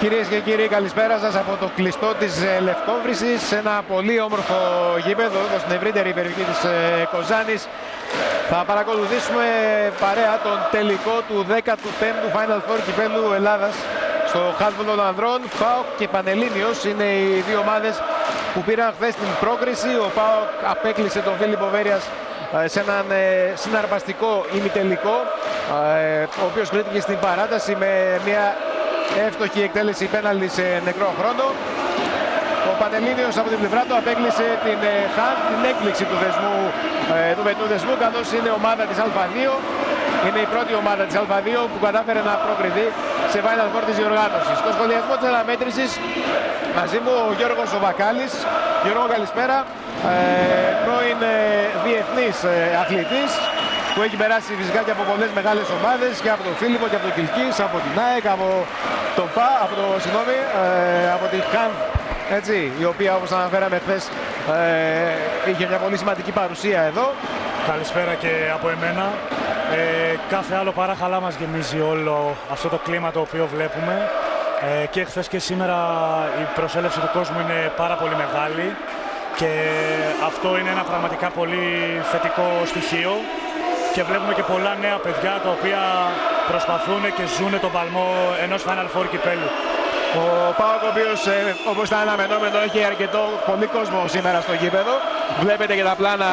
Κυρίες και κύριοι, καλησπέρα σας από το κλειστό της Λευκόβρυσης. Ένα πολύ όμορφο γήπεδο εδώ στην ευρύτερη περιοχή της Κοζάνης. Θα παρακολουθήσουμε παρέα τον τελικό του 15ου Final Four κυπέλλου Ελλάδας στο handball των ανδρών. ΠΑΟΚ και Πανελλήνιος είναι οι δύο ομάδες που πήραν χθες την πρόκριση. Ο ΠΑΟΚ απέκλεισε τον Φίλιππο Βέρειας σε έναν συναρπαστικό ημιτελικό, ο οποίος κρίθηκε στην παράταση με μια εύστοχη εκτέλεση πέναλτι σε νεκρό χρόνο. Ο Πανελλήνιος από την πλευρά του απέκλεισε την ΧΑΝ, την έκπληξη του θεσμού, του μετού θεσμού, καθώς είναι ομάδα της Α2. Είναι η πρώτη ομάδα της Α2 που κατάφερε να προκριθεί σε Final Four της διοργάνωσης. Στο σχολιασμό της αναμέτρησης μαζί μου ο Γιώργος ο Βακάλης. Γιώργο, καλησπέρα. Πρώην διεθνής αθλητής, που έχει περάσει φυσικά και από πολλές μεγάλες ομάδες, και από τον Φίλιππο και από τον Κιλκής, από την ΑΕΚ, από τον ΠΑ, από τη ΧΑΝ, έτσι, η οποία, όπως αναφέραμε χθες, είχε μια πολύ σημαντική παρουσία εδώ. Καλησπέρα και από εμένα. Κάθε άλλο παρά χαλά μας γεμίζει όλο αυτό το κλίμα το οποίο βλέπουμε. Και χθες και σήμερα η προσέλευση του κόσμου είναι πάρα πολύ μεγάλη και αυτό είναι ένα πραγματικά πολύ θετικό στοιχείο. Και βλέπουμε και πολλά νέα παιδιά τα οποία προσπαθούν και ζουν τον παλμό ενός Final Four κυπέλλου. Ο ΠΑΟΚ, ο οποίος όπως ήταν αναμενόμενο, έχει αρκετό πολύ κόσμο σήμερα στο γήπεδο. Βλέπετε και τα πλάνα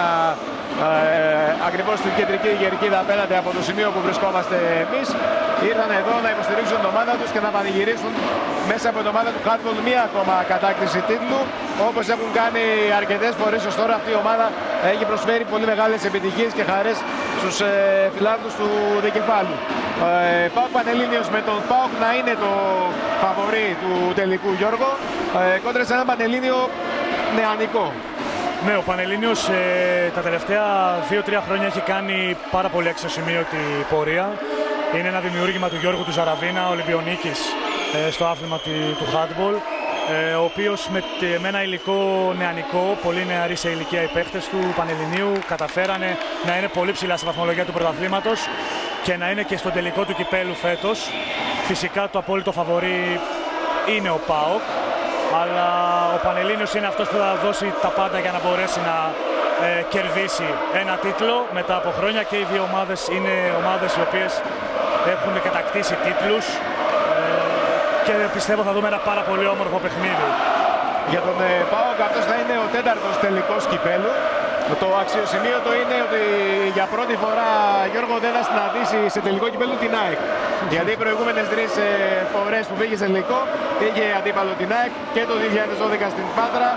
ακριβώς στην κεντρική γερικίδα απέναντι από το σημείο που βρισκόμαστε εμείς. Ήρθαν εδώ να υποστηρίξουν την ομάδα τους και να πανηγυρίσουν μέσα από την ομάδα του handball μία ακόμα κατάκτηση τίτλου. Όπως έχουν κάνει αρκετές φορές ως τώρα, αυτή η ομάδα έχει προσφέρει πολύ μεγάλες επιτυχίες και χαρές στους φιλάθλους του Δικεφάλου. ΠΑΟΚ Πανελλήνιος, με τον ΠΑΟΚ να είναι το φαβορί του τελικού, Γιώργο, κόντρα σε ένα Πανελλήνιο νεανικό. Ναι, ο Πανελλήνιος τα τελευταία 2-3 χρόνια έχει κάνει πάρα πολύ αξιοσημείωτη πορεία. Είναι ένα δημιούργημα του Γιώργου του Ζαραβίνα, Ολυμπιονίκης, στο άθλημα του handball, ο οποίος με ένα υλικό νεανικό, πολύ νεαροί σε ηλικία οι παίχτες του Πανελληνίου, καταφέρανε να είναι πολύ ψηλά στη βαθμολογία του πρωταθλήματος και να είναι και στο τελικό του κυπέλλου φέτος. Φυσικά το απόλυτο φαβορί είναι ο ΠΑΟΚ, αλλά ο Πανελλήνιος είναι αυτός που θα δώσει τα πάντα για να μπορέσει να κερδίσει ένα τίτλο μετά από χρόνια, και οι δύο ομάδες είναι ομάδες οι οποίες έχουν κατακτήσει τίτλους και πιστεύω θα δούμε ένα πάρα πολύ όμορφο παιχνίδι. Για τον ΠΑΟΚ αυτός θα είναι ο τέταρτος τελικός κυπέλλου. Το αξιοσημείωτο είναι ότι για πρώτη φορά, Γιώργο, δεν θα συναντήσει σε τελικό κυπέλλου την ΑΕΚ. Γιατί οι προηγούμενες τρεις φορές που πήγε σε τελικό είχε αντίπαλο την ΑΕΚ, και το 2012 στην Πάτρα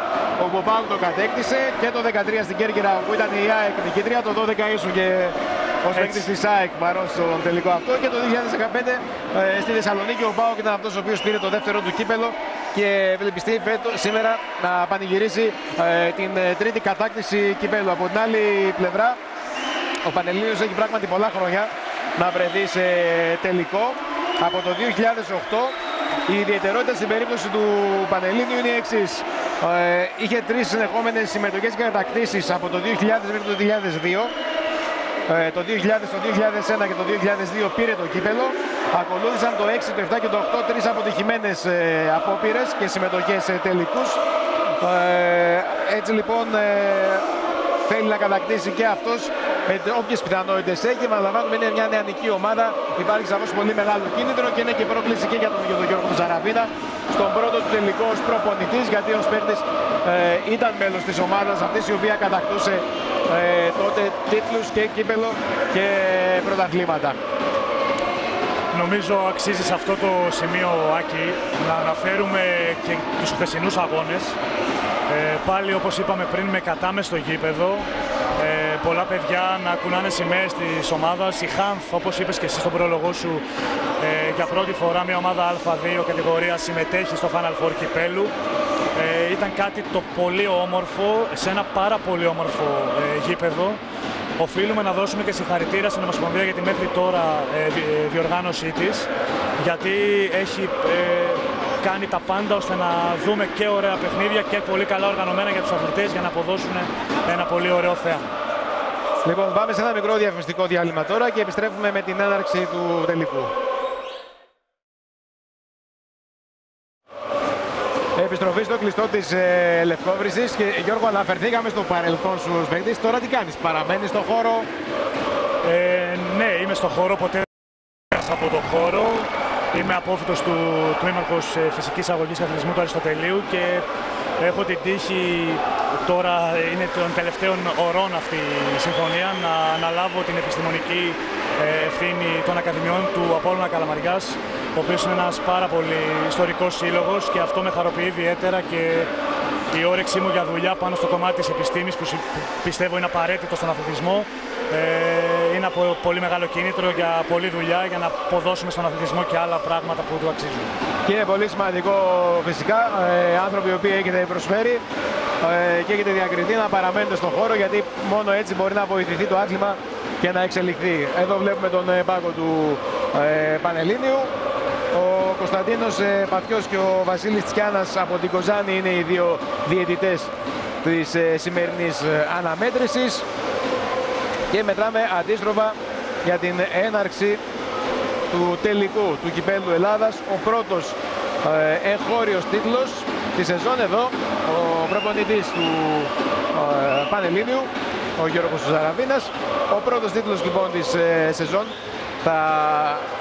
όπου ο ΠΑΟΚ το κατέκτησε, και το 2013 στην Κέρκυρα που ήταν η ΑΕΚ νικήτρια. Το 2012 ήσουν και ως παίκτης της ΑΕΚ παρόν στον τελικό αυτό, και το 2015 στη Θεσσαλονίκη ο ΠΑΟΚ ήταν αυτός ο οποίος πήρε το δεύτερο του κύπελλο και ευελπιστεί σήμερα να πανηγυρίσει την τρίτη κατάκτηση κυπέλλου. Από την άλλη πλευρά, ο Πανελλήνιος έχει πράγματι πολλά χρόνια να βρεθεί σε τελικό. Από το 2008 η ιδιαιτερότητα στην περίπτωση του Πανελλήνιου είναι η εξής. Είχε τρεις συνεχόμενες συμμετοχές και κατακτήσεις από το 2000 μέχρι το 2002. Το 2000, το 2001 και το 2002 πήρε το κύπελλο. Ακολούθησαν το 6, το 7 και το 8 τρεις αποτυχημένες απόπειρες και συμμετοχές σε τελικούς. Έτσι λοιπόν θέλει να κατακτήσει και αυτός με όποιες πιθανότητες έχει. Επαναλαμβάνουμε, είναι μια νεανική ομάδα. Υπάρχει σαφώς πολύ μεγάλο κίνητρο και είναι και πρόκληση και για τον Γιώργο Ζαραβίνα στον πρώτο του τελικό ως προπονητής, γιατί ως παίκτης ήταν μέλος της ομάδας αυτής η οποία κατακτούσε τότε τίτλους και κύπελλο και πρωταθλήματα. Νομίζω αξίζει σε αυτό το σημείο, Άκη, να αναφέρουμε και τους χθεσινούς αγώνες. Πάλι, όπως είπαμε πριν, με κατάμες στο γήπεδο. Πολλά παιδιά να κουνάνε σημαίες της ομάδας. Η Χάνθ, όπως είπες και εσύ στον πρόλογο σου, για πρώτη φορά μια ομάδα Α2 κατηγορία συμμετέχει στο Final Four κυπέλλου. Ήταν κάτι το πολύ όμορφο, σε ένα πάρα πολύ όμορφο γήπεδο. Οφείλουμε να δώσουμε και συγχαρητήρια στην Ομοσπονδία για τη μέχρι τώρα διοργάνωσή της, γιατί έχει κάνει τα πάντα ώστε να δούμε και ωραία παιχνίδια και πολύ καλά οργανωμένα για τους αθλητές, για να αποδώσουν ένα πολύ ωραίο θέαμα. Λοιπόν, πάμε σε ένα μικρό διαφημιστικό διάλειμμα τώρα και επιστρέφουμε με την έναρξη του τελικού. Επιστροφή στο κλειστό της Λευκόβρυσης. Και Γιώργο, αναφερθήκαμε στο παρελθόν σου ως παίκτης. Τώρα τι κάνεις, παραμένεις στο χώρο? Ναι, είμαι στο χώρο, ποτέ δεν από το χώρο. Είμαι απόφοιτος του τμήματος φυσικής αγωγής και αθλητισμού του Αριστοτελείου και έχω την τύχη, τώρα είναι των τελευταίων ωρών αυτή η συμφωνία, να αναλάβω την επιστημονική ευθύνη των Ακαδημιών του Απόλλωνα Καλαμαριάς, ο οποίος είναι ένας πάρα πολύ ιστορικός σύλλογος και αυτό με χαροποιεί ιδιαίτερα, και η όρεξή μου για δουλειά πάνω στο κομμάτι της επιστήμης που πιστεύω είναι απαραίτητο στον αθλητισμό είναι από πολύ μεγάλο κίνητρο για πολλή δουλειά, για να αποδώσουμε στον αθλητισμό και άλλα πράγματα που του αξίζουν. Και είναι πολύ σημαντικό φυσικά άνθρωποι οι οποίοι έχετε προσφέρει και έχετε διακριθεί να παραμένετε στον χώρο, γιατί μόνο έτσι μπορεί να βοηθηθεί το άθλημα και να εξελιχθεί. Εδώ βλέπουμε τον πάγκο του Πανελλήνιου. Ο Κωνσταντίνος Παθιός και ο Βασίλης Τσιάνας από την Κοζάνη είναι οι δύο διαιτητές της σημερινής αναμέτρησης. Και μετράμε αντίστροφα για την έναρξη του τελικού του Κυπέλλου Ελλάδας. Ο πρώτος εγχώριος τίτλος τη σεζόν εδώ. Ο προπονητής του Πανελλήνιου, ο Γιώργος Ζαραβίνας. Ο πρώτος τίτλος λοιπόν της σεζόν θα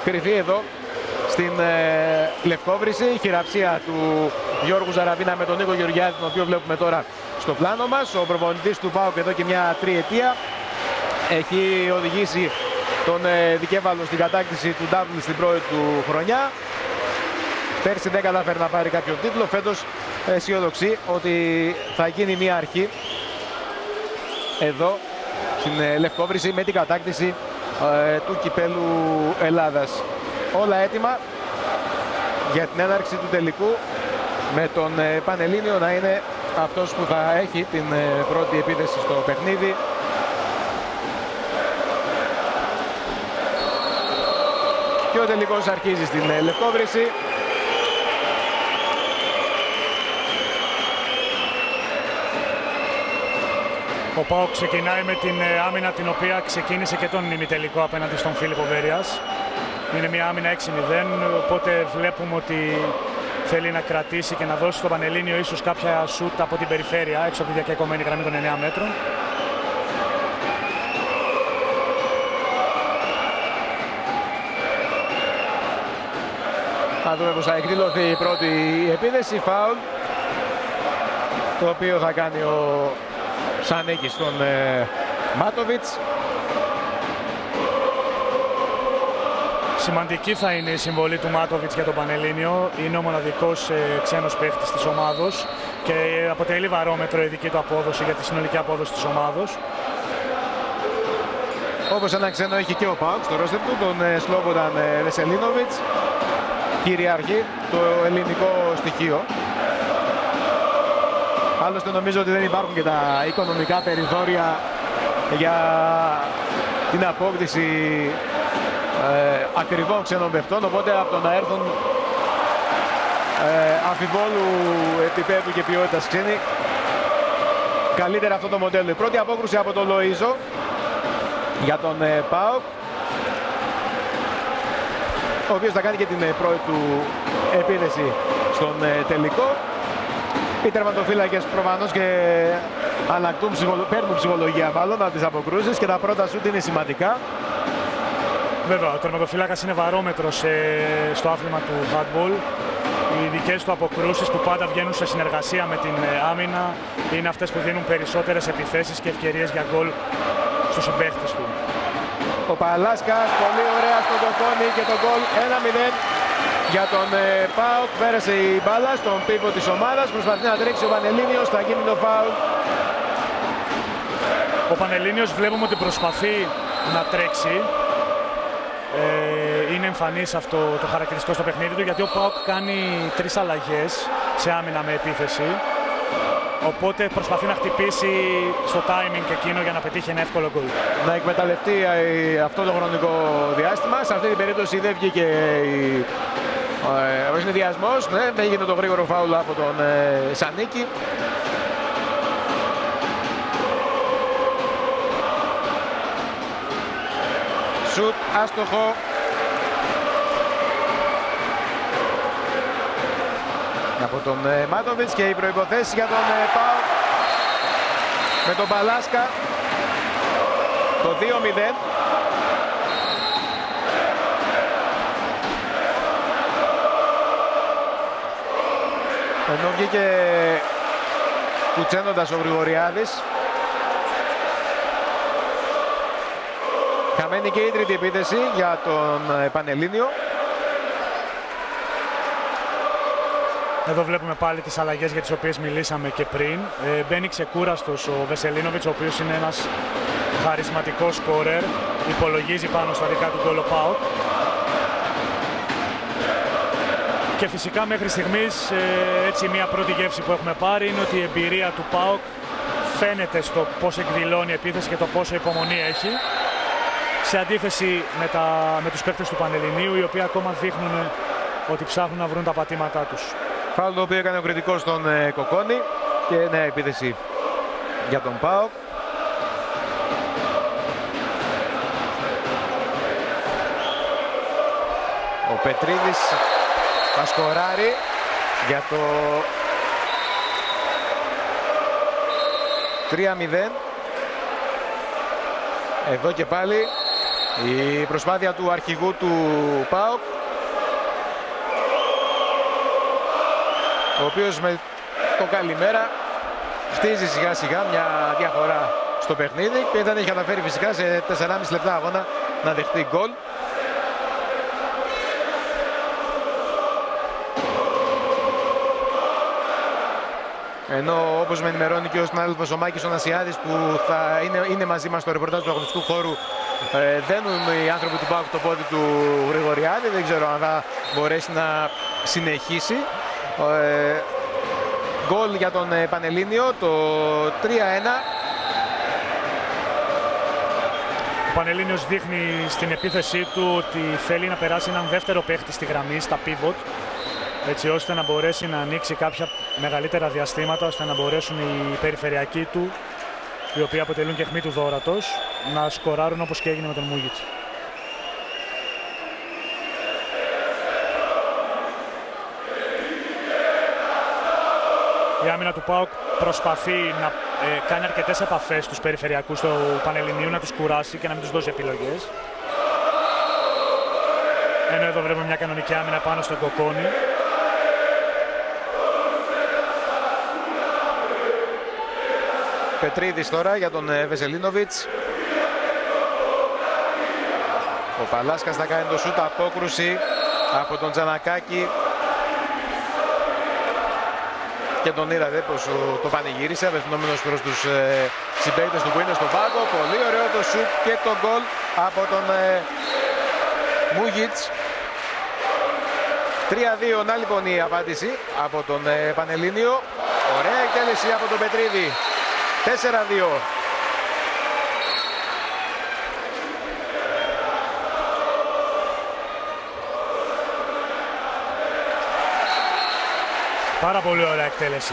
κριθεί εδώ στην Λευκόβρυση. Η χειραψία του Γιώργου Ζαραβίνα με τον Νίκο Γεωργιάδη, τον οποίο βλέπουμε τώρα στο πλάνο μας. Ο προπονητής του ΠΑΟΚ εδώ και μια τριετία. Έχει οδηγήσει τον Δικέβαλο στην κατάκτηση του ντάμπλ στην πρώτη του χρονιά. Πέρσι δεν κατάφερε να πάρει κάποιο τίτλο. Φέτος αισιοδοξεί ότι θα γίνει μια αρχή εδώ στην Λευκόβρυση με την κατάκτηση του Κυπέλλου Ελλάδας. Όλα έτοιμα για την έναρξη του τελικού, με τον Πανελλήνιο να είναι αυτός που θα έχει την πρώτη επίθεση στο παιχνίδι. Και ο τελικός αρχίζει στην Λευκόβρυση. Ο ΠΑΟΚ ξεκινάει με την άμυνα την οποία ξεκίνησε και τον ημιτελικό απέναντι στον Φίλιππο Βέρειας. Είναι μια άμυνα 6-0, οπότε βλέπουμε ότι θέλει να κρατήσει και να δώσει στο Πανελλήνιο ίσως κάποια σούτ από την περιφέρεια, έξω από τη διακεκομένη γραμμή των 9 μέτρων. Θα δούμε πως θα εκδηλωθεί η πρώτη επίθεση, φάουλ, το οποίο θα κάνει ο Σανίκης στον Μάτοβιτς. Σημαντική θα είναι η συμβολή του Μάτοβιτς για τον Πανελλήνιο. Είναι ο μοναδικός ξένος παίχτης της ομάδος και αποτελεί βαρόμετρο η δική του απόδοση για τη συνολική απόδοση της ομάδος. Όπως ένα ξένο έχει και ο ΠΑΟΚ στο ρόστερ του, τον Σλόμπονταν Βεσελίνοβιτς. Κυριαρχεί το ελληνικό στοιχείο. Άλλωστε νομίζω ότι δεν υπάρχουν και τα οικονομικά περιθώρια για την απόκτηση ακριβών ξένων παιχτών, οπότε από το να έρθουν αμφιβόλου επίπεδου και ποιότητας ξένοι, καλύτερα αυτό το μοντέλο. Η πρώτη απόκρουση από τον Λοΐζο για τον ΠΑΟΚ, ο οποίος θα κάνει και την πρώτη του επίθεση στον τελικό. Οι τερματοφύλακες προφανώς και παίρνουν ψυχολογία μάλλον από τις αποκρούσεις και τα πρώτα σούτ είναι σημαντικά. Βέβαια, ο τερματοφύλακας είναι βαρόμετρος στο άθλημα του handball. Οι δικές του αποκρούσεις που πάντα βγαίνουν σε συνεργασία με την άμυνα είναι αυτές που δίνουν περισσότερες επιθέσεις και ευκαιρίες για γκολ στους συμπαίχτες του. Ο Παλάσκας πολύ ωραία στον κοκόνι και το γκολ 1-0 για τον ΠΑΟΚ. Πέρασε η μπάλα στον πίβο της ομάδας. Προσπαθεί να τρέξει ο Πανελλήνιος, θα γίνει το φάουλ. Ο Πανελλήνιος βλέπουμε ότι προσπαθεί να τρέξει. Είναι εμφανής αυτό το χαρακτηριστικό στο παιχνίδι του, γιατί ο ΠΑΟΚ κάνει 3 αλλαγές σε άμυνα με επίθεση. Οπότε προσπαθεί να χτυπήσει στο timing εκείνο για να πετύχει ένα εύκολο γκολ. Να εκμεταλλευτεί αυτό το χρονικό διάστημα. Σε αυτή την περίπτωση δεν βγήκε ο συνδυασμός. Ναι, δεν έγινε το γρήγορο φάουλ από τον Σανίκη. Σουτ άστοχο. Από τον Μάτοβιτς και οι προϋποθέσεις για τον ΠΑΟΚ με τον Παλάσκα το 2-0. Ενώ βγήκε κουτσένοντας ο Γρηγοριάδης. Χαμένη και η τρίτη επίθεση για τον Πανελλήνιο. Εδώ βλέπουμε πάλι τις αλλαγές για τις οποίες μιλήσαμε και πριν. Μπαίνει ξεκούραστος ο Βεσελίνοβιτς, ο οποίος είναι ένας χαρισματικός σκόρερ. Υπολογίζει πάνω στα δικά του γκολ ο ΠΑΟΚ. Και φυσικά μέχρι στιγμής έτσι μια πρώτη γεύση που έχουμε πάρει είναι ότι η εμπειρία του ΠΑΟΚ φαίνεται στο πώς εκδηλώνει επίθεση και το πόσο υπομονή έχει. Σε αντίθεση με τους παίκτες του Πανελληνίου, οι οποίοι ακόμα δείχνουν ότι ψάχνουν να βρουν τα πατήματά τους. Φάουλ το οποίο έκανε ο κριτικός στον Κοκόνη και νέα επίθεση για τον ΠΑΟΚ. Ο Πετρίδης θα σκοράρει για το 3-0. Εδώ και πάλι η προσπάθεια του αρχηγού του ΠΑΟΚ, ο οποίος με το καλημέρα χτίζει σιγά σιγά μια διαφορά στο παιχνίδι και δεν έχει καταφέρει φυσικά σε 4,5 λεπτά αγώνα να δεχτεί γκολ. Ενώ όπως με ενημερώνει και ο συνάδελφος ο Μάκης ο Νασιάδης που θα είναι μαζί μας στο ρεπορτάζ του αγωνιστικού χώρου, δένουν οι άνθρωποι του ΠΑΟΚ το πόδι του Γρηγοριάδη. Δεν ξέρω αν θα μπορέσει να συνεχίσει. Γκολ για τον Πανελλήνιο, το 3-1. Ο Πανελλήνιος δείχνει στην επίθεσή του ότι θέλει να περάσει έναν δεύτερο παίχτη στη γραμμή, στα pivot, έτσι ώστε να μπορέσει να ανοίξει κάποια μεγαλύτερα διαστήματα, ώστε να μπορέσουν οι περιφερειακοί του, οι οποίοι αποτελούν και αιχμή του δώρατος, να σκοράρουν όπως και έγινε με τον Μούγιτς. Η άμυνα του ΠΑΟΚ προσπαθεί να κάνει αρκετές επαφές στους περιφερειακούς του Πανελληνίου, να τους κουράσει και να μην τους δώσει επιλογές. Ενώ εδώ βλέπουμε μια κανονική άμυνα πάνω στον Κοκόνη. Πετρίδης τώρα για τον Βεζελίνοβιτς. Ο Παλάσκας θα κάνει το σούτ, απόκρουση από τον Τζανακάκη. Και τον είδατε πως το πανηγύρισε, απευθυνόμενος προς τους συμπαίκτες του που είναι στον πάγκο. Πολύ ωραίο το σούτ και το γκολ από τον Μούγιτς. 3-2 να λοιπόν η απάντηση από τον Πανελλήνιο. Ωραία εκτέλεση από τον Πετρίδη. 4-2. Πάρα πολύ ωραία εκτέλεση.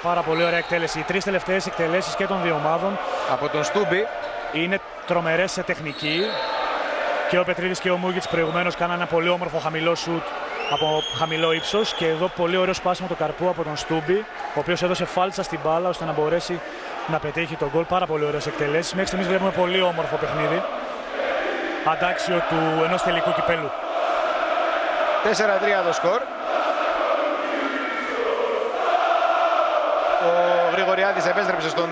Πάρα πολύ ωραία εκτέλεση. Οι τρεις τελευταίες εκτελέσεις και των δύο ομάδων από τον Στούμπι είναι τρομερές σε τεχνική. Και ο Πετρίδης και ο Μούγιτς προηγουμένως κάνανε ένα πολύ όμορφο χαμηλό σουτ από χαμηλό ύψος. Και εδώ πολύ ωραίο σπάσιμο του καρπού από τον Στούμπι, ο οποίος έδωσε φάλτσα στην μπάλα ώστε να μπορέσει να πετύχει τον γκολ. Πάρα πολύ ωραίες εκτελέσεις. Μέχρι στιγμής βλέπουμε πολύ όμορφο παιχνίδι. Αντάξιο του ενός τελικού κυπέλου. 4-3 το σκορ. Ο Γρηγοριάδης επέστρεψε στον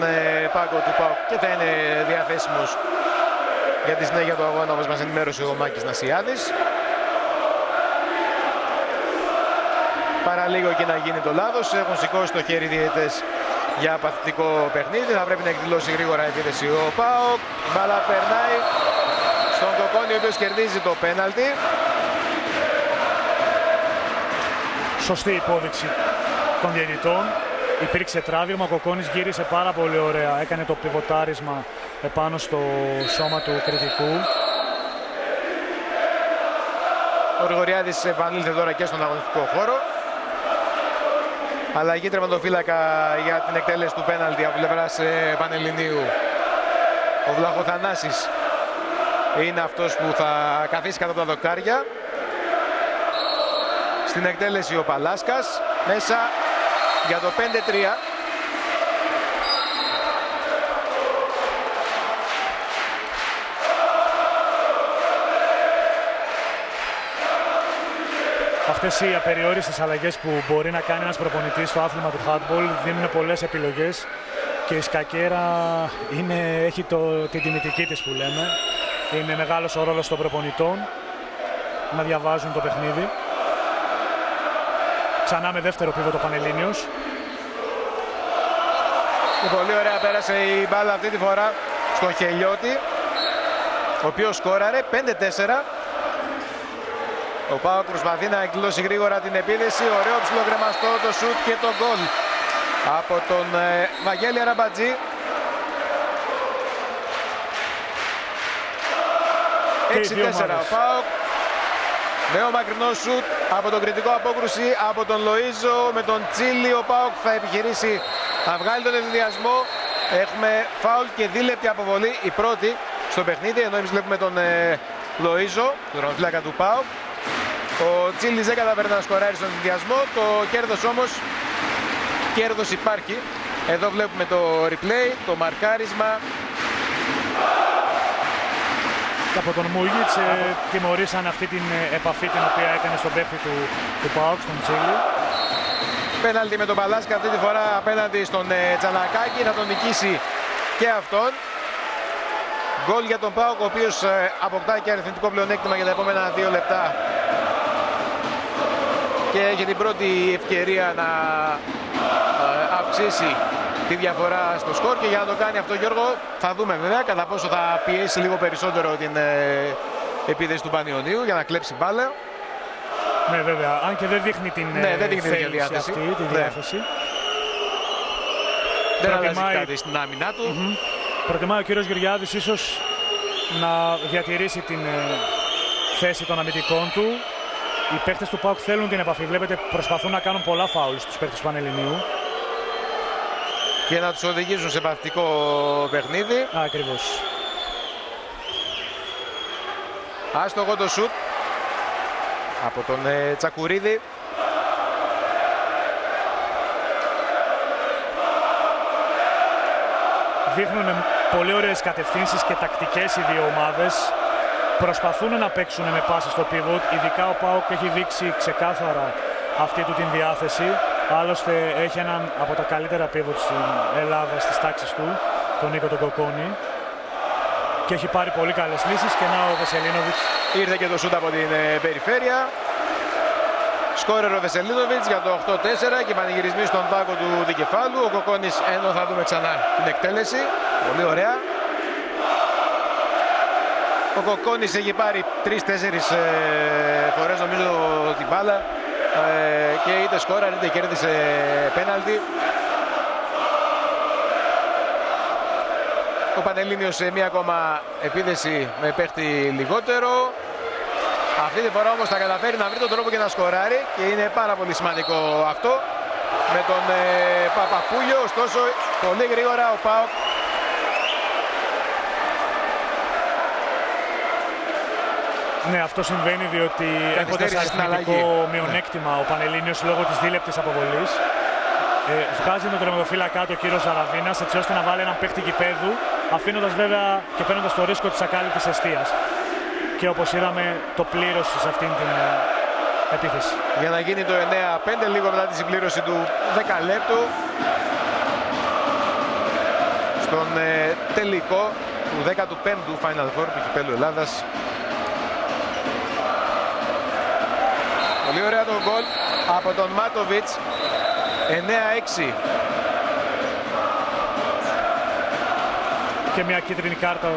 πάγκο του ΠΑΟΚ και θα είναι διαθέσιμος για τη συνέχεια του αγώνα, όπως μας ενημέρωσε ο Μάκης Νασιάδης. Παραλίγο και να γίνει το λάθος. Έχουν σηκώσει το χέρι διαιτητές για παθητικό παιχνίδι. Θα πρέπει να εκδηλώσει γρήγορα επίθεση ο ΠΑΟΚ. Μπάλα περνάει στον Κοκόνη, ο οποίος κερδίζει το πέναλτι. Σωστή υπόδειξη των διαιτητών. Υπήρξε τράβημα, ο Κοκόνης γύρισε πάρα πολύ ωραία. Έκανε το πιβοτάρισμα επάνω στο σώμα του κριτικού. Ο Γρηγοριάδης επανήλθε τώρα και στον αγωνιστικό χώρο. Αλλαγή τερματοφύλακα για την εκτέλεση του πέναλτι από πλευράς Πανελληνίου. Ο Βλαχοθανάσης είναι αυτός που θα καθίσει κάτω από τα δοκάρια. Στην εκτέλεση ο Παλάσκας. Μέσα για το 5-3. Αυτές οι απεριόριστες αλλαγές που μπορεί να κάνει ένας προπονητής στο άθλημα του handball δίνουν πολλές επιλογές και η σκακέρα έχει την τιμητική της που λέμε. Είναι μεγάλος ο ρόλος των προπονητών να διαβάζουν το παιχνίδι. Ξανά με δεύτερο πίβο το Πανελλήνιος. Πολύ ωραία πέρασε η μπάλα αυτή τη φορά στον Χελιώτη, ο οποίος σκόραρε 5-4. Ο ΠΑΟΚ προσπαθεί να εκδηλώσει γρήγορα την επίδεση. Ωραίο ψιλοκρεμαστό το σουτ και το γκολ από τον Βαγγέλη Αραμπατζή. 6-4 ο ΠΑΟΚ. Νέο μακρινό σουτ από τον κριτικό απόκρουση από τον Λοΐζο. Με τον Τσίλι ο ΠΑΟΚ θα επιχειρήσει να βγάλει τον ενδιασμό. Έχουμε φάουλ και δίλεπτη αποβολή, η πρώτη στο παιχνίδι, ενώ εμείς βλέπουμε τον Λοΐζο, τον τερματοφύλακα του ΠΑΟΚ. Ο Τσίλις δεν καταφέρει να σκοράρει στον ενδιασμό. Το κέρδος όμως, κέρδος υπάρχει. Εδώ βλέπουμε το replay, το μαρκάρισμα. Από τον Μούγιτς τιμωρήσαν αυτή την επαφή την οποία έκανε στον παίκτη του ΠΑΟΚ, στον Τσίλι. Πέναλτι με τον Παλάσκα αυτή τη φορά απέναντι στον Τζανακάκη, να τον νικήσει και αυτόν. Γκολ για τον ΠΑΟΚ, ο οποίος αποκτά και αριθμητικό πλεονέκτημα για τα επόμενα 2 λεπτά. Και έχει την πρώτη ευκαιρία να αυξήσει τη διαφορά στο σκορ, και για να το κάνει αυτό, Γιώργο, θα δούμε βέβαια κατά πόσο θα πιέσει λίγο περισσότερο την επίθεση του Πανιωνίου για να κλέψει μπάλα. Ναι, βέβαια, αν και δεν δείχνει την διάθεση αυτή, τη διάθεση. Δεν αλλάζει κάτι στην άμυνά του. Προτιμάει ο κύριος Γεωργιάδης ίσως να διατηρήσει την θέση των αμυντικών του. Οι παίκτες του ΠΑΟΚ θέλουν την επαφή. Βλέπετε, προσπαθούν να κάνουν πολλά φάουλ στους παίκτες του Πανελληνίου. Και να τους οδηγήσουν σε παθητικό παιχνίδι. Ακριβώς. Άστοχο το σουτ από τον Τσακουρίδη. Δείχνουν πολύ ωραίες κατευθύνσεις και τακτικές οι δύο ομάδες. Προσπαθούν να παίξουν με πάσες στο pivot. Ειδικά ο ΠΑΟΚ έχει δείξει ξεκάθαρα αυτή του την διάθεση. Άλλωστε έχει έναν από τα καλύτερα pivot στην Ελλάδα στις τάξεις του, τον Νίκο τον Κοκόνη. Και έχει πάρει πολύ καλές λύσεις. Και να ο Βεσελίνοβιτς. Ήρθε και το σούτ από την περιφέρεια. Σκόρερ ο Βεσελίνοβιτς για το 8-4 και πανηγυρισμοί στον πάγκο του δικεφάλου. Ο Κοκόνης, ενώ θα δούμε ξανά την εκτέλεση. Πολύ ωραία. Ο Κοκόνης έχει πάρει 3-4 φορές νομίζω την μπάλα και είτε σκόραρε είτε κέρδισε πέναλτι. Ο Πανελλήνιος σε μία ακόμα επίδεση με παίχτη λιγότερο. Αυτή τη φορά όμως θα καταφέρει να βρει τον τρόπο και να σκοράρει και είναι πάρα πολύ σημαντικό αυτό με τον Παπαπούλιο. Ωστόσο πολύ γρήγορα ο ΠΑΟΚ Ναι, αυτό συμβαίνει διότι έχοντας αριθμητικό μειονέκτημα ο Πανελλήνιος λόγω της δίλεπτης αποβολής βγάζει τον τερματοφύλακα του ο κύριος Ζαραβίνας έτσι ώστε να βάλει έναν παίκτη γηπέδου, αφήνοντας βέβαια και παίρνοντας το ρίσκο της ακάλυπτης εστίας. Και όπως είδαμε το πλήρωσε σε αυτήν την επίθεση. Για να γίνει το 9-5 λίγο μετά τη συμπλήρωση του 10 λεπτού στον τελικό του 15ου Final Four του Κυπέλλου Ελλάδας. Πολύ ωραία το γκολ από τον Μάτοβιτς. 9-6. Και μια κίτρινη κάρτα.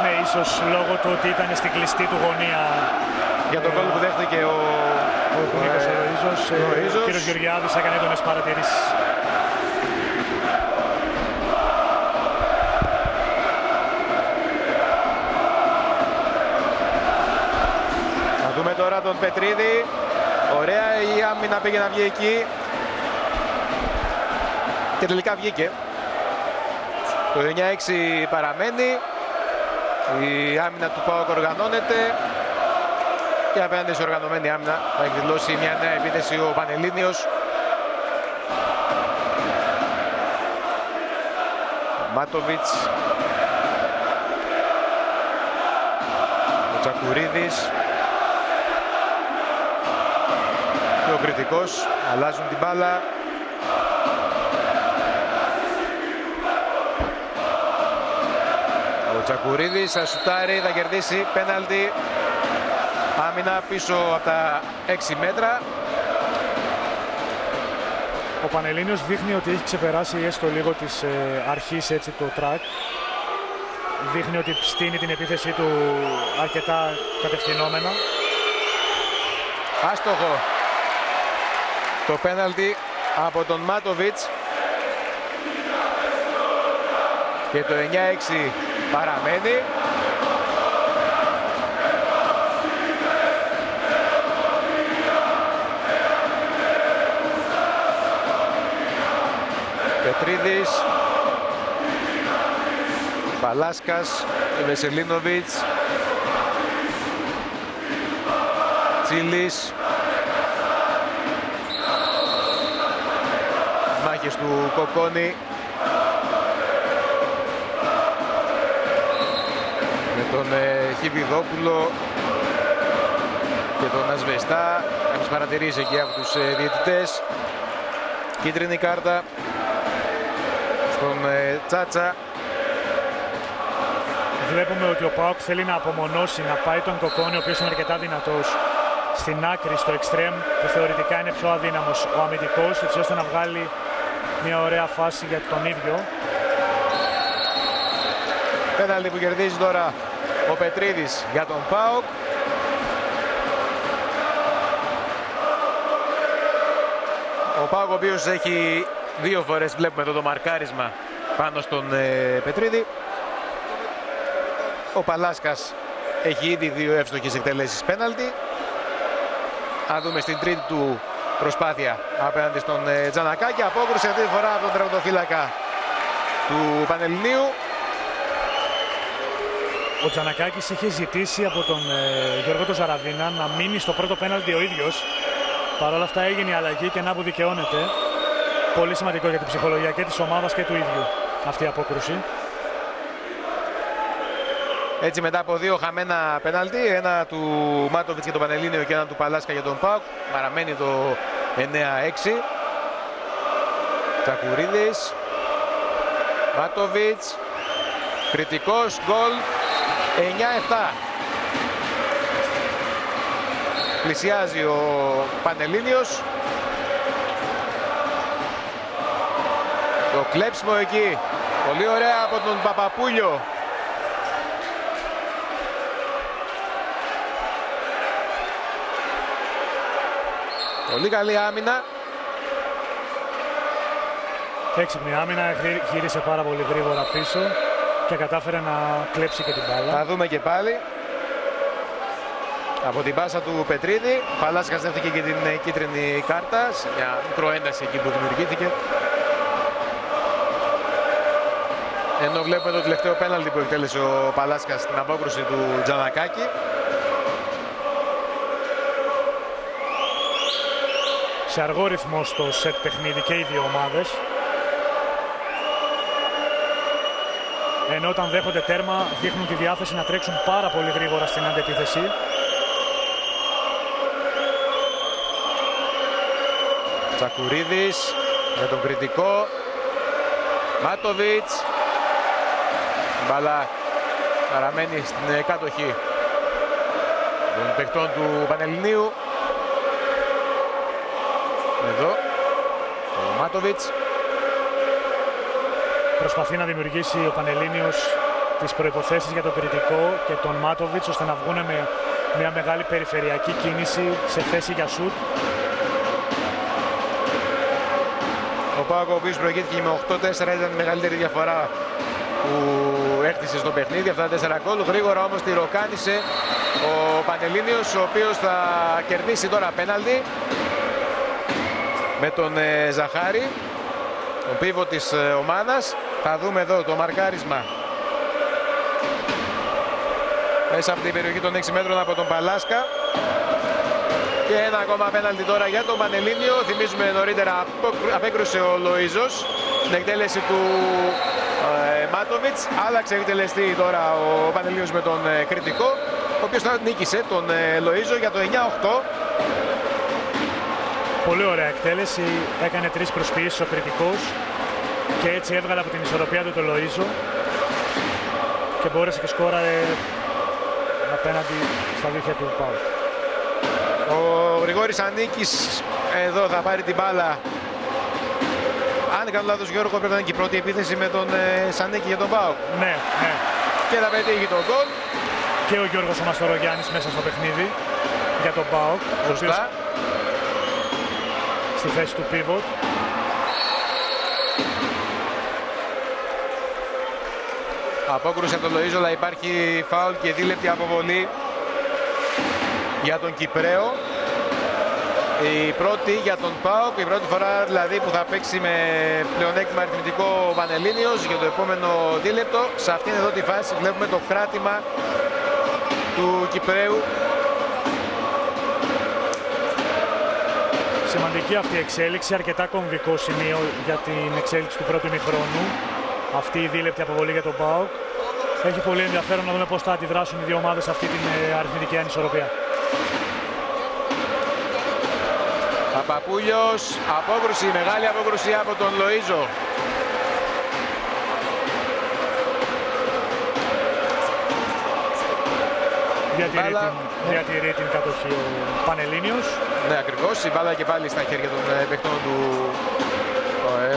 Ναι, ίσως λόγω του ότι ήταν στην κλειστή του γωνία. Για τον γκολ που δέχτηκε ο Νίκος Ροΐζος. Ο κύριος Γεωργιάδης έκανε έντονες παρατηρήσεις. Δούμε τώρα τον Πετρίδη. Ωραία η άμυνα πήγε να βγει εκεί. Και τελικά βγήκε. Το 9-6 παραμένει. Η άμυνα του ΠΑΟΚ οργανώνεται και απέναντι σε οργανωμένη άμυνα θα εκδηλώσει μια νέα επίθεση ο Πανελλήνιος. Μάτοβιτς, ο Τσακουρίδης και ο Κρητικός αλλάζουν την μπάλα. Ο Τσακουρίδης θα σουτάρει, θα κερδίσει πέναλτι. Άμυνα πίσω από τα 6 μέτρα. Ο Πανελλήνιος δείχνει ότι έχει ξεπεράσει έστω λίγο της αρχής έτσι το τρακ. Δείχνει ότι στείνει την επίθεσή του αρκετά κατευθυνόμενα. Άστοχο το πέναλτι από τον Μάτοβιτς και το 9-6 παραμένει. Πετρίδης, Παλάσκας, Βεσελίνοβιτς, Τσίλης. Μάχες του Κοκόνη με τον Χιβιδόπουλο και τον Ασβεστά. Κάποιες παρατηρήσεις εκεί από τους διαιτητές. Κίτρινη κάρτα στον Τσάτσα. Βλέπουμε ότι ο ΠΑΟΚ θέλει να απομονώσει, να πάει τον Κοκόνη, ο οποίος είναι αρκετά δυνατός, στην άκρη, στο εξτρέμ, που θεωρητικά είναι πιο αδύναμος ο αμυντικός, έτσι ώστε να βγάλει μια ωραία φάση για τον ίδιο. Πέναλτι που κερδίζει τώρα ο Πετρίδης για τον ΠΑΟΚ. Ο ΠΑΟΚ ο οποίος έχει 2 φορές, βλέπουμε εδώ το μαρκάρισμα πάνω στον Πετρίδη. Ο Παλάσκας έχει ήδη 2 εύστοχες εκτελέσεις πέναλτι. Θα δούμε στην τρίτη του προσπάθεια απέναντι στον Τζανακάκη. Απόκρουση αυτή τη φορά από τον τερματοφύλακα του Πανελληνίου. Ο Τζανακάκης είχε ζητήσει από τον Γιώργο τον Ζαραβίνα να μείνει στο πρώτο πέναλτι ο ίδιος. Παρ' όλα αυτά έγινε η αλλαγή και να που δικαιώνεται. Πολύ σημαντικό για την ψυχολογία και της ομάδας και του ίδιου αυτή η απόκρουση. Έτσι μετά από 2 χαμένα πέναλτι, ένα του Μάτοβιτς για τον Πανελλήνιο και ένα του Παλάσκα για τον ΠΑΟΚ, παραμένει το 9-6. Τσακουρίδης, Μάτοβιτς, κριτικός, γκολ, 9-7. Πλησιάζει ο Πανελλήνιος. Το κλέψιμο εκεί, πολύ ωραία από τον Παπαπούλιο. Πολύ καλή άμυνα. Έξυπνη άμυνα, γύρισε πάρα πολύ γρήγορα πίσω και κατάφερε να κλέψει και την μπάλα. Θα δούμε και πάλι. Από την πάσα του Πετρίδη, Παλάσκας δέχτηκε και την κίτρινη κάρτα, σε μια μικροένταση εκεί που δημιουργήθηκε. Ενώ βλέπουμε το τελευταίο πέναλτι που εκτέλεσε ο Παλάσκας στην απόκρουση του Τζανακάκη. Σε αργό ρυθμό στο σετ παιχνίδι και οι δύο ομάδες. Ενώ όταν δέχονται τέρμα δείχνουν τη διάθεση να τρέξουν πάρα πολύ γρήγορα στην αντεπίθεση. Τσακουρίδης για τον κριτικό. Μάτοβιτς. Μπαλά παραμένει στην κατοχή των παιχτών του Πανελληνίου. Εδώ ο Μάτοβιτς. Προσπαθεί να δημιουργήσει ο Πανελλήνιος τις προϋποθέσεις για τον κριτικό και τον Μάτοβιτς ώστε να βγουν με μια μεγάλη περιφερειακή κίνηση σε θέση για σουτ. Ο ΠΑΟΚ ο οποίος προηγήθηκε με 8-4 ήταν η μεγαλύτερη διαφορά που έκτισε στο παιχνίδι, αυτά τα 4 γκολ. Γρήγορα όμως τη ροκάνησε ο Πανελλήνιος, ο οποίος θα κερδίσει τώρα πέναλτι με τον Ζαχάρη, τον πίβο της ομάδας. Θα δούμε εδώ το μαρκάρισμα μέσα από την περιοχή των 6 μέτρων από τον Παλάσκα. Και ένα ακόμα πέναλτι τώρα για τον Πανελλήνιο. Θυμίζουμε νωρίτερα απέκρουσε ο Λοΐζος την εκτέλεση του Μάτοβιτς. Άλλαξε εκτελεστή τώρα ο Πανελλήνιος με τον Κρητικό, ο οποίος τώρα νίκησε τον Λοΐζο για το 9-8. Πολύ ωραία εκτέλεση. Έκανε 3 προσποιήσεις ο Κρητικός και έτσι έβγαλε από την ισορροπία του τον Λοΐζο και μπόρεσε και σκόραρε απέναντι στα δίχτυα του ΠΑΟΚ. Ο Γρηγόρης Ανίκης εδώ θα πάρει την μπάλα. Αν δεν κάνω λάθος, Γιώργο, πρέπει να είναι και η πρώτη επίθεση με τον Σανίκη για τον ΠΑΟΚ. Ναι, ναι. Και θα πετύχει τον γκολ. Και ο Γιώργος ο Μαστορογιάννης μέσα στο παιχνίδι για τον ΠΑΟΚ. Σωστά. Στη θέση του pivot. Απόκρουση από τον Λοΐζο, αλλά υπάρχει φάουλ και δίλεπτη αποβολή για τον Κυπραίο. Η πρώτη για τον ΠΑΟΚ, η πρώτη φορά δηλαδή που θα παίξει με πλεονέκτημα αριθμητικό ο Πανελλήνιος για το επόμενο δίλεπτο. Σε αυτήν εδώ τη φάση βλέπουμε το κράτημα του Κυπρέου. Σημαντική αυτή η εξέλιξη, αρκετά κομβικό σημείο για την εξέλιξη του πρώτου ημιχρόνου. Αυτή η δίλεπτη αποβολή για τον ΠΑΟΚ. Έχει πολύ ενδιαφέρον να δούμε πώς θα αντιδράσουν οι δύο ομάδες σε αυτή την αριθμητική ανισορροπία. Παπαπούλιος, απόκρουση, μεγάλη απόκρουση από τον Λοΐζο. Διατηρεί την κατοχή ο Πανελλήνιος. Ναι, ακριβώς. Η μπάλα και πάλι στα χέρια των παιχτών του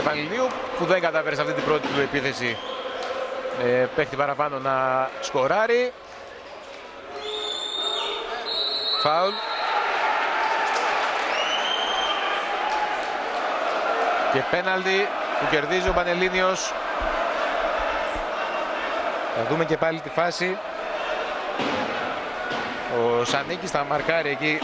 Πανελληνίου, που δεν κατάφερε σε αυτή την πρώτη του επίθεση παίχτη παραπάνω να σκοράρει. Φάουλ. Και πέναλτι που κερδίζει ο Πανελλήνιος. Θα δούμε και πάλι τη φάση. Ο Σανίκης θα μαρκάρει εκεί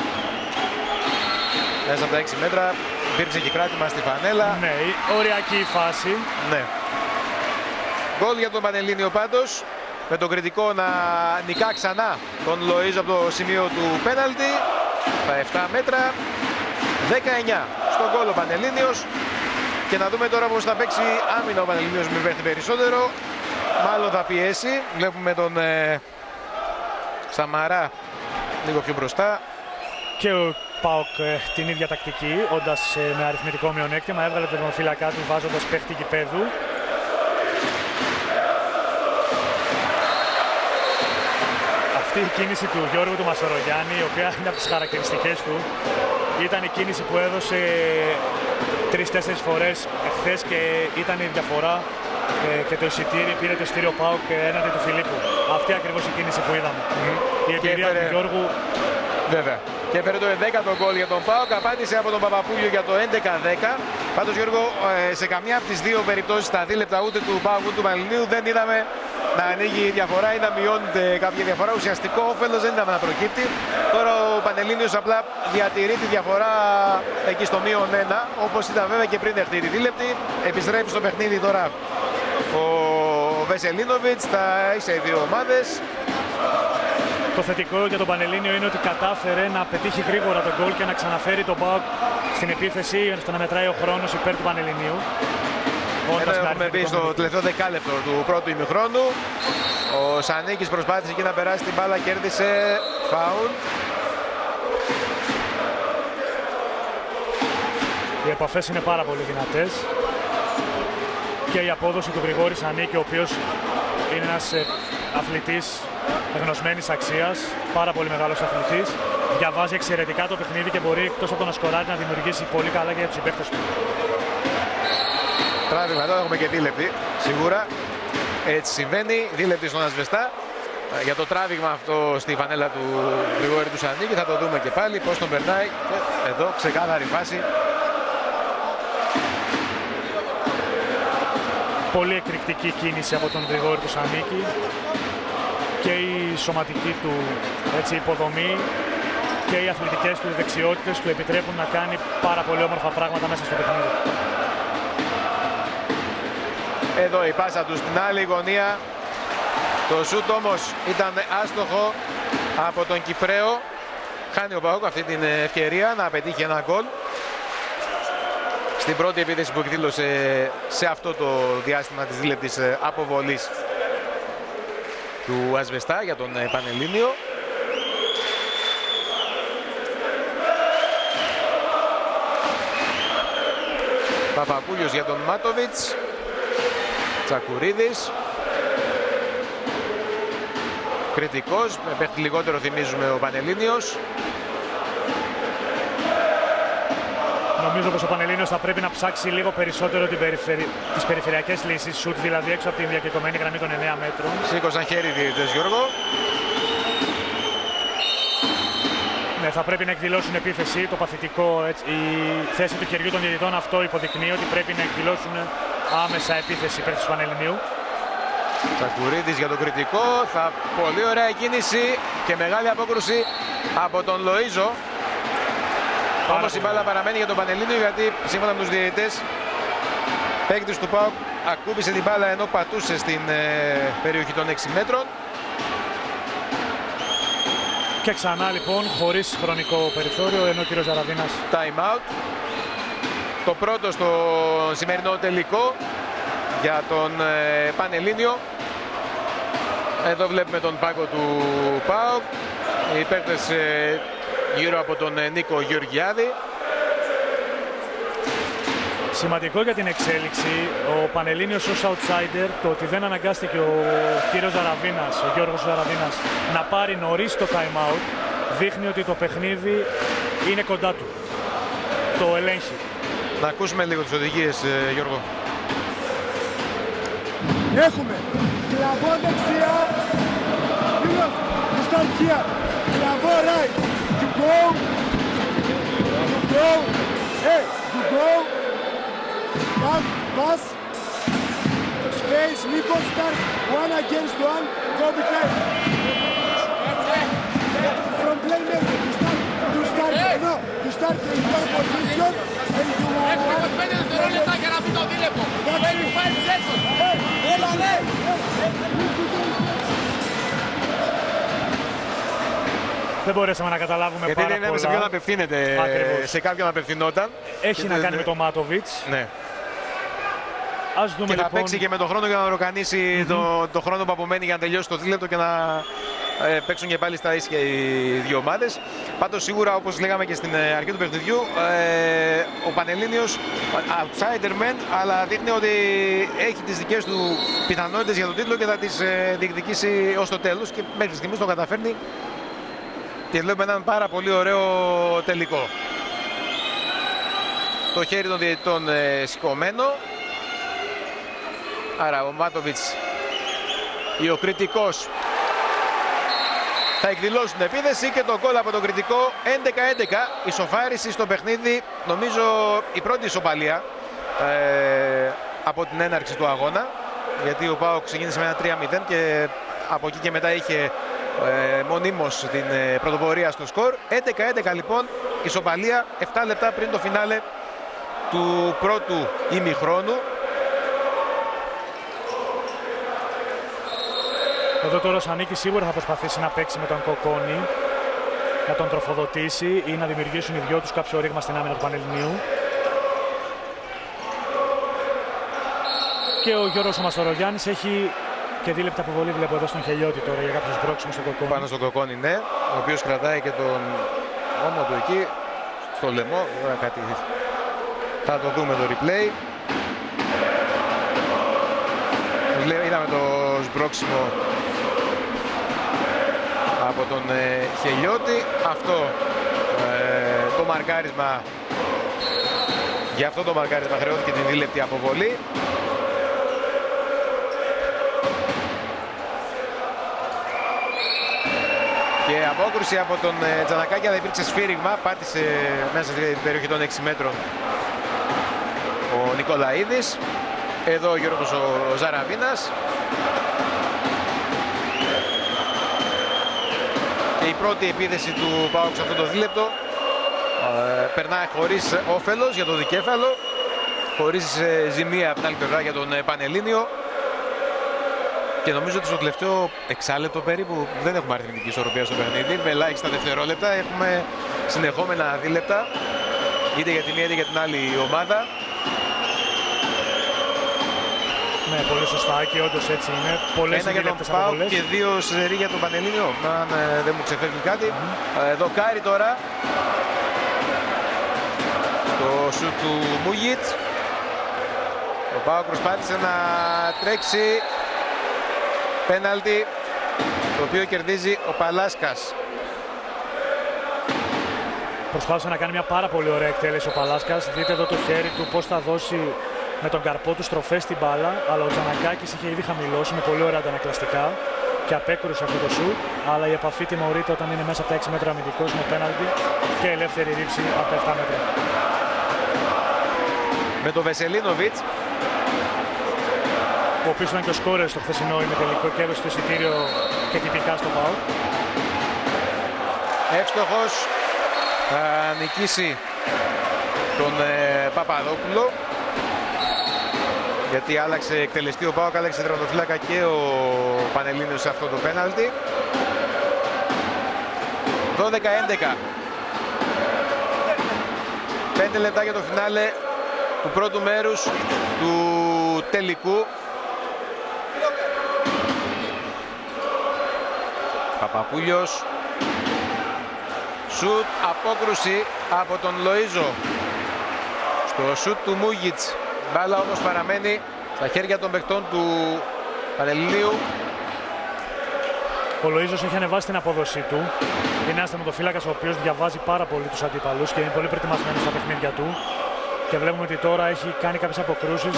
μέσα από τα 6 μέτρα. Υπήρξε και κράτημα στη φανέλα. Ναι, οριακή φάση. Ναι. Γκολ για τον Πανελλήνιο πάντως. Με τον Κρητικό να νικά ξανά τον Λοΐζο από το σημείο του πέναλτι. Τα 7 μέτρα. 19 στον γκολ ο Πανελλήνιος. Και να δούμε τώρα πώς θα παίξει άμυνα ο Πανελλήνιος, με πέφτει περισσότερο. Μάλλον θα πιέσει. Βλέπουμε τον Σαμαρά λίγο πιο μπροστά. Και ο ΠΑΟΚ την ίδια τακτική, όντας με αριθμητικό μειονέκτημα, έβγαλε τον τερματοφύλακα του βάζοντας παίχτη γηπέδου. Αυτή η κίνηση του Γιώργου του Μαστορογιάννη, η οποία είναι από τις χαρακτηριστικές του, ήταν η κίνηση που έδωσε 3-4 φορές εχθές και ήταν η διαφορά και το εισιτήριο, πήρε το εισιτήριο ΠΑΟΚ έναντι του Φιλίππου. Αυτή ακριβώς η κίνηση που είδαμε. Η εμπειρία του Γιώργου. Βέβαια. Και έφερε το 11ο γκολ για τον ΠΑΟΚ. Απάντησε από τον Παπαπούλιο για το 11-10. Πάντως, Γιώργο, σε καμία από τις δύο περιπτώσεις, στα δίλεπτα ούτε του ΠΑΟΚ ούτε του Πανελληνίου, δεν είδαμε να ανοίγει η διαφορά ή να μειώνεται κάποια διαφορά. Ουσιαστικό όφελος δεν είδαμε να προκύπτει. Τώρα ο Πανελλήνιος απλά διατηρεί τη διαφορά εκεί στο μείον 1, όπως ήταν βέβαια και πριν έρθει τη δίλεπτη. Επιστρέφει στο παιχνίδι τώρα ο Βεσελίνοβιτς. Θα είσαι οι δύο ομάδες. Το θετικό για τον Πανελλήνιο είναι ότι κατάφερε να πετύχει γρήγορα τον γκολ και να ξαναφέρει τον ΠΑΟΚ στην επίθεση, ώστε να μετράει ο χρόνος υπέρ του Πανελληνίου. Εδώ έχουμε μπει στο τελευταίο δεκάλεπτο του πρώτου ημιχρόνου. Ο Σανίκης προσπάθησε εκεί να περάσει την μπάλα, κέρδισε φάουλ. Οι επαφές είναι πάρα πολύ δυνατές και η απόδοση του Γρηγόρη Σανίκη, ο οποίος είναι ένας αθλητής γνωσμένης αξίας, πάρα πολύ μεγάλος αθλητής, διαβάζει εξαιρετικά το παιχνίδι και μπορεί εκτός από το να σκοράρει να δημιουργήσει πολύ καλά και για τους συμπαίκτες του. Τράβημα εδώ, έχουμε και δίλεπτη, σίγουρα. Έτσι συμβαίνει, δίλεπτη στον Ασβεστά. Για το τράβηγμα αυτό στη φανέλα του Γρηγόρη του Σανίκη θα το δούμε και πάλι πώς τον περνάει. Εδώ ξεκάθαρη φάση. Πολύ εκρηκτική κίνηση από τον Γρηγόρη του Σανίκη και η σωματική του υποδομή και οι αθλητικές του δεξιότητες του επιτρέπουν να κάνει πάρα πολύ όμορφα πράγματα μέσα στο παιχνίδι. Εδώ η πάσα του στην άλλη γωνία. Το σούτ όμως ήταν άστοχο από τον Κυπραίο. Χάνει ο ΠΑΟΚ αυτή την ευκαιρία να πετύχει ένα γκολ στην πρώτη επίθεση που εκδήλωσε σε αυτό το διάστημα της δίλεπτης αποβολής του Ασβεστά για τον Πανελλήνιο. Παπακούλιος για τον Μάτοβιτς. Τσακουρίδης. Κριτικός, με παίχτη λιγότερο θυμίζουμε ο Πανελλήνιος. Νομίζω πως ο Πανελλήνιος θα πρέπει να ψάξει λίγο περισσότερο τις περιφερειακές λύσεις σουτ, δηλαδή έξω από την διακεκομένη γραμμή των 9 μέτρων. Σήκωσαν χέρι οι διαιτητές, Γιώργο. Ναι, θα πρέπει να εκδηλώσουν επίθεση, το παθητικό, έτσι, η θέση του χεριού των διαιτητών αυτό υποδεικνύει ότι πρέπει να εκδηλώσουν άμεσα επίθεση υπέρ του Πανελληνίου. Τσακουρίδης για τον κριτικό, πολύ ωραία κίνηση και μεγάλη απόκρουση από τον Λοΐζο. Όμως η μπάλα παραμένει για τον Πανελλήνιο, γιατί σύμφωνα με τους διαιτητές παίκτης του ΠΑΟΚ ακούμπησε την μπάλα ενώ πατούσε στην περιοχή των 6 μέτρων. Και ξανά λοιπόν χωρίς χρονικό περιθώριο, ενώ ο κύριος Ζαραβίνας. Time out. Το πρώτο στο σημερινό τελικό για τον Πανελλήνιο. Εδώ βλέπουμε τον πάγκο του ΠΑΟΚ. Οι παίκτες γύρω από τον Νίκο Γεωργιάδη. Σημαντικό για την εξέλιξη, ο Πανελλήνιος ως outsider, το ότι δεν αναγκάστηκε ο κύριος Ζαραβίνας, ο Γιώργος Ζαραβίνας, να πάρει νωρίς το time out, δείχνει ότι το παιχνίδι είναι κοντά του. Το ελέγχει. Να ακούσουμε λίγο τις οδηγίες, Γιώργο. Έχουμε κλαβό δεξιά, Μίλος, you start here, κλαβό right, you go, hey, you go, come, pass, space, Nico, start, one against one, go behind. From playmaker, you start in your position, and you are... Έχουμε 25 δευτερόλεπτα για να μπει το δίλεπτο. 25 seconds. Έλα, ναι. Δεν μπορέσαμε να καταλάβουμε γιατί πάρα δεν πολλά. σε ποιον απευθύνεται, σε κάποιον απευθυνόταν. Έχει να κάνει με τον Μάτοβιτς. Ναι. Ας δούμε, και θα λοιπόν παίξει και με τον χρόνο για να οροκανίσει το χρόνο που απομένει για να τελειώσει το δίλεπτο και να παίξουν και πάλι στα ίσια οι δύο ομάδες. Πάντως σίγουρα, όπως λέγαμε και στην αρχή του παιχνιδιού, ο Πανελλήνιος outsider men, αλλά δείχνει ότι έχει τις δικές του πιθανότητες για τον τίτλο και θα τις διεκδικήσει ως το τέλος, και μέχρι στιγμής το καταφέρνει και βλέπουμε έναν πάρα πολύ ωραίο τελικό. Το χέρι των διαιτητών σηκωμένο. Άρα ο Μάτοβιτς ή ο κριτικός θα εκδηλώσουν επίθεση και το γκολ από τον κριτικό. 11-11, ισοφάριση στο παιχνίδι, νομίζω η πρώτη ισοπαλία από την έναρξη του αγώνα, γιατί ο ΠΑΟΚ ξεκίνησε με ένα 3-0 και από εκεί και μετά είχε μονίμως την πρωτοπορία στο σκορ. 11-11 λοιπόν, ισοπαλία 7 λεπτά πριν το φινάλε του πρώτου ημιχρόνου. Εδώ τώρα ο Σανίκης σίγουρα θα προσπαθήσει να παίξει με τον Κοκόνη, να τον τροφοδοτήσει ή να δημιουργήσουν οι δυο τους κάποιο ρήγμα στην άμυνα του Πανελληνίου. Και ο Γιώργος ο Μαστορογιάννης έχει και δίλεπτα αποβολή, βλέπω εδώ στον Χελιώτη τώρα, για κάποιο σπρώξιμο στον Κοκόνη. Πάνω στον Κοκόνη, ναι, ο οποίος κρατάει και τον ώμο του εκεί, στο λαιμό. Κάτι θα το δούμε το replay. Είδαμε το σμπρώξιμο από τον Χελιώτη. Αυτό το μαρκάρισμα, για αυτό το μαρκάρισμα χρεώθηκε την δίλεπτη αποβολή. Και απόκρουση από τον Τζανακάκια, δεν υπήρξε σφύριγμα, πάτησε μέσα στην περιοχή των 6 μέτρων ο Νικολαίδης. Εδώ ο Γιώργος ο Ζαραβίνας. Και η πρώτη επίθεση του ΠΑΟΚ σε αυτό το δίλεπτο περνάει χωρίς όφελος για το δικέφαλο, χωρίς ζημία από την άλλη πλευρά για τον Πανελλήνιο. Και νομίζω ότι στο τελευταίο εξάλεπτο περίπου δεν έχουμε αριθμητική ισορροπία στο παιχνίδι. Με ελάχιστα δευτερόλεπτα έχουμε συνεχόμενα δίλεπτα, είτε για τη μία είτε για την άλλη ομάδα. Ναι, πολύ σωστά και όντως έτσι είναι. Πολλές ένα για τον ΠΑΟΚ και 2 σερί για τον Πανελλήνιο, αν δεν μου ξεφεύγει κάτι. Δοκάρι τώρα. Το σουτ του Μούγιτ. Ο ΠΑΟΚ προσπάθησε να τρέξει. Πέναλτι, το οποίο κερδίζει ο Παλάσκας. Προσπάθησε να κάνει μια πάρα πολύ ωραία εκτέλεση ο Παλάσκας. Δείτε εδώ το χέρι του πώς θα δώσει με τον καρπό του στροφές στην μπάλα. Αλλά ο Τζανακάκης είχε ήδη χαμηλώσει με πολύ ωραία αντανακλαστικά και απέκρουσε αυτό το σουτ. Αλλά η επαφή τιμωρείται όταν είναι μέσα από τα 6 μέτρα αμυντικός με πέναλτι και ελεύθερη ρήψη από τα 7 μέτρα. Με τον Βεσελίνοβιτς, ο οποίος ήταν και ο σκόρερ στο χθεσινό ημιτελικό και έδωσε το εισιτήριο και τυπικά στο ΠΑΟΚ. εύστοχος, θα νικήσει τον Παπαδόπουλο, γιατί άλλαξε εκτελεστή ο ΠΑΟΚ, άλλαξε τερματοφύλακα και ο Πανελλήνιος σε αυτό το πέναλτι. 12-11. 5 λεπτά για το φινάλε του πρώτου μέρους του τελικού. Παπαπούλιος. Σουτ, απόκρουση από τον Λοΐζο. Στο σουτ του Μούγιτς. Μπάλα όμως παραμένει στα χέρια των παικτών του Πανελληνίου. Ο Λοΐζος έχει ανεβάσει την απόδοσή του. Είναι ένας τερματοφύλακας ο οποίος διαβάζει πάρα πολύ τους αντίπαλους και είναι πολύ προετοιμασμένος στα παιχνίδια του. Και βλέπουμε ότι τώρα έχει κάνει κάποιες αποκρούσεις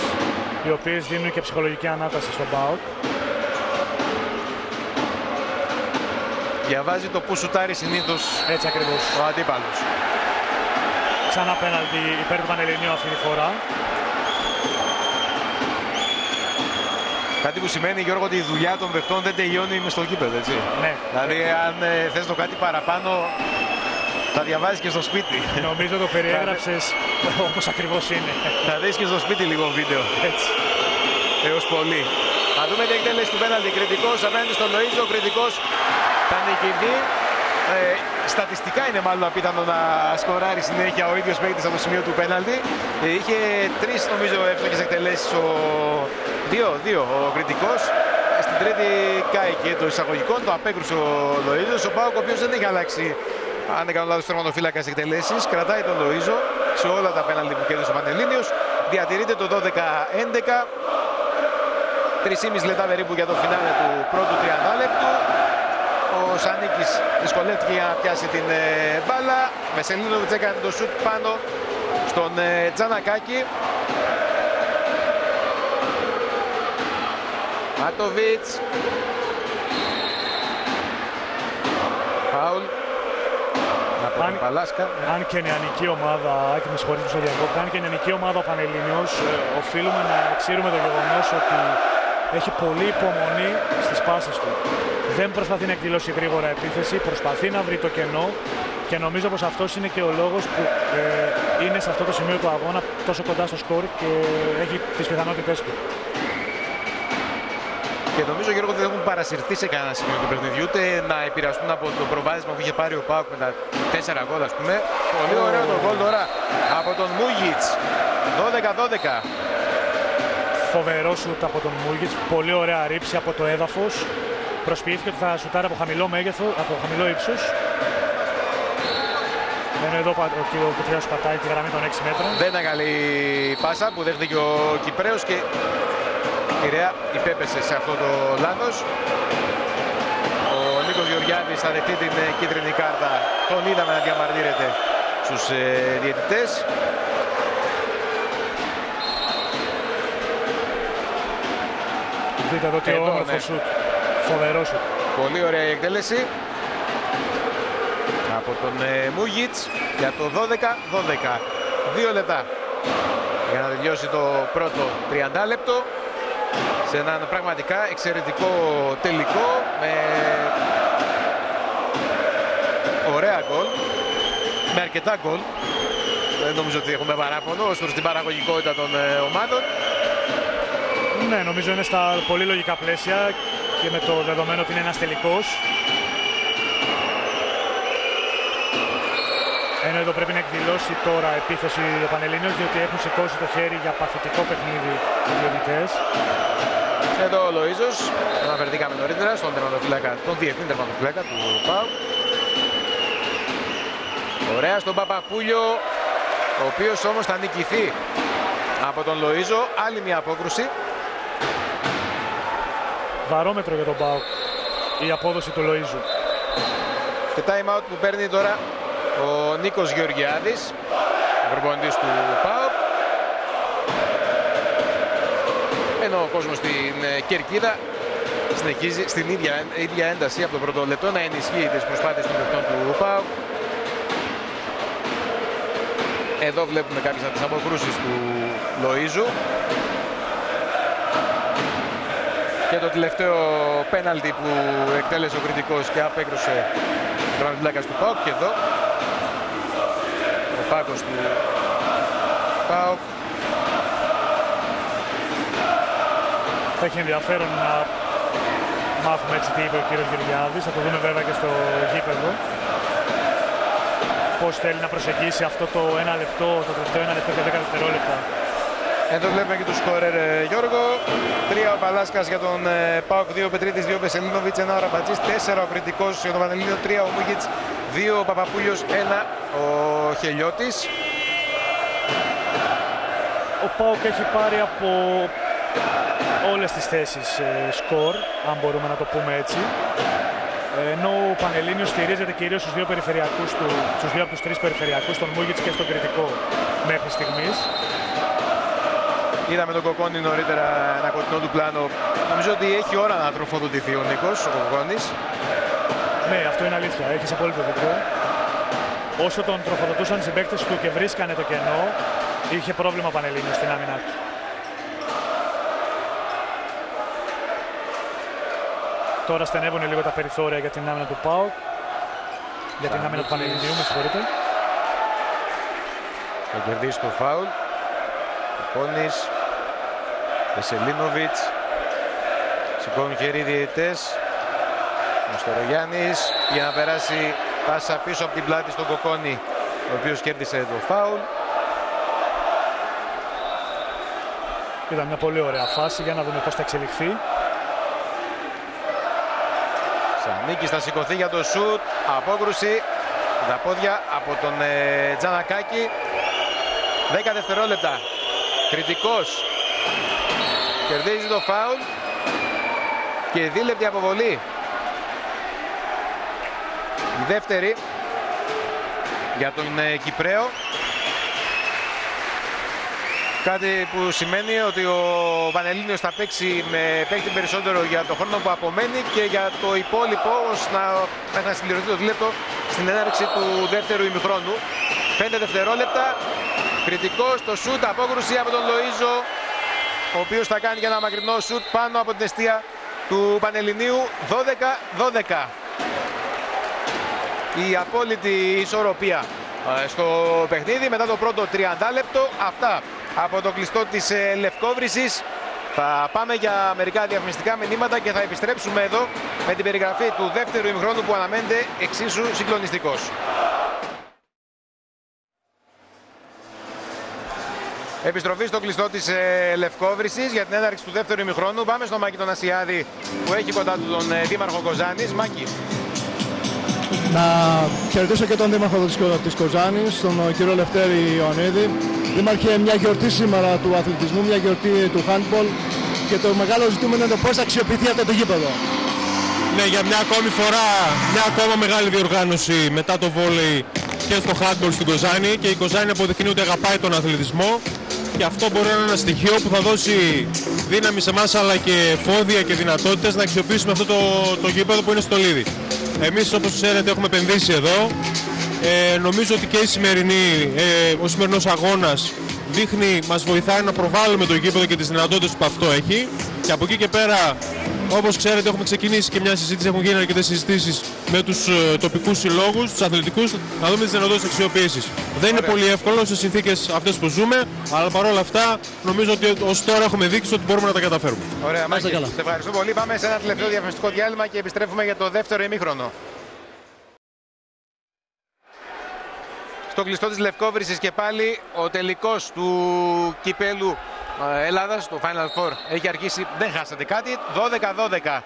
οι οποίες δίνουν και ψυχολογική ανάταση στον ΠΑΟΚ. Διαβάζει το που σουτάρει συνήθως έτσι ακριβώς ο αντίπαλος. Ξανά πέναλτι υπέρ του Πανελληνίου αυτή τη φορά. Κάτι που σημαίνει, Γιώργο, ότι η δουλειά των παιχτών δεν τελειώνει μες στο γήπεδο, έτσι. Ναι. Δηλαδή, αν θες το κάτι παραπάνω, θα διαβάζεις και στο σπίτι. Νομίζω το περιέγραψες όπως ακριβώς είναι. Θα δεις και στο σπίτι λίγο βίντεο. Έτσι. Έως πολύ. Θα δούμε την εκτέλεση του πέναλτι. Κριτικός απέναντι στον Λοΐζο. Ο κριτικός θα νικηθεί. Στατιστικά είναι μάλλον απίθανο να σκοράρει συνέχεια ο ίδιος παίκτης από το σημείο του πέναλτι. Είχε 3 νομίζω εύστοχες εκτελέσεις δύο ο κριτικός. Στην τρίτη κάηκε το εισαγωγικό, το απέκρουσε ο Λοΐζος. Ο ΠΑΟΚ, ο οποίος δεν έχει αλλάξει, αν δεν κάνω λάθος, τερματοφύλακας εκτελέσεις. Κρατάει τον Λοΐζο σε όλα τα πέναλτι που κέρδισε ο Πανελλήνιος. Διατηρείται το 12-11. 3,5 λεπτά περίπου για το φινάλε του πρώτου 30 λεπτού. Ο Σανίκης δυσκολεύτηκε για να πιάσει την μπάλα. Βεσελίνοβιτς έκανε το σουτ πάνω στον Τζανακάκη. Μάτοβιτς. Φάουλ από τον Παλάσκα. Αν και νεανική ομάδα, και με συγχωρείτε στο διακόπτω, αν και νεανική ομάδα ο Πανελληνίος, οφείλουμε να εξήρουμε το γεγονός ότι έχει πολύ υπομονή στις πάσες του. Δεν προσπαθεί να εκδηλώσει γρήγορα επίθεση, προσπαθεί να βρει το κενό και νομίζω πως αυτός είναι και ο λόγος που είναι σε αυτό το σημείο του αγώνα τόσο κοντά στο σκορ και έχει τις πιθανότητες του. Και νομίζω, Γιώργο, ότι δεν έχουν παρασυρθεί σε κανένα σημείο του παιχνιδιού, ούτε να επηρεαστούν από το προβάδισμα που είχε πάρει ο ΠΑΟΚ με τα 4 γκολ, ας πούμε. Πολύ ωραίο το γκολ τώρα από τον Μούγιτς. 12-12. Φοβερό σουτ από τον Μούγιτς, πολύ ωραία ρήψη από το έδαφος. Προσποιήθηκε ότι θα σουτάρει από χαμηλό μέγεθο, από χαμηλό ύψος. Ενώ εδώ ο Κουτριάς πατάει τη γραμμή των 6 μέτρων. Δεν ήταν καλή πάσα που δέχτηκε ο Κυπρέος και μοιραία υπέπεσε σε αυτό το λάθος. Ο Νίκος Γεωργιάδης θα δεχτεί την κίτρινη κάρτα. Τον είδαμε να διαμαρτύρεται στους διαιτητές. Δείτε εδώ τι όμορφο σουτ. Φοβερό σουτ. Πολύ ωραία η εκτέλεση από τον Μούγιτς για το 12-12. 2 λεπτά για να τελειώσει το πρώτο 30 λεπτό σε έναν πραγματικά εξαιρετικό τελικό με ωραία γκολ, με αρκετά γκολ. Δεν νομίζω ότι έχουμε παράπονο ως προς την παραγωγικότητα των ομάδων. Ναι, νομίζω είναι στα πολύ λογικά πλαίσια και με το δεδομένο ότι είναι ένας τελικός. Ενώ εδώ πρέπει να εκδηλώσει τώρα επίθεση ο Πανελλήνιος, διότι έχουν σηκώσει το χέρι για παθητικό παιχνίδι οι διαιτητές. Εδώ ο Λοΐζος, αναφερθήκαμε νωρίτερα στον τερματοφύλακα, τον διεθνή τερματοφύλακα του ΠΑΟΚ. Ωραία στον Παπαπούλιο, ο οποίος όμως θα νικηθεί από τον Λοΐζο. Άλλη μια απόκρουση. Βαρόμετρο για τον ΠΑΟΚ η απόδοση του Λοΐζου. Και time out που παίρνει τώρα ο Νίκος Γεωργιάδης, ο προπονητής του ΠΑΟΚ. Ενώ ο κόσμος στην κερκίδα συνεχίζει στην ίδια ένταση από το πρώτο λεπτό να ενισχύει τις προσπάθειες των παιχτών του ΠΑΟΚ. Εδώ βλέπουμε κάποιες από τις αποκρούσεις του Λοΐζου. Και το τελευταίο πέναλτι που εκτέλεσε ο κριτικός και απέκρουσε ο τερματοφύλακας του ΠΑΟΚ. Και εδώ ο πάγκος του ΠΑΟΚ. Θα έχει ενδιαφέρον να μάθουμε έτσι τι είπε ο κύριος Γεωργιάδης. Θα το δούμε βέβαια και στο γήπεδο. Πώς θέλει να προσεγγίσει αυτό το 1 λεπτό, το τελευταίο 1 λεπτό και 10 δευτερόλεπτα. Εδώ βλέπουμε και τους σκόρερ, Γιώργο. 3 ο Παλάσκας για τον ΠΑΟΚ, 2 ο Πετρίτης, 2 ο Βεσελίνοβιτς, 1 ο Ραμπατζής, 4 ο Κριτικός για τον Πανελλήνιο, 3 ο Μούγιτς, 2 ο Παπαπούλιος, 1 ο Χελιώτης. Ο ΠΑΟΚ έχει πάρει από όλες τις θέσεις σκορ, αν μπορούμε να το πούμε έτσι. Ενώ ο Πανελλήνιος στηρίζεται κυρίως στους 2 περιφερειακούς του, στους 2 από τους 3 περιφερειακούς, τον Μούγιτς και στον Κριτικό μέχρι στιγμής. Είδαμε τον Κοκόνη νωρίτερα, ένα κοντινό του πλάνο. Νομίζω ότι έχει ώρα να τροφοδοτηθεί ο Νίκος, ο Κοκόνης. Ναι, αυτό είναι αλήθεια, έχεις απόλυτο δίκιο. Όσο τον τροφοδοτούσαν οι συμπαίκτες του και βρίσκανε το κενό, είχε πρόβλημα ο Πανελλήνιος στην άμυνα του. Τώρα στενεύουν λίγο τα περιθώρια για την άμυνα του ΠΑΟΚ. Για την άμυνα του Πανελληνίου, με συγχωρείτε. Θα κερδίσει το φάουλ. Κοκόνης, Βεσελίνοβιτς. Σηκώνουν χέρι οι διαιτητές. Μαστορογιάννης για να περάσει πάσα πίσω από την πλάτη στον Κοκόνη, ο οποίος κέρδισε το φάουλ. Ήταν μια πολύ ωραία φάση, για να δούμε πώς θα εξελιχθεί. Σανίκης θα σηκωθεί για το σουτ, απόκρουση, τα πόδια από τον Τζανακάκη. 10 δευτερόλεπτα. Κριτικός κερδίζει το φάουλ και δίλεπτη αποβολή. Η δεύτερη για τον Κυπραίο. Κάτι που σημαίνει ότι ο Πανελλήνιος θα παίξει με παίκτη περισσότερο για το χρόνο που απομένει και για το υπόλοιπο μέχρι να συμπληρωθεί το δίλεπτο στην έναρξη του δεύτερου ημιχρόνου. 5 δευτερόλεπτα. Κριτικός στο σουτ, απόκρουση από τον Λοΐζο, ο οποίος θα κάνει και ένα μακρινό σουτ πάνω από την εστία του Πανελληνίου. 12-12. Η απόλυτη ισορροπία στο παιχνίδι μετά το πρώτο 30 λεπτό. Αυτά από το κλειστό της Λευκόβρυσης. Θα πάμε για μερικά διαφημιστικά μηνύματα και θα επιστρέψουμε εδώ με την περιγραφή του δεύτερου ημιχρόνου που αναμένεται εξίσου συγκλονιστικός. Επιστροφή στο κλειστό της Λευκόβρυσης για την έναρξη του δεύτερου ημιχρόνου. Πάμε στο Μάκη τον Ασιάδη που έχει κοντά του τον Δήμαρχο Κοζάνης. Μάκη. Να χαιρετήσω και τον Δήμαρχο της Κοζάνης, τον κύριο Λευτέρη Ιωαννίδη. Δήμαρχε, μια γιορτή σήμερα του αθλητισμού, μια γιορτή του handball και το μεγάλο ζητούμενο είναι το πώς θα αξιοποιηθεί αυτό το γήπεδο. Ναι, για μια ακόμη φορά, μια ακόμα μεγάλη διοργάνωση μετά το βόλεϊ και στο handball στην Κοζάνη, και η Κοζάνη αποδεικνύει ότι αγαπάει τον αθλητισμό και αυτό μπορεί να είναι ένα στοιχείο που θα δώσει δύναμη σε εμάς αλλά και φόδια και δυνατότητες να αξιοποιήσουμε αυτό το γήπεδο που είναι στο Λίδι. Εμείς, όπως ξέρετε, έχουμε επενδύσει εδώ. Νομίζω ότι και ο σημερινός αγώνας μας βοηθάει να προβάλλουμε το γήπεδο και τις δυνατότητες που αυτό έχει, και από εκεί και πέρα Όπως ξέρετε, έχουμε ξεκινήσει και μια συζήτηση, έχουν γίνει αρκετές συζητήσεις με τους τοπικούς συλλόγους, τους αθλητικούς, να δούμε τις δυνατότητες αξιοποίησης. Δεν είναι πολύ εύκολο σε συνθήκες αυτές που ζούμε, αλλά παρόλα αυτά νομίζω ότι ως τώρα έχουμε δείξει ότι μπορούμε να τα καταφέρουμε. Ωραία, Μάκη, σε ευχαριστώ πολύ. Πάμε σε ένα τελευταίο διαφημιστικό διάλειμμα και επιστρέφουμε για το δεύτερο ημίχρονο. Στο κλειστό της Λευκόβρυσης και πάλι ο τελικός του κυπέλου Ελλάδας, το Final Four, έχει αρχίσει, δεν χάσατε κάτι, 12-12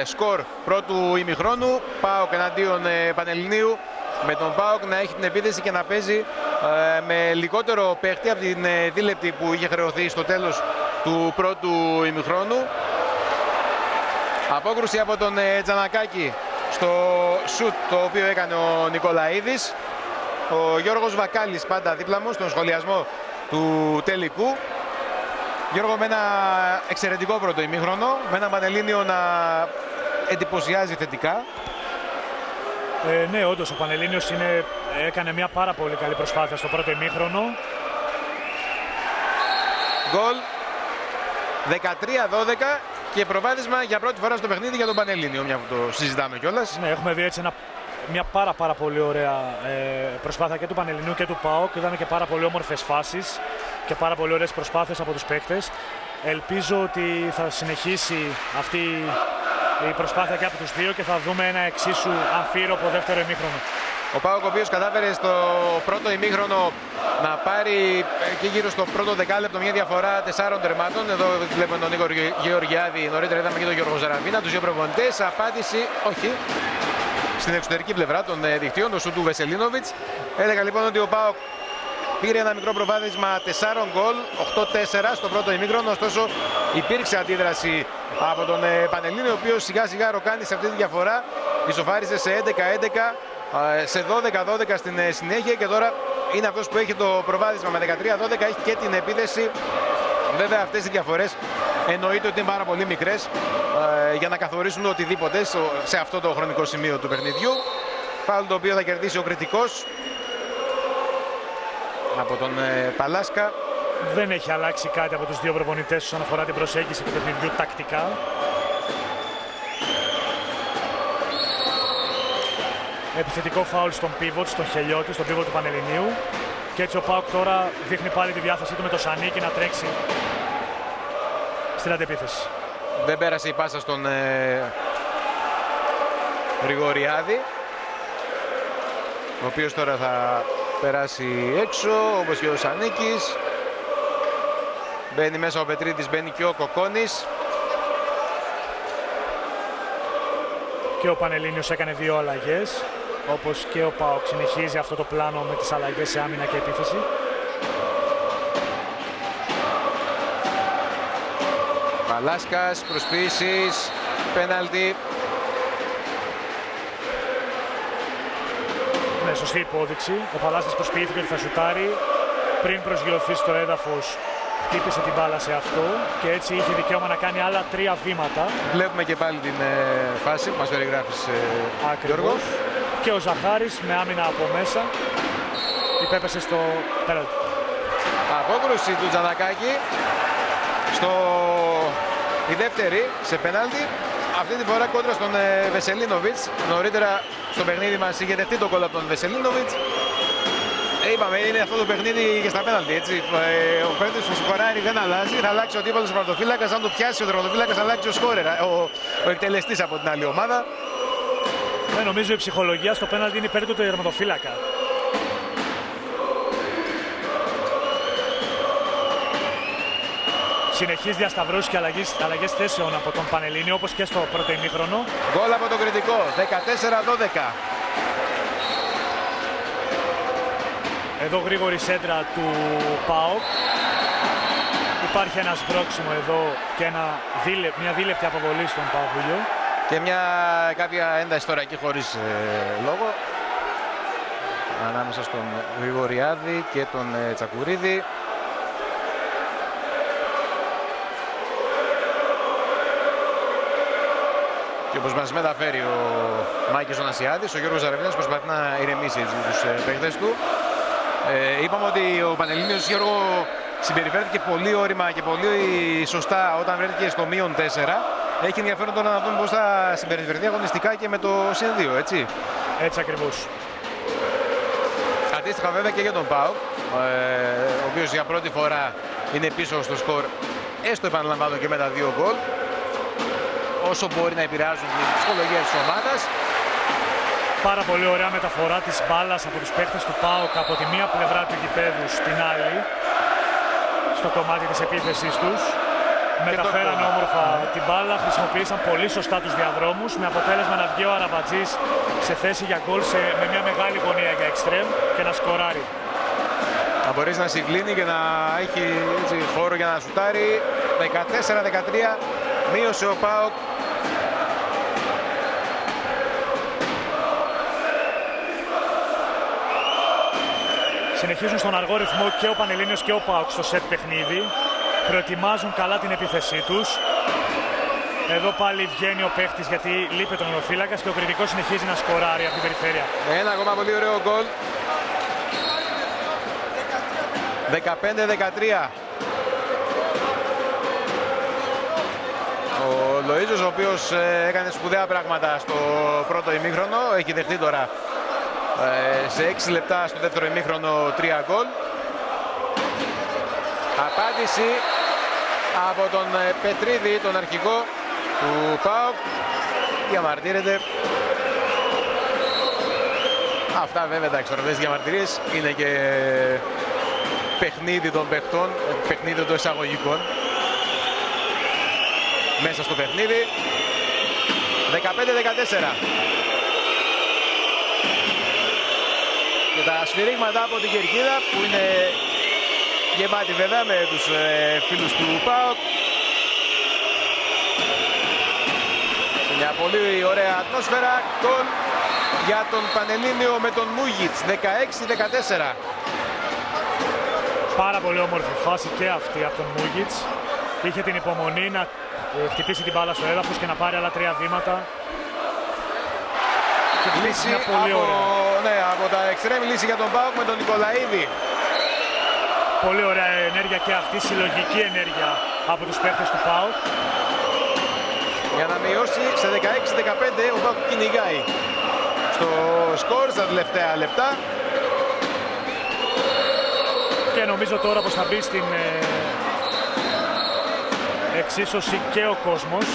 σκορ πρώτου ημιχρόνου, ΠΑΟΚ εναντίον Πανελληνίου, με τον ΠΑΟΚ να έχει την επίθεση και να παίζει με λιγότερο παίχτη από την δίλεπτη που είχε χρεωθεί στο τέλος του πρώτου ημιχρόνου. Απόκρουση από τον Τζανακάκη στο σουτ το οποίο έκανε ο Νικολαίδης. Ο Γιώργος Βακάλης πάντα δίπλα μου στον σχολιασμό του τελικού. Γιώργο, με ένα εξαιρετικό πρώτο ημίχρονο, με ένα Πανελλήνιο να εντυπωσιάζει θετικά. Ναι, όντως ο Πανελλήνιος έκανε μια πάρα πολύ καλή προσπάθεια στο πρώτο ημίχρονο. Γκολ 13-12 και προβάδισμα για πρώτη φορά στο παιχνίδι για τον Πανελλήνιο, μια που το συζητάμε κιόλας. Ναι, έχουμε δει έτσι μια πάρα πολύ ωραία προσπάθεια και του Πανελληνίου και του ΠΑΟΚ. Είδαμε και πάρα πολύ όμορφες φάσεις και πάρα πολύ ωραίες προσπάθειες από τους παίκτες. Ελπίζω ότι θα συνεχίσει αυτή η προσπάθεια και από τους δύο και θα δούμε ένα εξίσου αμφίροπο δεύτερο ημίχρονο. Ο ΠΑΟΚ, ο οποίος κατάφερε στο πρώτο ημίχρονο να πάρει και γύρω στο πρώτο δεκάλεπτο μια διαφορά 4 τερμάτων. Εδώ βλέπουμε τον Νίκο Γεωργιάδη, νωρίτερα είδαμε και τον Γιώργο Ζαραβίνα, τους δύο προπονητές. Απάντηση όχι. Στην εξωτερική πλευρά των δικτύων, το σου του Βεσελίνοβιτς. Έλεγα λοιπόν ότι ο ΠΑΟΚ πήρε ένα μικρό προβάδισμα 4 γκολ, 8-4 στο πρώτο ημίχρονο. Ωστόσο υπήρξε αντίδραση από τον Πανελλήνιο, ο οποίος σιγά σιγά ροκάνει σε αυτή τη διαφορά. Ισοφάρισε σε 11-11, σε 12-12 στην συνέχεια και τώρα είναι αυτός που έχει το προβάδισμα με 13-12, έχει και την επίθεση. Βέβαια αυτές οι διαφορές εννοείται ότι είναι πάρα πολύ μικρές για να καθορίσουν οτιδήποτε σε αυτό το χρονικό σημείο του παιχνιδιού. Φάουλ το οποίο θα κερδίσει ο κριτικός από τον Παλάσκα. Δεν έχει αλλάξει κάτι από τους δύο προπονητές όσον αφορά την προσέγγιση του παιχνιδιού τακτικά. Επιθετικό φάουλ στον πίβοτ, στον Χελιώτη, στον πίβοτ του Πανελληνίου. Και έτσι ο ΠΑΟΚ τώρα δείχνει πάλι τη διάθεσή του με το Σανίκι να τρέξει στην αντεπίθεση. Δεν πέρασε η πάσα στον Γρηγοριάδη, ο οποίος τώρα θα περάσει έξω, όπως και ο Σανίκης. Μπαίνει μέσα ο Πετρίδης, μπαίνει και ο Κοκόνης. Και ο Πανελλήνιος έκανε 2 αλλαγές, όπως και ο ΠΑΟΚ συνεχίζει αυτό το πλάνο με τις αλλαγές σε άμυνα και επίθεση. Παλάσκας, προσποίησης, πέναλτι. Ναι, σωστή υπόδειξη. Ο Παλάσκας προσποιήθηκε ότι θα σουτάρει. Πριν προσγειωθεί στο έδαφος, χτύπησε την μπάλα σε αυτό και έτσι είχε δικαίωμα να κάνει άλλα 3 βήματα. Βλέπουμε και πάλι την φάση που μας περιγράφεις, Γιώργο. Και ο Ζαχάρης με άμυνα από μέσα υπέπεσε στο πέναλτι. Απόκρουση του Τζανακάκη η δεύτερη σε πέναλτι. Αυτή τη φορά κόντρα στον Βεσελίνοβιτς. Νωρίτερα στο παιχνίδι μας είχε δεχτεί το γκολ από τον Βεσελίνοβιτς. Είπαμε, είναι αυτό το παιχνίδι και στα πέναλτι, έτσι. Ο παίκτης που σκοράρει δεν αλλάζει. Θα αλλάξει ο τύπος του τερματοφύλακας. Αν το πιάσει ο τερματοφύλακας, θα αλλάξει ο σκόρερα, ο εκτελεστής από την άλλη ομάδα. Νομίζω η ψυχολογία στο πέναλτι είναι υπέρ του τερματοφύλακα. Συνεχής διασταυρώσεις και αλλαγές θέσεων από τον Πανελλήνιο, όπως και στο πρώτο ημίχρονο. Γκολ από τον κριτικό, 14-12. Εδώ γρήγορη σέντρα του ΠΑΟΚ. Υπάρχει ένα σμπρόξιμο εδώ και μια δίλεπτη αποβολή στον Παύλιο. Και κάποια ένταση τώρα εκεί χωρίς λόγο. Ανάμεσα στον Γρηγοριάδη και τον Τσακουρίδη. Και όπως μας μεταφέρει ο Μάκης ο Νασιάδης, ο Γιώργος Ζαραβίνας προσπαθεί να ηρεμήσει τους παίκτες του. Είπαμε ότι ο Πανελλήνιος, Γιώργο, συμπεριφέρθηκε πολύ όρημα και πολύ σωστά όταν βρέθηκε στο -4. Έχει ενδιαφέρον τώρα να δούμε πώς θα συμπεριφερθεί αγωνιστικά και με το συν 2, έτσι. Έτσι ακριβώς. Αντίστοιχα βέβαια και για τον ΠΑΟΚ, ο οποίος για πρώτη φορά είναι πίσω στο σκορ, έστω επαναλαμβάνω και με τα 2 γκολ, όσο μπορεί να επηρεάζουν την ψυχολογία της ομάδας. Πάρα πολύ ωραία μεταφορά της μπάλας από τους παίκτες του ΠΑΟΚ από τη μία πλευρά του γηπέδου στην άλλη, στο κομμάτι της επίθεσής τους. Μεταφέρανε όμορφα την μπάλα, χρησιμοποίησαν πολύ σωστά τους διαδρόμους, με αποτέλεσμα να βγει ο Αραμπατζής σε θέση για γκολ με μια μεγάλη γωνία για εξτρέμ και να σκοράρει. Να μπορείς να συγκλίνει και να έχει έτσι, χώρο για να σουτάρει. 14-13 μείωσε ο ΠΑΟΚ. Συνεχίζουν στον αργό ρυθμό και ο Πανελλήνιος και ο ΠΑΟΚ στο σετ παιχνίδι. Προετοιμάζουν καλά την επίθεσή τους. Εδώ πάλι βγαίνει ο παίχτης γιατί λείπει τον ονοφύλακας και ο κριτικός συνεχίζει να σκοράρει από την περιφέρεια. Ένα ακόμα πολύ ωραίο γκολ. 15-13. Ο Λοΐζος, ο οποίος έκανε σπουδαία πράγματα στο πρώτο ημίχρονο, έχει δεχτεί τώρα σε 6 λεπτά στο δεύτερο ημίχρονο 3 γκολ. Απάντηση από τον Πετρίδη, τον αρχηγό του ΠΑΟΚ. Διαμαρτύρεται. Αυτά βέβαια τα εξορροπές διαμαρτυρίες είναι και παιχνίδι των παιχτών, παιχνίδι των εισαγωγικών. Μέσα στο παιχνίδι. 15-14. Και τα σφυρίγματα από την κερκίδα που είναι γεμάτη βέβαια με τους φίλους του ΠΑΟΚ. Σε μια πολύ ωραία ατμόσφαιρα. Γκολ για τον Πανελλήνιο με τον Μούγιτς. 16-14. Πάρα πολύ όμορφη φάση και αυτή από τον Μούγιτς. Είχε την υπομονή να χτυπήσει την μπάλα στο έδαφος και να πάρει άλλα 3 βήματα. Και λύση μια πολύ ωραία. Ναι, από τα εξτρέμ λύση για τον ΠΑΟΚ με τον Νικολαίδη. Πολύ ωραία ενέργεια και αυτή, συλλογική ενέργεια από τους παίκτες του ΠΑΟΚ. Για να μειώσει σε 16-15 ο ΠΑΟΚ κυνηγάει στο σκορ στα τελευταία λεπτά. Και νομίζω τώρα πως θα μπει στην εξίσωση και ο κόσμος.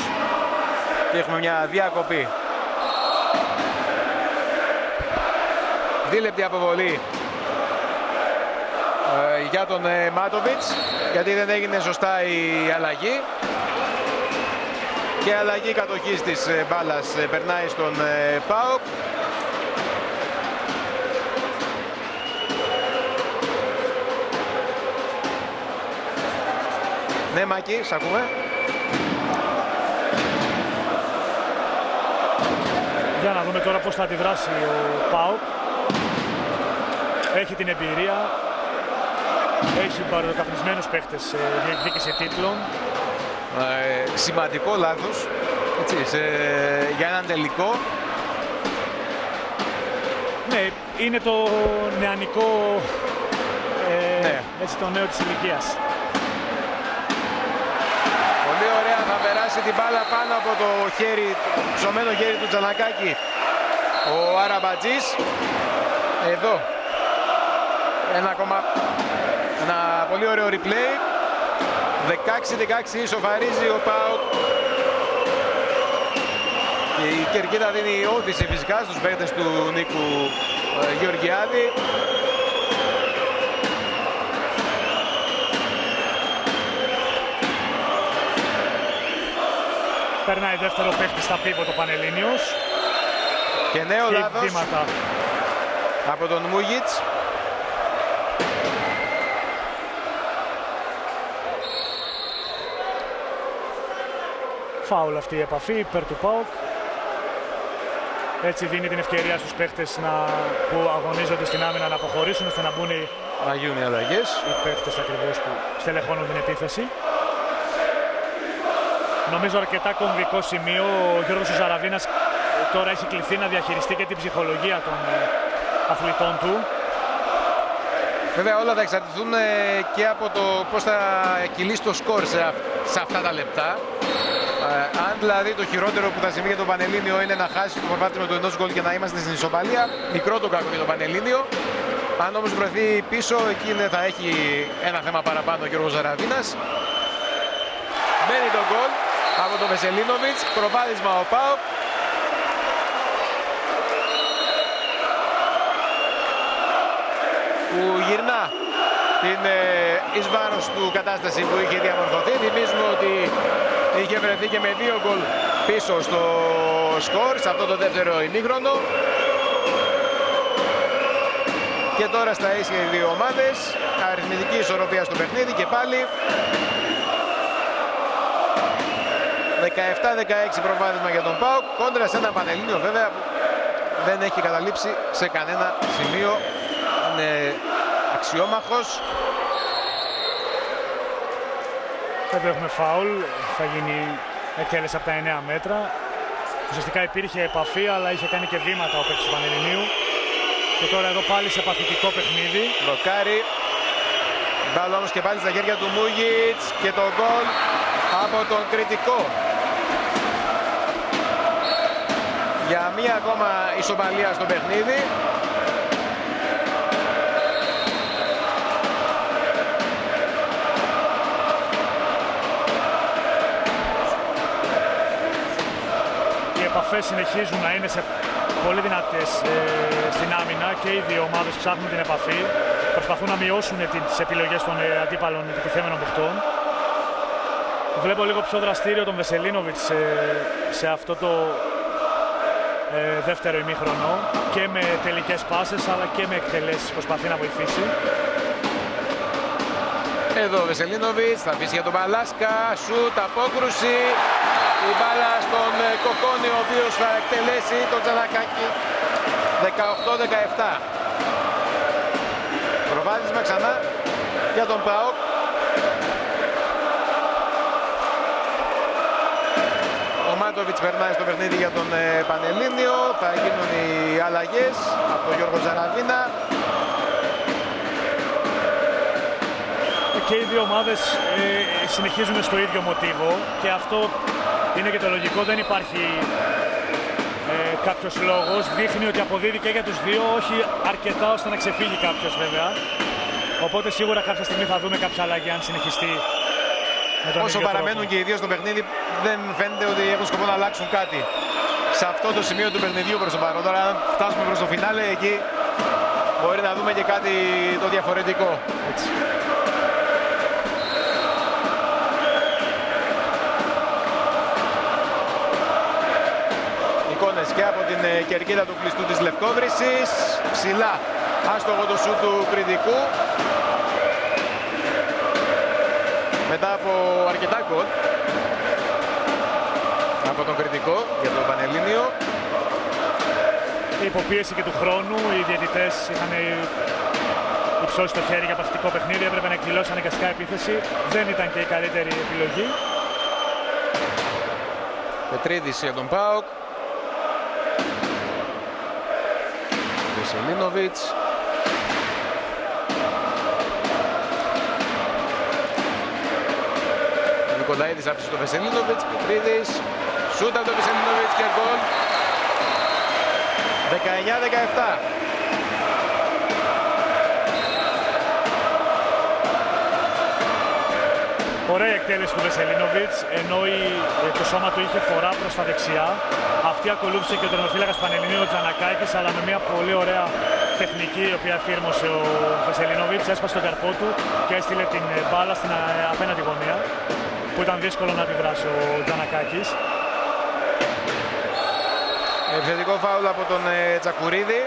Και έχουμε μια διακοπή. Δίλεπτη αποβολή για τον Μάτοβιτς, γιατί δεν έγινε σωστά η αλλαγή. Και αλλαγή κατοχής της μπάλας περνάει στον ΠΑΟΚ. Ναι, Μάκη, σ' ακούμε. Για να δούμε τώρα πώς θα αντιδράσει ο ΠΑΟΚ. Έχει την εμπειρία. Έχει παροδοκαπνισμένους παίχτες σε διεκδίκηση τίτλων. Σημαντικό λάθος έτσι, για έναν τελικό. Ναι, είναι το νεανικό, ναι. Έτσι, το νέο της ηλικίας. Πολύ ωραία, θα περάσει την μπάλα πάνω από το χέρι, ψωμένο χέρι του Τζανακάκη ο Αραμπατζής. Εδώ ένα πολύ ωραίο replay. 16-16 ισοφαρίζει ο ΠΑΟΚ. Και η κερκίδα δίνει όθηση φυσικά στους παίκτες του Νίκου Γεωργιάδη. Περνάει δεύτερο παίκτη στα πίβο το Πανελλήνιος. Και νέο και λάθος βήματα από τον Μούγιτς. Φάουλ αυτή η επαφή υπέρ του ΠΑΟΚ. Έτσι δίνει την ευκαιρία στους παίκτες που αγωνίζονται στην άμυνα να αποχωρήσουν ώστε να μπουν να γίνουν οι αλλαγές. Οι παίκτες ακριβώς που στελεχώνουν την επίθεση. Νομίζω αρκετά κομβικό σημείο. Ο Γιώργος Ζαραβίνας τώρα έχει κληθεί να διαχειριστεί και την ψυχολογία των αθλητών του. Βέβαια όλα θα εξαρτηθούν και από το πώς θα κυλήσει το σκορ σε αυτά τα λεπτά. Αν δηλαδή το χειρότερο που θα συμβεί για τον Πανελλήνιο είναι να χάσει το προβάδισμα του ενός γκολ και να είμαστε στην ισοπαλία, μικρό το κακό για τον Πανελλήνιο. Αν όμως βρεθεί πίσω, εκεί θα έχει ένα θέμα παραπάνω ο Γιώργος Ζαραβίνας. Μένει το γκολ από τον Βεσελίνοβιτς, προβάδισμα ο ΠΑΟΚ. Που γυρνά την εις βάρος του κατάσταση που είχε διαμορφωθεί. Θυμίζουμε ότι είχε βρεθεί και με 2 γκολ πίσω στο σκορ σε αυτό το δεύτερο ημίχρονο. Και τώρα στα ίσια οι δύο ομάδες, αριθμητική ισορροπία στο παιχνίδι και πάλι 17-16 προβάδισμα για τον ΠΑΟΚ κόντρα σε ένα Πανελλήνιο βέβαια που δεν έχει καταλήψει σε κανένα σημείο, είναι αξιόμαχος. Εδώ έχουμε φάουλ, θα γίνει εκτέλεση από τα 9 μέτρα. Ουσιαστικά υπήρχε επαφή αλλά είχε κάνει και βήματα ο παίκτης του Πανελληνίου. Και τώρα εδώ πάλι σε παθητικό παιχνίδι. Μπλοκάρει. Μπάλα όμως και πάλι στα χέρια του Μούγιτς και το γκολ από τον κριτικό. Για μία ακόμα ισοπαλία στο παιχνίδι. Οι επαφές συνεχίζουν να είναι πολύ δυνατές στην άμυνα και οι δύο ομάδες ψάχνουν την επαφή. Προσπαθούν να μειώσουν τις επιλογές των αντίπαλων επιτιθέμενων παιχτών. Βλέπω λίγο πιο δραστήριο τον Βεσελίνοβιτς σε αυτό το δεύτερο ημίχρονο και με τελικές πάσες αλλά και με εκτελέσεις προσπαθεί να βοηθήσει. Εδώ ο Βεσελίνοβιτς θα αφήσει για τον Μπαλάσκα, σουτ, απόκρουση. Η μπάλα στον Κοκόνη ο οποίος θα εκτελέσει τον Τζανακάκη. 18-17. Προβάδισμα ξανά για τον ΠΑΟΚ. Ο Μάτοβιτς περνάει στο παιχνίδι για τον Πανελλήνιο. Θα γίνουν οι αλλαγές από τον Γιώργο Ζαραβίνα. Και οι δύο ομάδες συνεχίζουν στο ίδιο μοτίβο και αυτό είναι και το λογικό, δεν υπάρχει κάποιος λόγος. Δείχνει ότι αποδίδει και για τους δύο, όχι αρκετά ώστε να ξεφύγει κάποιος βέβαια. Οπότε σίγουρα κάποια στιγμή θα δούμε κάποια αλλαγή αν συνεχιστεί. Όσο παραμένουν και οι δύο στο παιχνίδι, δεν φαίνεται ότι έχουν σκοπό να αλλάξουν κάτι σε αυτό το σημείο του παιχνιδιού προς το παρόν. Τώρα, αν φτάσουμε προς το φινάλε, εκεί μπορεί να δούμε και κάτι το διαφορετικό. Έτσι. Εικόνες και από την κερκίδα του κλειστού της Λευκόβρησης. Ψηλά άστοχο το σούτ του κριτικού. Μετά από αρκετά γκολ από τον κριτικό για τον Πανελλήνιο. Η υποπίεση και του χρόνου, οι διαιτητές είχαν υψώσει το χέρι για παθητικό παιχνίδι, έπρεπε να εκδηλώσει αναγκαστικά επίθεση. Δεν ήταν και η καλύτερη επιλογή. Πετρίδης για τον ΠΑΟΚ. Βεσελίνοβιτς. Νικολαίδης άφησε το Βεσελίνοβιτς. Πετρίδης. Σούτα από το Βεσελίνοβιτς και γκολ. 19-17. Ωραία εκτέλεση του Βεσελίνοβιτς, ενώ το σώμα του είχε φορά προς τα δεξιά. Αυτή ακολούθησε και ο τερματοφύλακας Πανελληνίου ο Τζανακάκης, αλλά με μια πολύ ωραία τεχνική η οποία εφήρμοσε ο Βεσελίνοβιτς. Έσπασε τον καρπό του και έστειλε την μπάλα στην απέναντι γωνία, που ήταν δύσκολο να αντιδράσει ο Τζανακάκης. Επιθετικό φάουλ από τον Τσακουρίδη.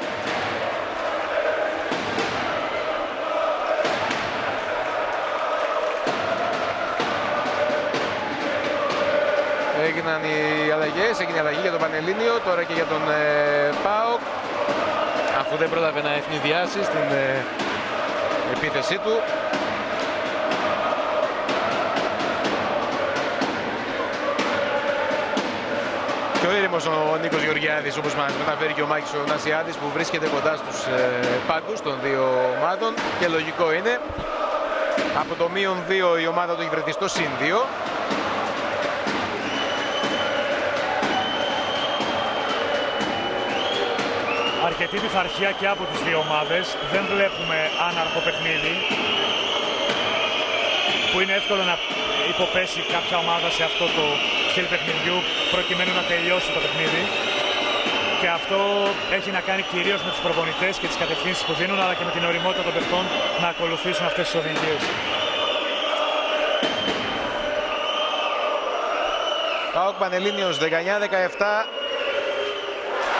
Έγιναν οι αλλαγές, έγινε η αλλαγή για τον Πανελλήνιο, τώρα και για τον ΠΑΟΚ, αφού δεν πρόλαβε να ευνηδιάσει στην επίθεσή του. Πιο ήρεμος ο Νίκος Γεωργιάδης, όπως μας μεταφέρει και ο Μάκης ο Νασιάδης, που βρίσκεται κοντά στους πάγκους των δύο ομάδων, και λογικό είναι. Από το -2 η ομάδα του έχει βρεθεί στο +2. αρκετή πειθαρχία και από τις δύο ομάδες. Δεν βλέπουμε άναρχο παιχνίδι, που είναι εύκολο να υποπέσει κάποια ομάδα σε αυτό το στυλ παιχνιδιού προκειμένου να τελειώσει το παιχνίδι. Και αυτό έχει να κάνει κυρίως με τους προπονητές και τις κατευθύνσεις που δίνουν, αλλά και με την ωριμότητα των παιχτών να ακολουθήσουν αυτές τις οδηγίες. ΠΑΟΚ Πανελλήνιος 19-17.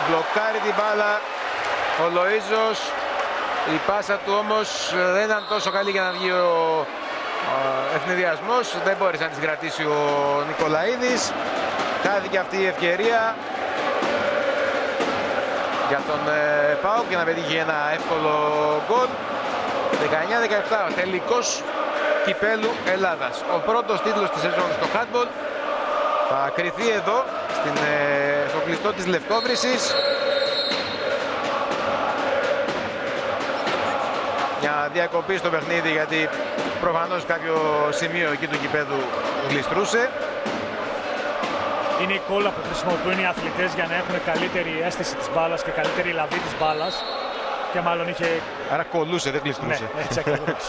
Μπλοκάρει την μπάλα ο Λοΐζος. Η πάσα του όμως δεν ήταν τόσο καλή για να βγει ο ευνηδιασμός. Δεν μπόρεσε να τις κρατήσει ο Νικολαίδης. Χάθηκε αυτή η ευκαιρία για τον ΠΑΟΚ για να πετύχει ένα εύκολο γκολ. 19-17, ο τελικός κυπέλου Ελλάδας. Ο πρώτος τίτλος της σεζόν στο handball θα κριθεί εδώ στο κλειστό της Λευκόβρυσης. Μια διακοπή στο παιχνίδι, γιατί προφανώς κάποιο σημείο εκεί του κηπέδου γλιστρούσε. Είναι η κόλλα που χρησιμοποιούν οι αθλητές για να έχουν καλύτερη αίσθηση της μπάλας και καλύτερη λαβή της μπάλας. Και μάλλον είχε... Άρα κολλούσε, δεν γλιστρούσε. Ναι, έτσι ακριβώς.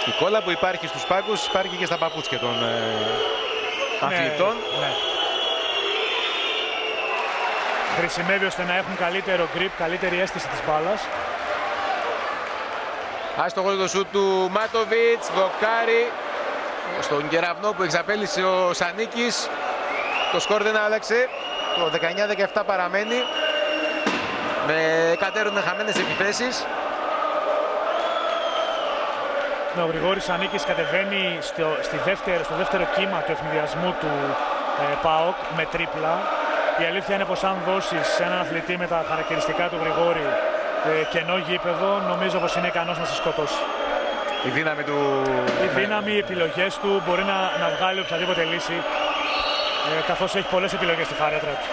Η κόλλα που υπάρχει στους πάγκους υπάρχει και στα παπούτσια των αθλητών. Ναι. Χρησιμεύει ώστε να έχουν καλύτερο grip, καλύτερη αίσθηση της μπάλας. Άστο γόλ το σούτ του Μάτοβιτς, μπλοκάρει στον κεραυνό που εξαπέλυσε ο Σανίκης. Το σκορ δεν άλλαξε, το 19-17 παραμένει, με κατέρουν χαμένες επιθέσεις. Ο Γρηγόρης Σανίκης κατεβαίνει στο δεύτερο κύμα του ευνηδιασμού του ΠΑΟΚ με τρίπλα. Η αλήθεια είναι πως αν δώσεις σε έναν αθλητή με τα χαρακτηριστικά του Γρηγόρη κενό γήπεδο, νομίζω πως είναι ικανός να σε σκοτώσει. Η δύναμη του... Η δύναμη, οι επιλογές του, μπορεί να βγάλει οποιαδήποτε λύση, καθώς έχει πολλές επιλογές στη φαρέτρα του.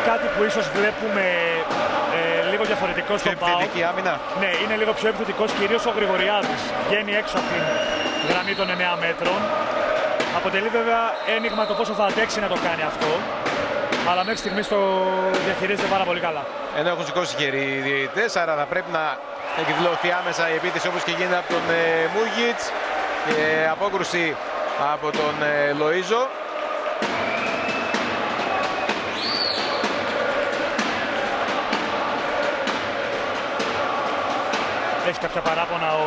Κάτι που ίσως βλέπουμε λίγο διαφορετικό στον ΠΑΟΚ. Επιθετική άμυνα. Ναι, είναι λίγο πιο επιθετικός, κυρίως ο Γρηγοριάδης. Βγαίνει έξω από την γραμμή των 9 μέτρων. Αποτελεί βέβαια ένιγμα το πόσο θα αντέξει να το κάνει αυτό. Αλλά μέχρι στιγμής το διαχειρίζεται πάρα πολύ καλά. Ενώ έχουν σηκώσει χέρι οι διαιτητές, άρα θα πρέπει να εκδηλωθεί άμεσα η επίθεση όπως και γίνεται από τον Μούργιτς. Και απόκρουση από τον Λοΐζο. Έχει κάποια παράπονα ο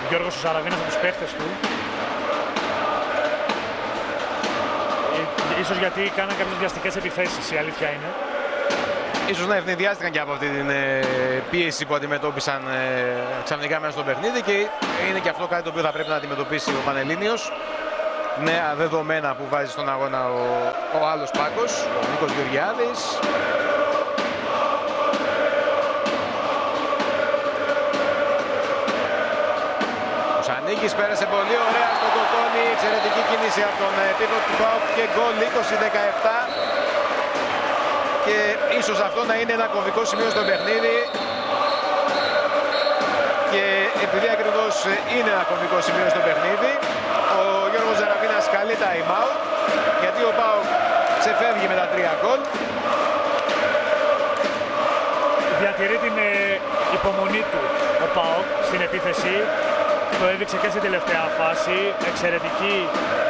Γιώργος Ζαραβίνας από τους παίχτες του. Ίσως γιατί κάναν κάποιες βιαστικές επιθέσεις, η αλήθεια είναι. Ίσως να ευνηδιάστηκαν και από αυτή την πίεση που αντιμετώπισαν ξαφνικά μέσα στο παιχνίδι, και είναι και αυτό κάτι το οποίο θα πρέπει να αντιμετωπίσει ο Πανελλήνιος. Νέα δεδομένα που βάζει στον αγώνα ο άλλος πάγκος, ο Νίκος Γεωργιάδης. Νίκης πέρασε πολύ ωραία στον Κοκόνη, εξαιρετική κίνηση από τον πίβο του ΠΑΟΚ και γκολ 20-17. Και ίσως αυτό να είναι ένα κομβικό σημείο στο παιχνίδι. Και επειδή ακριβώς είναι ένα κομβικό σημείο στο παιχνίδι, ο Γιώργος Ζαραβίνας καλεί time out, γιατί ο ΠΑΟΚ ξεφεύγει με τα 3 γκολ. Διατηρεί την υπομονή του ο ΠΑΟΚ στην επίθεση. Το έδειξε και στην τελευταία φάση.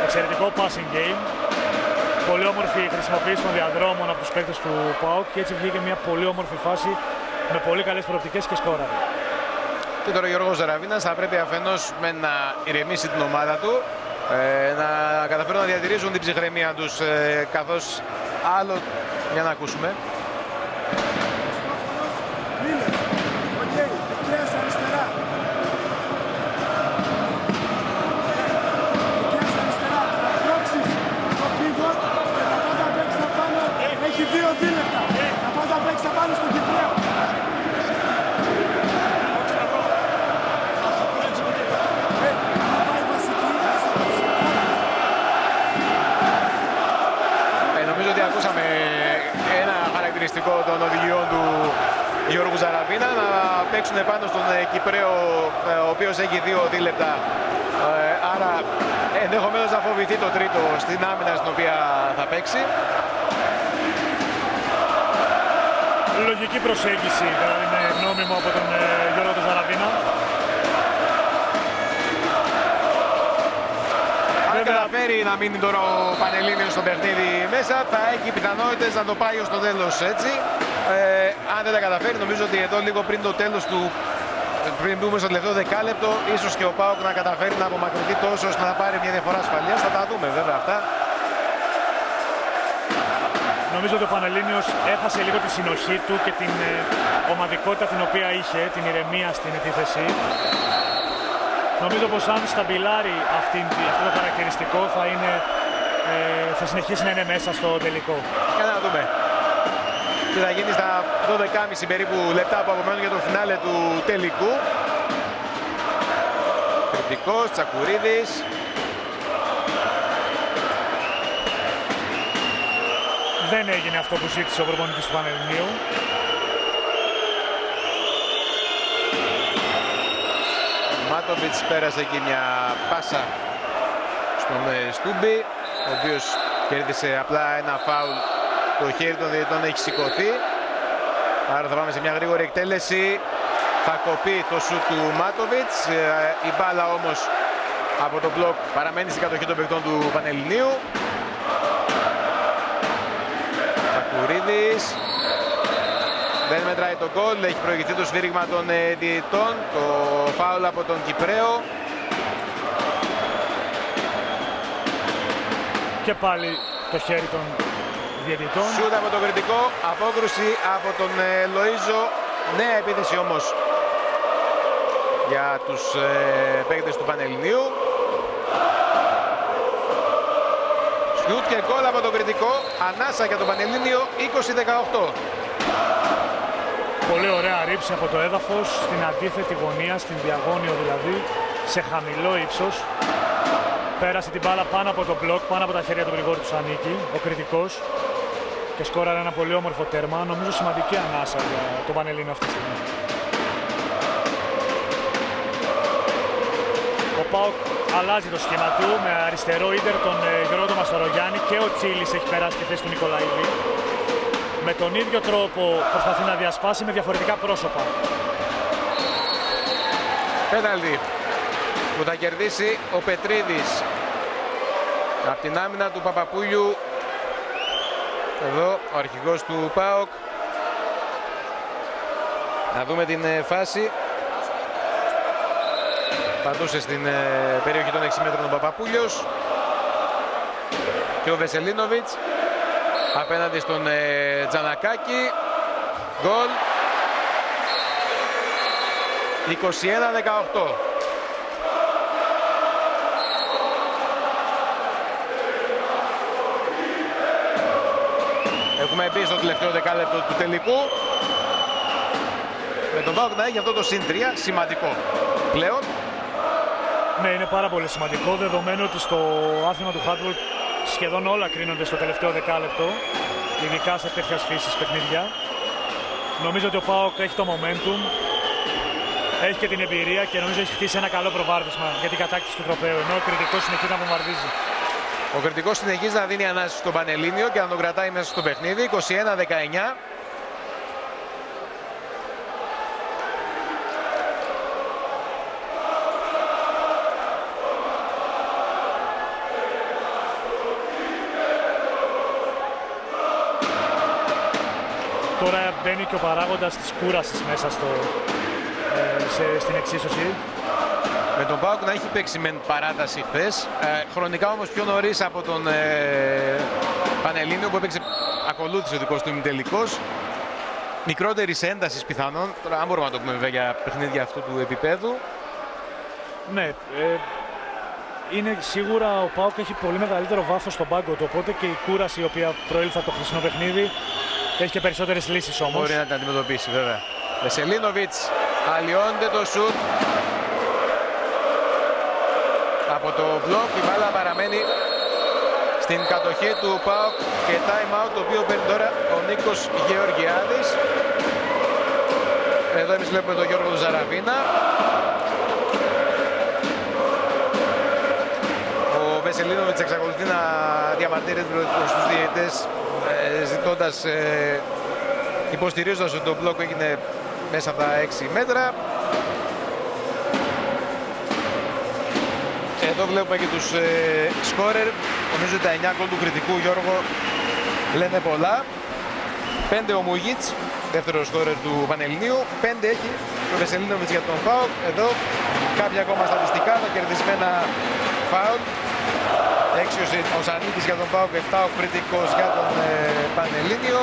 Εξαιρετικό passing game. Πολύ όμορφη χρησιμοποίηση των διαδρόμων από τους παίκτες του ΠΑΟΚ, και έτσι βγήκε μια πολύ όμορφη φάση με πολύ καλές προοπτικές και σκόραρε. Και τώρα ο Γιώργος Ζαραβίνας θα πρέπει αφενός να ηρεμήσει την ομάδα του, να καταφέρουν να διατηρήσουν την ψυχραιμία τους, καθώς άλλο... Για να ακούσουμε. Νομίζω ότι ακούσαμε ένα χαρακτηριστικό των οδηγιών του Γιώργου Ζαραβίνα να παίξουν πάνω στον Κυπραίο, ο οποίος έχει 2 δίλεπτα. Άρα ενδεχομένως να φοβηθεί το τρίτο στην άμυνα στην οποία θα παίξει. Λογική προσέγγιση, κατά την γνώμη μου, από τον Γιώργο του Ζαραβίνα. Αν καταφέρει να μείνει τώρα ο Πανελλήνιος στο παιχνίδι μέσα, θα έχει πιθανότητες να το πάει ως το τέλος έτσι. Αν δεν τα καταφέρει, νομίζω ότι εδώ λίγο πριν το τέλος του, πριν μπούμε στο τελευταίο δεκάλεπτο, ίσως και ο ΠΑΟΚ να καταφέρει να απομακρυνθεί τόσο ώστε να πάρει μια διαφορά ασφαλείας. Θα τα δούμε βέβαια αυτά. Νομίζω ότι ο Πανελλήνιος έχασε λίγο τη συνοχή του και την ομαδικότητα την οποία είχε, την ηρεμία στην επίθεση. Νομίζω πως αν σταμπιλάρει αυτό το χαρακτηριστικό θα συνεχίσει να είναι μέσα στο τελικό. Για να δούμε τι θα γίνει στα 12,5 περίπου λεπτά που απομένουν για το φινάλε του τελικού. Κριτικός, Τσακουρίδης. Δεν έγινε αυτό που ζήτησε ο προπονητής του Πανελληνίου. Μάτοβιτς πέρασε εκεί μια πάσα στον Στούμπι, ο οποίος κέρδισε απλά ένα φάουλ. Το χέρι των διαιτητών έχει σηκωθεί. Άρα θα πάμε σε μια γρήγορη εκτέλεση. Θα κοπεί το σουτ του Μάτοβιτς. Η μπάλα όμως από το μπλοκ παραμένει στην κατοχή των παικτών του Πανελληνίου. Τσακουρίδης. Δεν μετράει το γκολ, έχει προηγηθεί το σφύριγμα των διαιτητών, το φάουλ από τον Κυπραίο. Και πάλι το χέρι των διαιτητών. Σούτ από τον κριτικό, απόκρουση από τον Λοΐζο. Νέα επίθεση όμως για τους παίκτες του Πανελληνίου. Σούτ και γκολ από τον κριτικό, ανάσα για τον Πανελλήνιο, 20-18. Πολύ ωραία ρήψη από το έδαφος, στην αντίθετη γωνία, στην διαγώνιο δηλαδή, σε χαμηλό ύψος. Πέρασε την μπάλα πάνω από το μπλοκ, πάνω από τα χέρια του Γρηγόρη του Σανίκη, ο κριτικός, και σκόραρε ένα πολύ όμορφο τέρμα. Νομίζω σημαντική ανάσα για τον Πανελλήνιο αυτή τη στιγμή. Ο ΠΑΟΚ αλλάζει το σχήμα του με αριστερό ίντερ τον Γιώργο Μαστορογιάννη και ο Τσίλης έχει περάσει τη θέση του Νικολαίδη. Με τον ίδιο τρόπο προσπαθεί να διασπάσει με διαφορετικά πρόσωπα. Πέναλτι που θα κερδίσει ο Πετρίδης από την άμυνα του Παπαπούλιου. Εδώ ο αρχηγός του ΠΑΟΚ. Να δούμε την φάση. Πατούσε στην περιοχή των 6 μέτρων ο Παπαπούλιος και ο Βεσελίνοβιτς απέναντι στον Τζανακάκη. Γκολ. 21-18. Έχουμε μπει στο τελευταίο δεκάλεπτο του τελικού. Με τον ΠΑΟΚ να έχει αυτό το συν 3 σημαντικό πλέον. Ναι, είναι πάρα πολύ σημαντικό, δεδομένου ότι στο άθλημα του handball σχεδόν όλα κρίνονται στο τελευταίο δεκάλεπτο, ειδικά σε τέτοιας φύσης παιχνίδια. Νομίζω ότι ο ΠΑΟΚ έχει το momentum, έχει και την εμπειρία και νομίζω έχει χτίσει ένα καλό προβάδισμα για την κατάκτηση του τροπαίου, ενώ ο κριτικός συνεχίζει να βομβαρδίζει. Ο κριτικός συνεχίζει να δίνει ανάσχεση στον Πανελλήνιο και να τον κρατάει μέσα στο παιχνίδι. 21-19. Τώρα μπαίνει και ο παράγοντας της κούρασης μέσα στην εξίσωση. Με τον ΠΑΟΚ να έχει παίξει με παράταση χθες, χρονικά όμως πιο νωρίς από τον Πανελλήνιο που έπαιξε, ακολούθησε ο δικός του ημιτελικός. Μικρότερης έντασης πιθανόν, τώρα αν μπορούμε να το πούμε βέβαια για παιχνίδια αυτού του επίπεδου. Ναι, είναι σίγουρα ο ΠΑΟΚ έχει πολύ μεγαλύτερο βάθος στον πάγκο του, οπότε και η κούραση η οποία προήλθε από το χθεσινό παιχνίδι έχει και περισσότερες λύσεις όμως. Μπορεί να την αντιμετωπίσει βέβαια. Βεσελίνοβιτς, αλλοιώνεται το σουτ. Από το μπλοκ η μπάλα παραμένει στην κατοχή του ΠΑΟΚ και time out το οποίο παίρνει τώρα ο Νίκος Γεωργιάδης. Εδώ εμείς βλέπουμε τον Γιώργο του Ζαραβίνα. Ο Βεσελίνοβιτς εξακολουθεί να διαμαρτύρεται προς τους διαιτητές, ζητώντας, υποστηρίζοντας ότι το μπλοκ έγινε μέσα από τα 6 μέτρα. Εδώ βλέπουμε και τους σκόρερ. Νομίζω ότι τα 9 γκολ του κριτικού, Γιώργο, λένε πολλά. 5 ο Μουγίτς, δεύτερος σκόρερ του Πανελληνίου. 5 έχει ο Βεσελίνοβιτς για τον ΠΑΟΚ. Εδώ κάποια ακόμα στατιστικά, τα κερδισμένα φάουλ. 6 ο Σανίκης για τον ΠΑΟΚ, 7 ο κριτικός για τον Πανελλήνιο.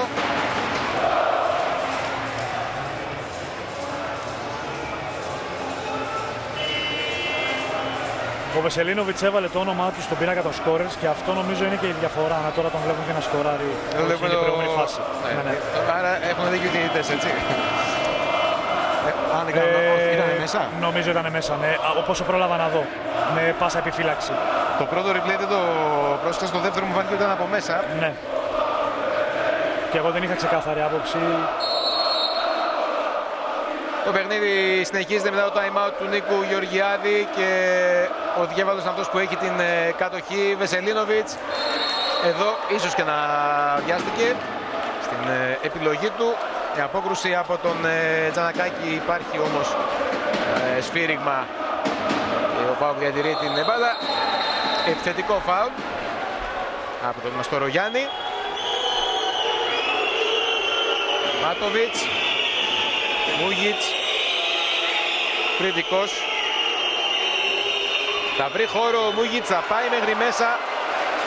Ο Βεσελίνοβιτς έβαλε το όνομά του στον πίνακα των σκόρερς και αυτό νομίζω είναι και η διαφορά. Να τώρα τον βλέπουμε και να σκοράρει στην προηγούμενη φάση. Ναι. Άρα έχουν δίκιο οι διαιτητές, έτσι. Αν δεν κάνω, ήταν μέσα. Νομίζω ήταν μέσα, ναι. Όπως πρόλαβα να δω. Με πάσα επιφύλαξη. Το πρώτο replay δεν το πρόσεξα, στο δεύτερο μου φάνηκε ότι ήταν από μέσα. Ναι. Και εγώ δεν είχα ξεκάθαρη άποψη. Το παιχνίδι συνεχίζεται μετά το time out του Νίκου Γεωργιάδη και ο Διέβαλος είναι αυτός που έχει την κατοχή. Βεσελίνοβιτς εδώ ίσως και να βιάστηκε στην επιλογή του. Η απόκρουση από τον Τζανακάκη υπάρχει όμως σφύριγμα. Ο ΠΑΟΚ διατηρεί την μπάλα. Επιθετικό φάουλ από τον Μαστορογιάννη. Μάτοβιτς, Μούγιτς, κριτικός. Θα βρει χώρο ο Μούγιτς, θα πάει μέχρι μέσα.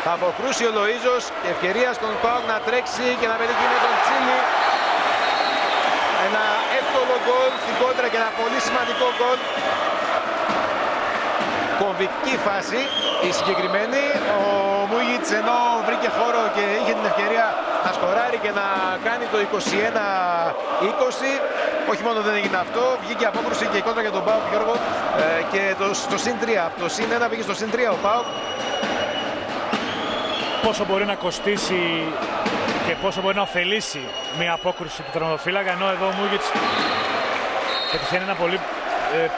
Θα αποκρούσει ο Λοΐζος και ευκαιρία στον ΠΑΟΚ να τρέξει και να πετύχει με τον Τσίλι. Ένα εύκολο γκολ στην κόντρα και ένα πολύ σημαντικό γκολ. Κομβική φάση η συγκεκριμένη. Ο Μούγιτς ενώ βρήκε χώρο και είχε την ευκαιρία να σκοράρει και να κάνει το 21-20. Όχι μόνο δεν έγινε αυτό, βγήκε απόκρουση και η κόντρα για τον ΠΑΟΚ, Γιώργο, και το συν 3. Από το συν 1 πήγε στο συν 3 ο ΠΑΟΚ. Πόσο μπορεί να κοστίσει και πόσο μπορεί να ωφελήσει μια απόκρουση του τερματοφύλακα, ενώ εδώ ο Μούγιτς πετυχαίνει ένα πολύ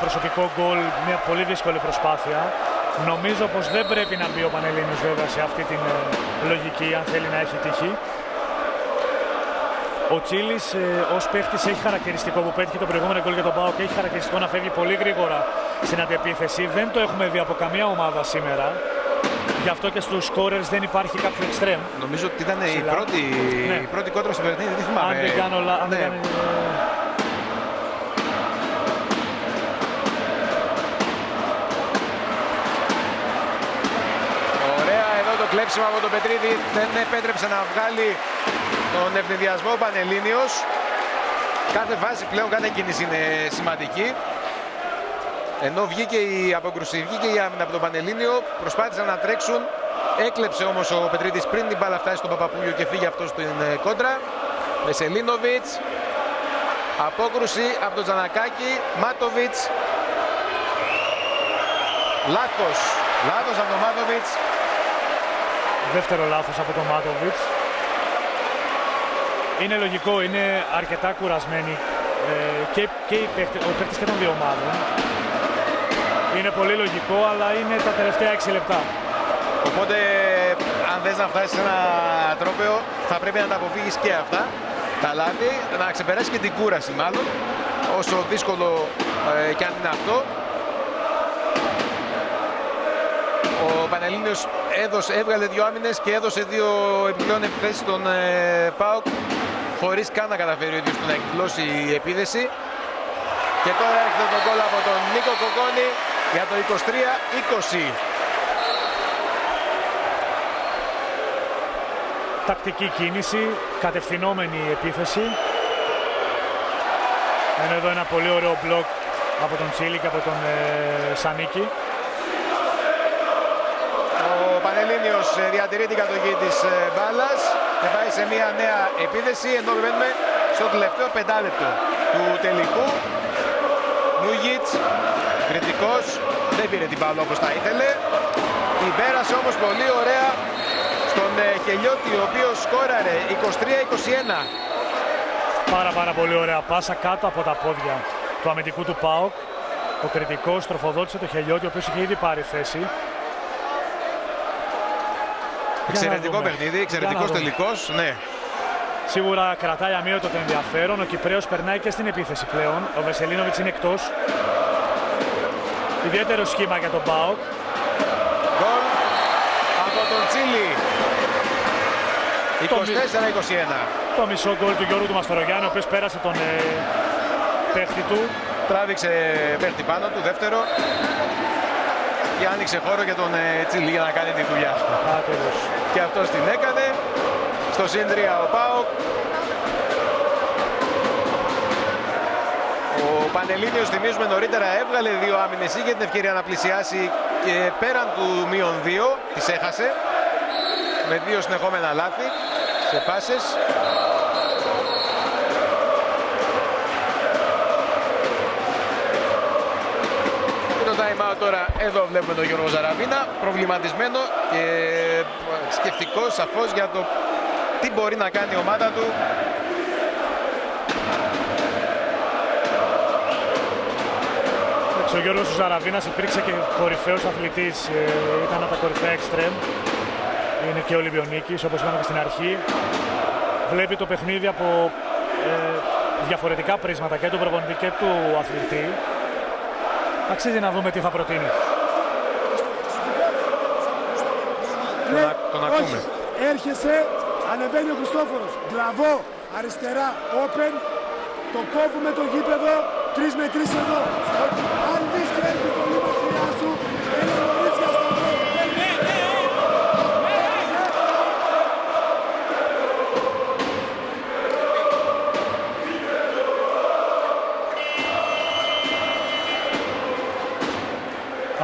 προσωπικό γκολ, μια πολύ δύσκολη προσπάθεια. Νομίζω πως δεν πρέπει να μπει ο Πανελλήνιος βέβαια σε αυτή την λογική αν θέλει να έχει τύχη. Ο Τσίλης ως παίχτης έχει χαρακτηριστικό που πέτυχε το προηγούμενο γκολ για τον ΠΑΟΚ και έχει χαρακτηριστικό να φεύγει πολύ γρήγορα στην αντεπίθεση. Δεν το έχουμε δει από καμία ομάδα σήμερα. Γι' αυτό και στους scorers δεν υπάρχει κάποιο extreme. Νομίζω ότι ήταν η πρώτη κόντρα στο παιχνίδι, δεν θυμάμαι. Αν δεν κάνω Ωραία, εδώ το κλέψιμο από τον Πετρίδη δεν επέτρεψε να βγάλει τον ευνηδιασμό ο Πανελλήνιος. Κάθε φάση πλέον, κάθε κίνηση είναι σημαντική. Ενώ βγήκε η απόκρουση, βγήκε η άμυνα από τον Πανελλήνιο, προσπάθησαν να τρέξουν. Έκλεψε όμως ο Πετρίδης πριν την μπάλα φτάσει στον Παπαπούλιο και φύγει αυτό στην κόντρα. Βεσελίνοβιτς, απόκρουση από τον Τζανακάκη, Μάτοβιτς. Λάθος από τον Μάτοβιτς. Δεύτερο λάθος από τον Μάτοβιτς. Είναι λογικό, είναι αρκετά κουρασμένοι και ο παίκτης και των δύο ομάδων. Είναι πολύ λογικό, αλλά είναι τα τελευταία 6 λεπτά. Οπότε, αν θες να φτάσεις σε ένα τρόπαιο, θα πρέπει να τα αποφύγεις και αυτά. Τα λάθη, να ξεπεράσει και την κούραση μάλλον, όσο δύσκολο κι αν είναι αυτό. Ο Πανελλήνιος έβγαλε 2 άμυνες και έδωσε 2 επιπλέον επιθέσεις στον ΠΑΟΚ, χωρίς καν να καταφέρει ο ίδιος να εκδηλώσει η επίδεση. Και τώρα έρχεται τον γκολ από τον Νίκο Κοκόνη για το 23-20. Τακτική κίνηση, κατευθυνόμενη επίθεση. Ενώ εδώ ένα πολύ ωραίο μπλοκ από τον Τσίλη και από τον Σανίκη. Ο Πανελλήνιος διατηρεί την κατοχή της μπάλας και πάει σε μια νέα επίθεση, ενώ μπαίνουμε στο τελευταίο 5 λεπτό του τελικού. Μούγιτς, κριτικός, δεν πήρε την μπάλα όπως τα ήθελε. Την πέρασε όμως πολύ ωραία στον Χελιώτη, ο οποίος σκόραρε 23-21. Πάρα πολύ ωραία πάσα κάτω από τα πόδια του αμυντικού του ΠΑΟΚ. Ο κριτικός τροφοδότησε το Χελιώτη, ο οποίος είχε ήδη πάρει θέση. Εξαιρετικό παιχνίδι, εξαιρετικός τελικός, ναι. Σίγουρα κρατάει αμύωτο το ενδιαφέρον. Ο Κυπρέος περνάει και στην επίθεση πλέον. Ο Βεσελίνοβιτς είναι εκτός. Ιδιαίτερο σχήμα για τον ΠΑΟΚ. Γκολ από τον Τσίλι. 24-21. Το μισό γκολ του Γιώργου του Μαστορογιάννη, ο οποίος πέρασε τον παίχτη του. Τράβηξε παίχτη πάνω του, δεύτερο. Και άνοιξε χώρο για τον Τσίλι για να κάνει τη δουλειά. Ακριβώς. Και αυτός την έκανε. Στο συν 3 ο ΠΑΟΚ. Ο Πανελλήνιος, θυμίζουμε νωρίτερα, έβγαλε 2 άμυνες, είχε την ευκαιρία να πλησιάσει και πέραν του -2 τις έχασε με 2 συνεχόμενα λάθη σε πάσες. Και το time out τώρα, εδώ βλέπουμε τον Γιώργο Ζαραβίνα, προβληματισμένο και σκεφτικός σαφώς για το τι μπορεί να κάνει η ομάδα του. Ο Γιώργος Ζαραβίνας υπήρξε και κορυφαίος αθλητής, ήταν από τα κορυφαία εξτρέμ. Είναι και Ολυμπιονίκης, όπως είπαμε και στην αρχή. Βλέπει το παιχνίδι από διαφορετικά πρίσματα, και του προπονητή και του αθλητή. Αξίζει να δούμε τι θα προτείνει. Τον ακούμε. Έρχεσαι, ανεβαίνει ο Χριστόφορος. Γκλαβό, αριστερά, open. Το κόβουμε το γήπεδο, 3 με 3 εδώ. Αν δεις κρέμει πολύ μακριά σου, είναι νωρίς για σταυρό.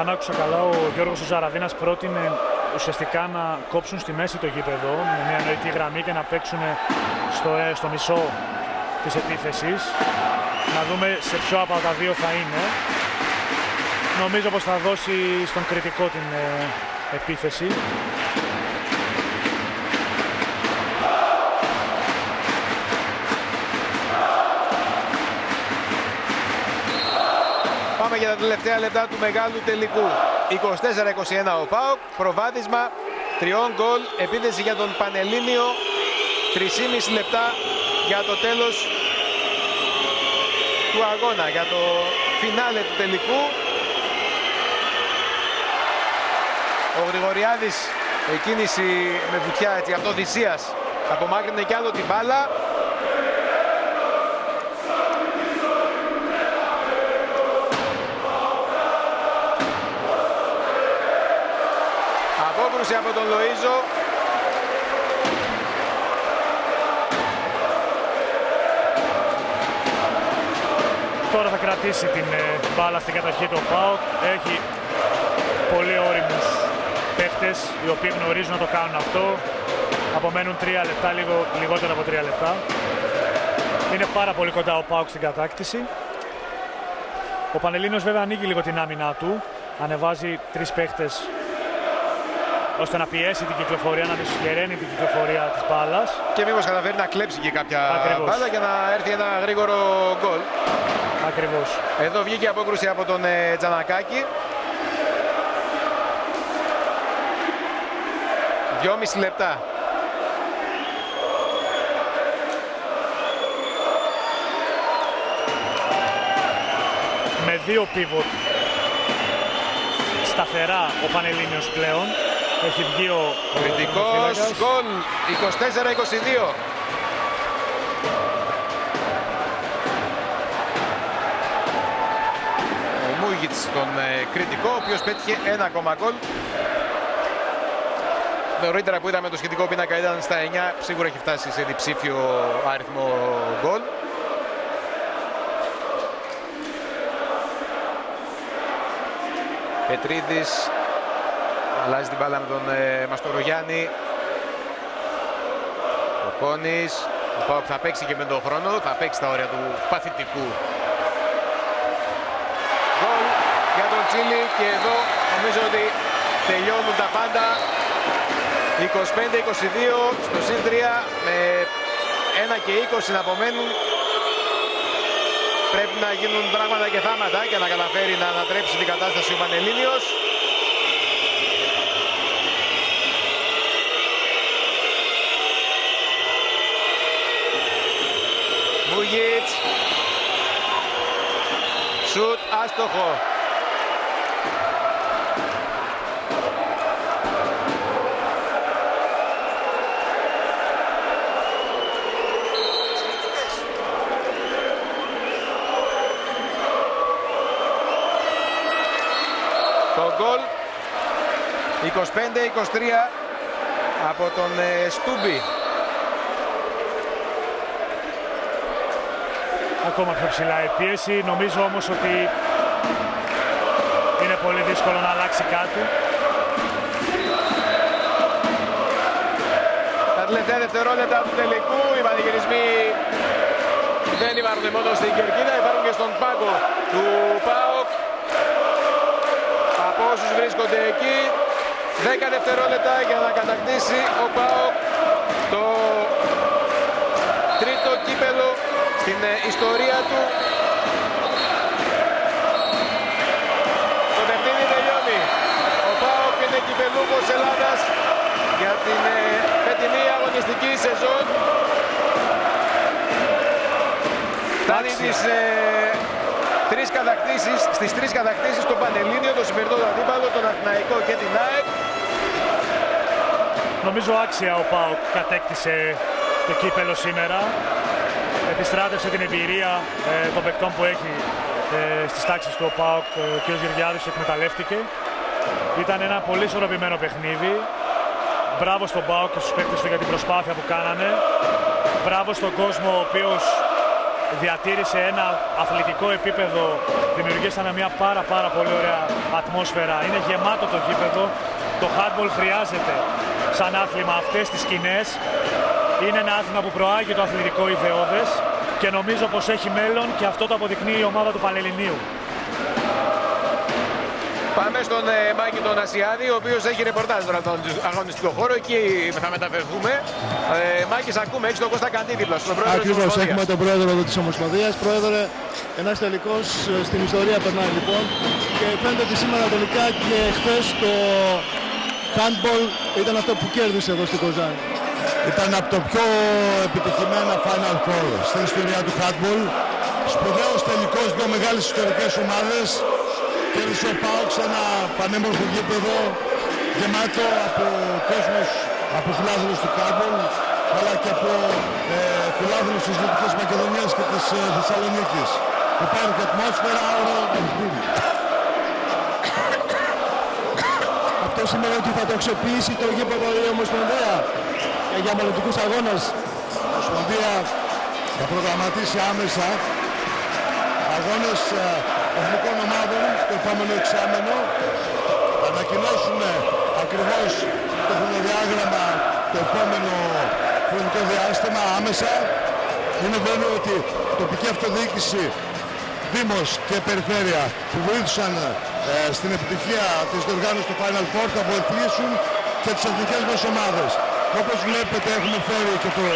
Αν άκουσα καλά, ο Γιώργος Ζαραβίνας πρότεινε ουσιαστικά να κόψουν στη μέση το γήπεδο με μια νοητή γραμμή και να παίξουν στο μισό της επίθεσης. Να δούμε σε ποιο από τα δύο θα είναι. Νομίζω πως θα δώσει στον κριτικό την επίθεση. Πάμε για τα τελευταία λεπτά του μεγάλου τελικού. 24-21 ο ΠΑΟΚ, προβάδισμα 3 γκολ, επίθεση για τον Πανελλήνιο, 3,5 λεπτά για το τέλος του αγώνα, για το φινάλε του τελικού. Ο Γρηγοριάδης, η κίνηση με βουτιά, έτσι, αυτοδυσίας, απομάκρυνε κι άλλο την μπάλα. Απόκρουση από τον Λοΐζο. Τώρα θα κρατήσει την μπάλα στην κατοχή του ΠΑΟΚ. Έχει πολύ όριμους παίκτες οι οποίοι γνωρίζουν να το κάνουν αυτό. Απομένουν 3 λεπτά, λιγότερο από 3 λεπτά. Είναι πάρα πολύ κοντά ο ΠΑΟΚ στην κατάκτηση. Ο Πανελλήνιος βέβαια ανοίγει λίγο την άμυνά του. Ανεβάζει 3 παίκτες ώστε να πιέσει την κυκλοφορία, να δυσχεραίνει την κυκλοφορία της μπάλας. Και μήπως καταφέρει να κλέψει και κάποια μπάλα για να έρθει ένα γρήγορο γκολ. Ακριβώς. Εδώ βγήκε η απόκρουση από τον Τζανακάκη. 2,5 λεπτά. Με 2 πίβοτ σταθερά ο Πανελλήνιος πλέον. Έχει βγει ο κριτικός γκολ, 24-22. Ο Μούγιτς τον κριτικό, ο οποίος πέτυχε 1 ακόμα γκολ. Νωρίτερα που είδαμε το σχετικό πίνακα ήταν στα 9, σίγουρα έχει φτάσει σε διψήφιο αριθμό γκολ. Πετρίδης αλλάζει την μπάλα με τον Μαστορογιάννη. Ο Κόνης. Ο ΠΑΟΚ θα παίξει και με τον χρόνο, θα παίξει τα όρια του παθητικού. Γκολ για τον Τσίλι και εδώ νομίζω ότι τελειώνουν τα πάντα. 25-22 στο συν 3 με 1 και 20 να απομένουν. πρέπει να γίνουν πράγματα και θάματα για να καταφέρει να ανατρέψει την κατάσταση ο Πανελλήνιος. Μούγιτς. Σουτ άστοχο. Το γκολ 25-23 από τον Στούμπι. Ακόμα πιο ψηλά η πίεση. Νομίζω όμως ότι είναι πολύ δύσκολο να αλλάξει κάτι. Τα τελευταία δευτερόλεπτα του τελικού, οι πανηγυρισμοί δεν υπάρχουν μόνο στην κερκίδα, υπάρχουν και στον πάγκο του ΠΑΟΚ. Από όσους βρίσκονται εκεί, 10 δευτερόλεπτα για να κατακτήσει ο ΠΑΟΚ το τρίτο κύπελο στην ιστορία του. Το παιχνίδι τελειώνει. Ο ΠΑΟΚ είναι κυπελούχος Ελλάδας για την φετινή αγωνιστική σεζόν. Φτάνει στις τρεις κατακτήσεις το Πανελλήνιο, το σημερινό αντίπαλο, τον Αθηναϊκό και την ΑΕΚ. Νομίζω άξια ο ΠΑΟΚ κατέκτησε το κύπελο σήμερα. Επιστράτευσε την εμπειρία των παικτών που έχει στις τάξεις του ο ΠΑΟΚ. Ο κ. Γυριάδης εκμεταλλεύτηκε. Ήταν ένα πολύ ισορροπημένο παιχνίδι. Μπράβο στον ΠΑΟΚ και στους παίκτες του για την προσπάθεια που κάνανε. Μπράβο στον κόσμο ο οποίος διατήρησε ένα αθλητικό επίπεδο, δημιουργήσανε μια πάρα πολύ ωραία ατμόσφαιρα. Είναι γεμάτο το γήπεδο. Το handball χρειάζεται σαν άθλημα αυτές τις σκηνές. Είναι ένα άθλημα που προάγει το αθλητικό ιδεώδες και νομίζω πως έχει μέλλον και αυτό το αποδεικνύει η ομάδα του Πανελληνίου. Πάμε στον Μάκη τον Ασιάδη, ο οποίος έχει ρεπορτάζ τώρα τον αγωνιστικό χώρο. Εκεί θα μεταφερθούμε. Μάκης, ακούμε, έχεις τον Κώστα Καντή δίπλα στον πρόεδρο. Ακριβώς, έχουμε τον πρόεδρο εδώ της Ομοσπονδίας. Πρόεδρε, ένας τελικός στην ιστορία περνάει λοιπόν. Και φαίνεται ότι σήμερα τελικά και χθες το handball ήταν αυτό που κέρδισε εδώ στην Κοζάνη. Ήταν από το πιο επιτυχημένα Final Four στην ιστορία του handball. Σπουδαίος τελικός, δύο μεγάλες ιστορικές ομάδες. Κέρδισε ο ΠΑΟΚ σε ένα πανέμορφο γήπεδο γεμάτο από κόσμος, από φιλάθλους του handball, αλλά και από φιλάθλους της Δυτικής Μακεδονίας και της Θεσσαλονίκης. Υπάρχει ατμόσφαιρα, όρο, παιχνίδι. Αυτό σημαίνει ότι θα το αξιοποιήσει το γήπεδο η Ομοσπονδία για μελλοντικούς αγώνες. Η Ομοσπονδία θα προγραμματίσει άμεσα αγώνες εθνικών ομάδων στο επόμενο εξάμενο. Θα ανακοινώσουν ακριβώς το χρονοδιάγραμμα το επόμενο χρονικό διάστημα άμεσα. Είναι βέβαιο ότι η τοπική αυτοδιοίκηση, Δήμος και Περιφέρεια που βοήθησαν στην επιτυχία της διοργάνωσης του Final Four θα βοηθήσουν και τις εθνικές μας ομάδες. Όπως βλέπετε έχουμε φέρει και το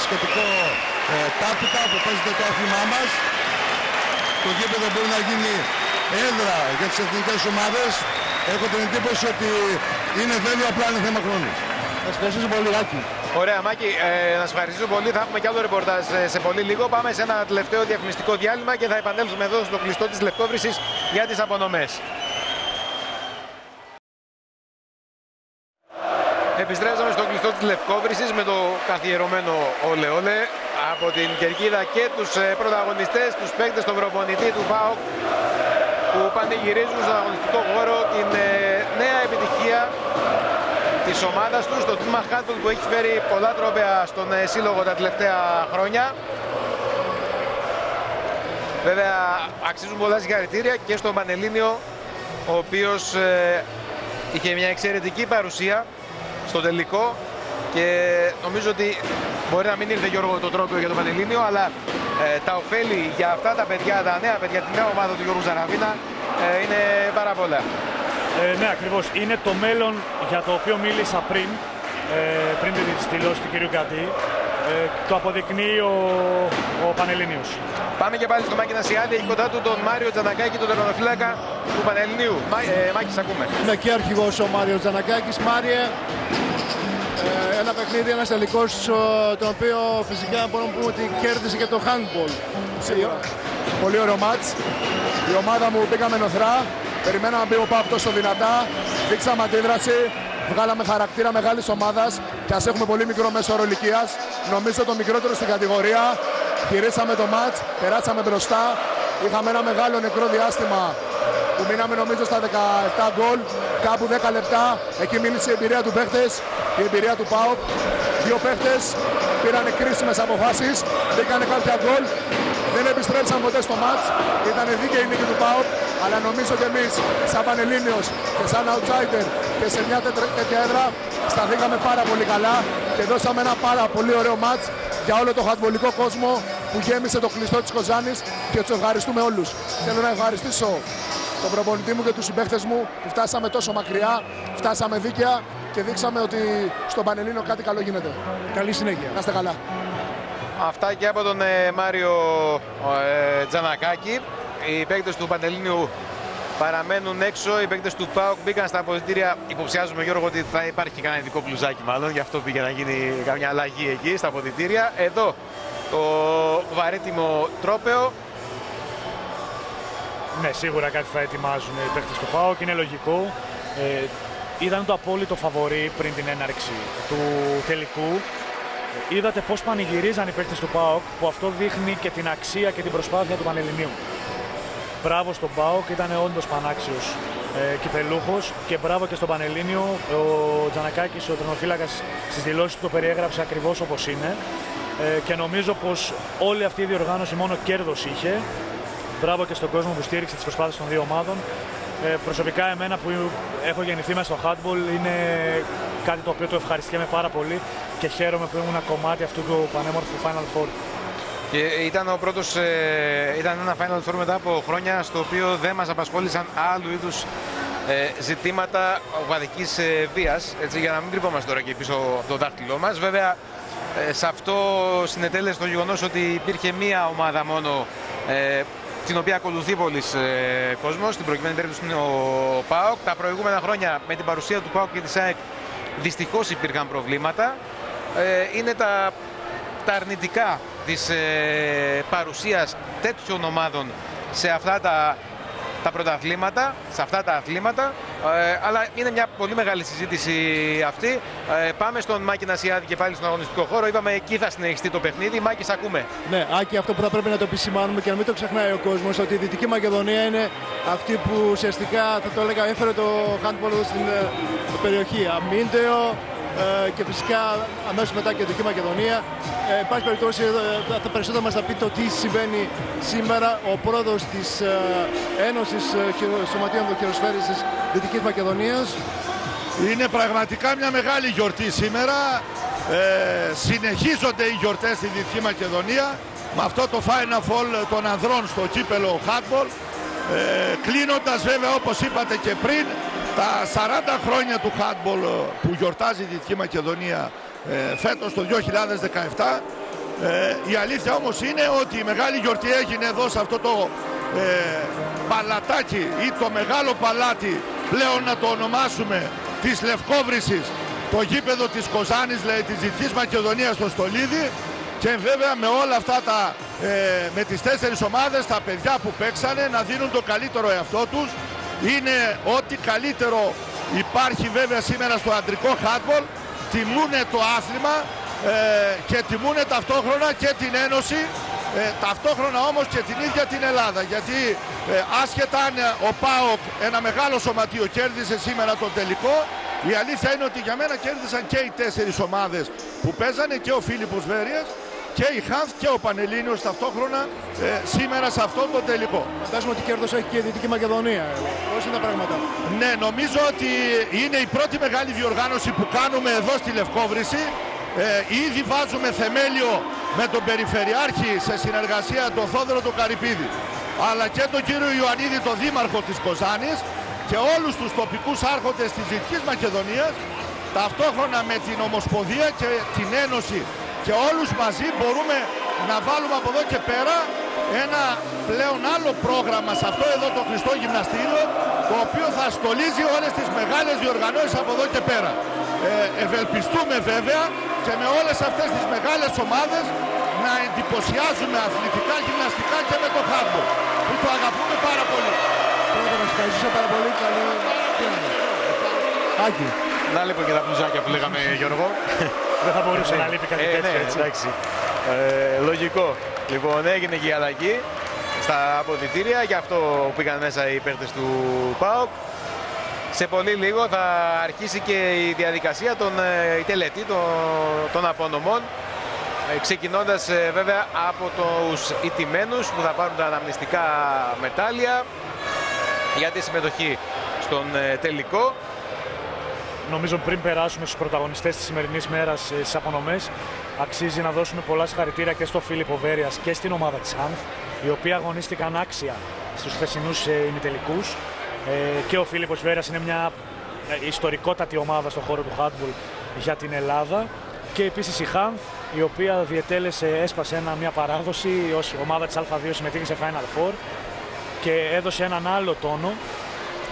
σχετικό τάπητα που παίζεται το άθλημά μας. Το γήπεδο μπορεί να γίνει έδρα για τις εθνικές ομάδες. Έχω την εντύπωση ότι είναι βέβαιο, απλά είναι θέμα χρόνου. Θα σας ευχαριστήσω πολύ, Άκη. Ωραία, Μάκη, να σας ευχαριστήσω πολύ. Θα έχουμε και άλλο ρεπορτάζ σε πολύ λίγο. Πάμε σε ένα τελευταίο διαφημιστικό διάλειμμα και θα επανέλθουμε εδώ στο κλειστό της Λευκόβρυσης για τις απονομές. Επιστρέψαμε στο κλειστό της Λευκόβρυσης με το καθιερωμένο όλε όλε από την κερκίδα και τους πρωταγωνιστές, τους παίκτες, τον προπονητή του ΠΑΟΚ που πανηγυρίζουν στον αγωνιστικό χώρο την νέα επιτυχία της ομάδας τους, το τμήμα handball που έχει φέρει πολλά τρόπαια στον σύλλογο τα τελευταία χρόνια. Βέβαια αξίζουν πολλά συγχαρητήρια και στον Πανελλήνιο, ο οποίος είχε μια εξαιρετική παρουσία στο τελικό και νομίζω ότι μπορεί να μην ήρθε, Γιώργο, το τρόπο για το Πανελλήνιο, αλλά τα ωφέλη για αυτά τα παιδιά, τα νέα παιδιά, τη νέα ομάδα του Γιώργου Ζαραβίνα είναι πάρα πολλά. Ναι, ακριβώς. Είναι το μέλλον για το οποίο μίλησα πριν τη δηλώση του κ. Καντή. Το αποδεικνύει ο Πανελλήνιος. Πάμε και πάλι στο Μάκη Νασιάδη, έχει κοντά του τον Μάριο Τζανακάκη, τον τερματοφύλακα του Πανελληνίου. Μάκη, σ' ακούμε. Είναι και αρχηγός ο Μάριος Τζανακάκης. Μάριε, ένα παιχνίδι, ένας τελικός, τον οποίο φυσικά μπορούμε να πούμε ότι κέρδισε και το handball. Σίγουρα. Πολύ ωραίο μάτς. Η ομάδα μου πήγαμε νοθρά. Περιμέναμε να μπει ο ΠΑΟΚ τόσο δυνατά. Δείξαμε αντίδραση. Βγάλαμε χαρακτήρα μεγάλης ομάδας. Και ας έχουμε πολύ μικρό μέσο όρο ηλικίας. Νομίζω το μικρότερο στην κατηγορία. Γυρίσαμε το μάτς. Περάσαμε μπροστά. Είχαμε ένα μεγάλο νεκρό διάστημα που μείναμε νομίζω στα 17 γκολ. Κάπου 10 λεπτά. Εκεί μίλησε η εμπειρία του παίχτες. Η εμπειρία του ΠΑΟΚ. Δύο παίχτες πήραν κρίσιμες αποφάσεις. Μπήκανε κάποια γκολ. Δεν επιστρέψαν ποτέ στο μάτς. Ήταν δίκαιη η νίκη του ΠΑΟΚ. Αλλά νομίζω και εμείς, σαν Πανελλήνιος και σαν outsider και σε μια τέτοια έδρα, σταθήκαμε πάρα πολύ καλά και δώσαμε ένα πάρα πολύ ωραίο μάτς για όλο το χαντμπολικό κόσμο που γέμισε το κλειστό της Κοζάνης και τους ευχαριστούμε όλους. Θέλω να ευχαριστήσω τον προπονητή μου και τους συμπαίχτες μου που φτάσαμε τόσο μακριά, φτάσαμε δίκαια και δείξαμε ότι στον Πανελλήνιο κάτι καλό γίνεται. Καλή συνέχεια. Να είστε καλά. Αυτά και από τον Μάριο Τζανακάκη. Οι παίκτες του Πανελλήνιου παραμένουν έξω. Οι παίκτες του ΠΑΟΚ μπήκαν στα αποδυτήρια. Υποψιάζουμε, Γιώργο, ότι θα υπάρχει κανένα ειδικό μπλουζάκι μάλλον. Γι' αυτό πήγε να γίνει καμιά αλλαγή εκεί στα αποδυτήρια. Εδώ το βαρύτιμο τρόπαιο. Ναι, σίγουρα κάτι θα ετοιμάζουν οι παίκτες του ΠΑΟΚ. Είναι λογικό. Ήταν το απόλυτο φαβορί πριν την έναρξη του τελικού. Είδατε πώς πανηγυρίζαν οι παίκτες του ΠΑΟΚ, που αυτό δείχνει και την αξία και την προσπάθεια του Πανελληνίου. Μπράβο στον ΠΑΟΚ, ήταν όντως πανάξιος κυπελούχος και μπράβο και στον Πανελλήνιο. Ο Τζανακάκης, ο τερματοφύλακας, στις δηλώσεις του το περιέγραψε ακριβώς όπως είναι και νομίζω πως όλη αυτή η διοργάνωση μόνο κέρδος είχε. Μπράβο και στον κόσμο που στήριξε τις προσπάθειες των δύο ομάδων. Προσωπικά εμένα που έχω γεννηθεί μέσα στο handball είναι κάτι το οποίο το ευχαριστιέμαι πάρα πολύ και χαίρομαι που ήμουν κομμάτι αυτού του πανέμορφου Final Four. Και ήταν ο πρώτος, ήταν ένα Final Four μετά από χρόνια στο οποίο δεν μας απασχόλησαν άλλου είδους ζητήματα οπαδικής βίας, έτσι, για να μην κρυβόμαστε τώρα και πίσω από το δάχτυλό μας. Βέβαια, σε αυτό συνετέλεσε το γεγονός ότι υπήρχε μία ομάδα μόνο την οποία ακολουθεί πολλής κόσμος, στην προκειμένη περίπτωση είναι ο ΠΑΟΚ. Τα προηγούμενα χρόνια με την παρουσία του ΠΑΟΚ και της ΑΕΚ δυστυχώς υπήρχαν προβλήματα. Είναι τα αρνητικά της παρουσίας τέτοιων ομάδων σε αυτά τα πρωταθλήματα, σε αυτά τα αθλήματα, αλλά είναι μια πολύ μεγάλη συζήτηση αυτή. Πάμε στον Μάκη Νασιάδη και πάλι στον αγωνιστικό χώρο. Είπαμε εκεί θα συνεχιστεί το παιχνίδι. Μάκη, σ' ακούμε. Ναι, Άκη, αυτό που θα πρέπει να το επισημάνουμε και να μην το ξεχνάει ο κόσμος, ότι η Δυτική Μακεδονία είναι αυτή που ουσιαστικά, θα το έλεγα, έφερε το handball εδώ στην περιοχή. Αμύντεο, και φυσικά αμέσως μετά και η Δυτική Μακεδονία. Υπάρχει περιπτώσει, τα περισσότερα μας θα πει το τι συμβαίνει σήμερα. Ο πρόεδρος της Ένωσης Σωματείων Χειροσφαίρησης της Δυτικής Μακεδονίας. Είναι πραγματικά μια μεγάλη γιορτή σήμερα. Συνεχίζονται οι γιορτές στη Δυτική Μακεδονία με αυτό το Final Four των ανδρών στο κύπελο handball. Κλείνοντας βέβαια, όπως είπατε και πριν, τα 40 χρόνια του handball που γιορτάζει η Δυτική Μακεδονία φέτος το 2017. Η αλήθεια όμως είναι ότι η μεγάλη γιορτή έγινε εδώ σε αυτό το παλατάκι ή το μεγάλο παλάτι, πλέον να το ονομάσουμε, της Λευκόβρησης, το γήπεδο της Κοζάνης, δηλαδή της Δυτικής Μακεδονίας στο Στολίδι, και βέβαια με όλα αυτά με τις 4 ομάδες, τα παιδιά που παίξανε να δίνουν το καλύτερο εαυτό τους. Είναι ό,τι καλύτερο υπάρχει βέβαια σήμερα στο αντρικό handball. Τιμούνε το άθλημα και τιμούνε ταυτόχρονα και την Ένωση, ταυτόχρονα όμως και την ίδια την Ελλάδα, γιατί άσχετα αν ο ΠΑΟΚ, ένα μεγάλο σωματείο, κέρδισε σήμερα το τελικό, η αλήθεια είναι ότι για μένα κέρδισαν και οι 4 ομάδες που παίζανε, και ο Φίλιππος Βέρειας και η Χάνθ και ο Πανελλήνιος ταυτόχρονα σήμερα σε αυτόν τον τελικό. Φαντάζομαι ότι κέρδος έχει και η Δυτική Μακεδονία. Πώς είναι τα πράγματα? Ναι, νομίζω ότι είναι η πρώτη μεγάλη διοργάνωση που κάνουμε εδώ στη Λευκόβρηση. Ήδη βάζουμε θεμέλιο με τον Περιφερειάρχη σε συνεργασία τον Θόδωρο τον Καρυπίδη, αλλά και τον κύριο Ιωαννίδη, τον Δήμαρχο της Κοζάνης, και όλους τους τοπικούς άρχοντες της Δυτικής Μακεδονίας, ταυτόχρονα με την Ομοσπονδία και την Ένωση και όλους μαζί μπορούμε να βάλουμε από εδώ και πέρα ένα πλέον άλλο πρόγραμμα σε αυτό εδώ το κλειστό γυμναστήριο, το οποίο θα στολίζει όλες τις μεγάλες διοργανώσεις από εδώ και πέρα. Ευελπιστούμε βέβαια και με όλες αυτές τις μεγάλες ομάδες να εντυπωσιάζουμε αθλητικά, γυμναστικά και με το handball, που το αγαπούμε πάρα πολύ. Πρώτα να σας ευχαριστήσω πάρα πολύ. Καλή Άκη. Να λοιπόν και τα μπλουζάκια που λέγαμε, Γιώργο. Δεν θα μπορούσε να λείπει κάτι τέτοιο, Ναι, έτσι. εντάξει. Λογικό. Λοιπόν, έγινε και η αλλαγή στα αποδυτήρια, γι' αυτό πήγαν μέσα οι παίκτες του ΠΑΟΚ. Σε πολύ λίγο θα αρχίσει και η διαδικασία, η τελετή των απονομών, ξεκινώντας βέβαια από τους ιτημένους που θα πάρουν τα αναμνηστικά μετάλλια για τη συμμετοχή στον τελικό. Νομίζω πριν περάσουμε στους πρωταγωνιστές της σημερινής μέρας στις απονομές, αξίζει να δώσουμε πολλά συγχαρητήρια και στο Φίλιππο Βέρειας και στην ομάδα της Χάνθ, οι οποίοι αγωνίστηκαν άξια στους χθεσινούς ημιτελικούς. Και ο Φίλιππος Βέρειας είναι μια ιστορικότατη ομάδα στον χώρο του handball για την Ελλάδα. Και επίσης η Χάνθ, η οποία έσπασε μια παράδοση ως ομάδα της Α2, συμμετείχε σε Final Four και έδωσε έναν άλλο τόνο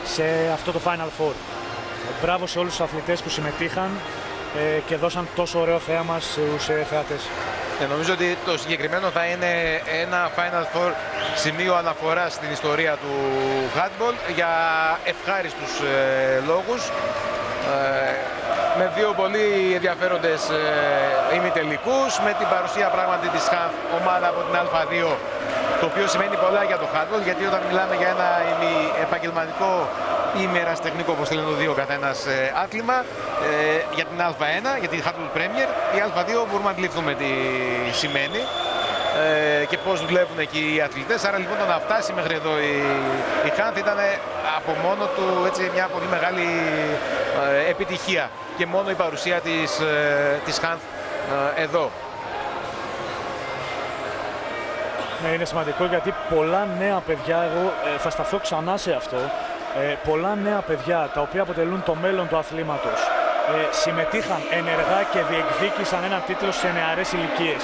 σε αυτό το Final Four. Μπράβο σε όλους τους αθλητές που συμμετείχαν και δώσαν τόσο ωραίο θέαμα στους θεατές. Νομίζω ότι το συγκεκριμένο θα είναι ένα Final Four σημείο αναφοράς στην ιστορία του handball για ευχάριστους λόγους. Με δύο πολύ ενδιαφέροντες ημιτελικούς, με την παρουσία πράγματι της Χάνθ, ομάδα από την Α2, το οποίο σημαίνει πολλά για το handball, γιατί όταν μιλάμε για ένα επαγγελματικό ή ερασιτεχνικό, όπως λένε το δύο καθένας άθλημα, για την Α1, για την Handball Premier, η Α2 μπορούμε να αντιληφθούμε τι σημαίνει και πώς δουλεύουν εκεί οι αθλητές. Άρα λοιπόν το να φτάσει μέχρι εδώ η Χάνθ ήταν από μόνο του έτσι, μια πολύ μεγάλη επιτυχία, και μόνο η παρουσία της Χάνθ εδώ. Ναι, είναι σημαντικό γιατί πολλά νέα παιδιά, εγώ θα σταθώ ξανά σε αυτό, πολλά νέα παιδιά τα οποία αποτελούν το μέλλον του αθλήματος συμμετείχαν ενεργά και διεκδίκησαν έναν τίτλο σε νεαρές ηλικίες.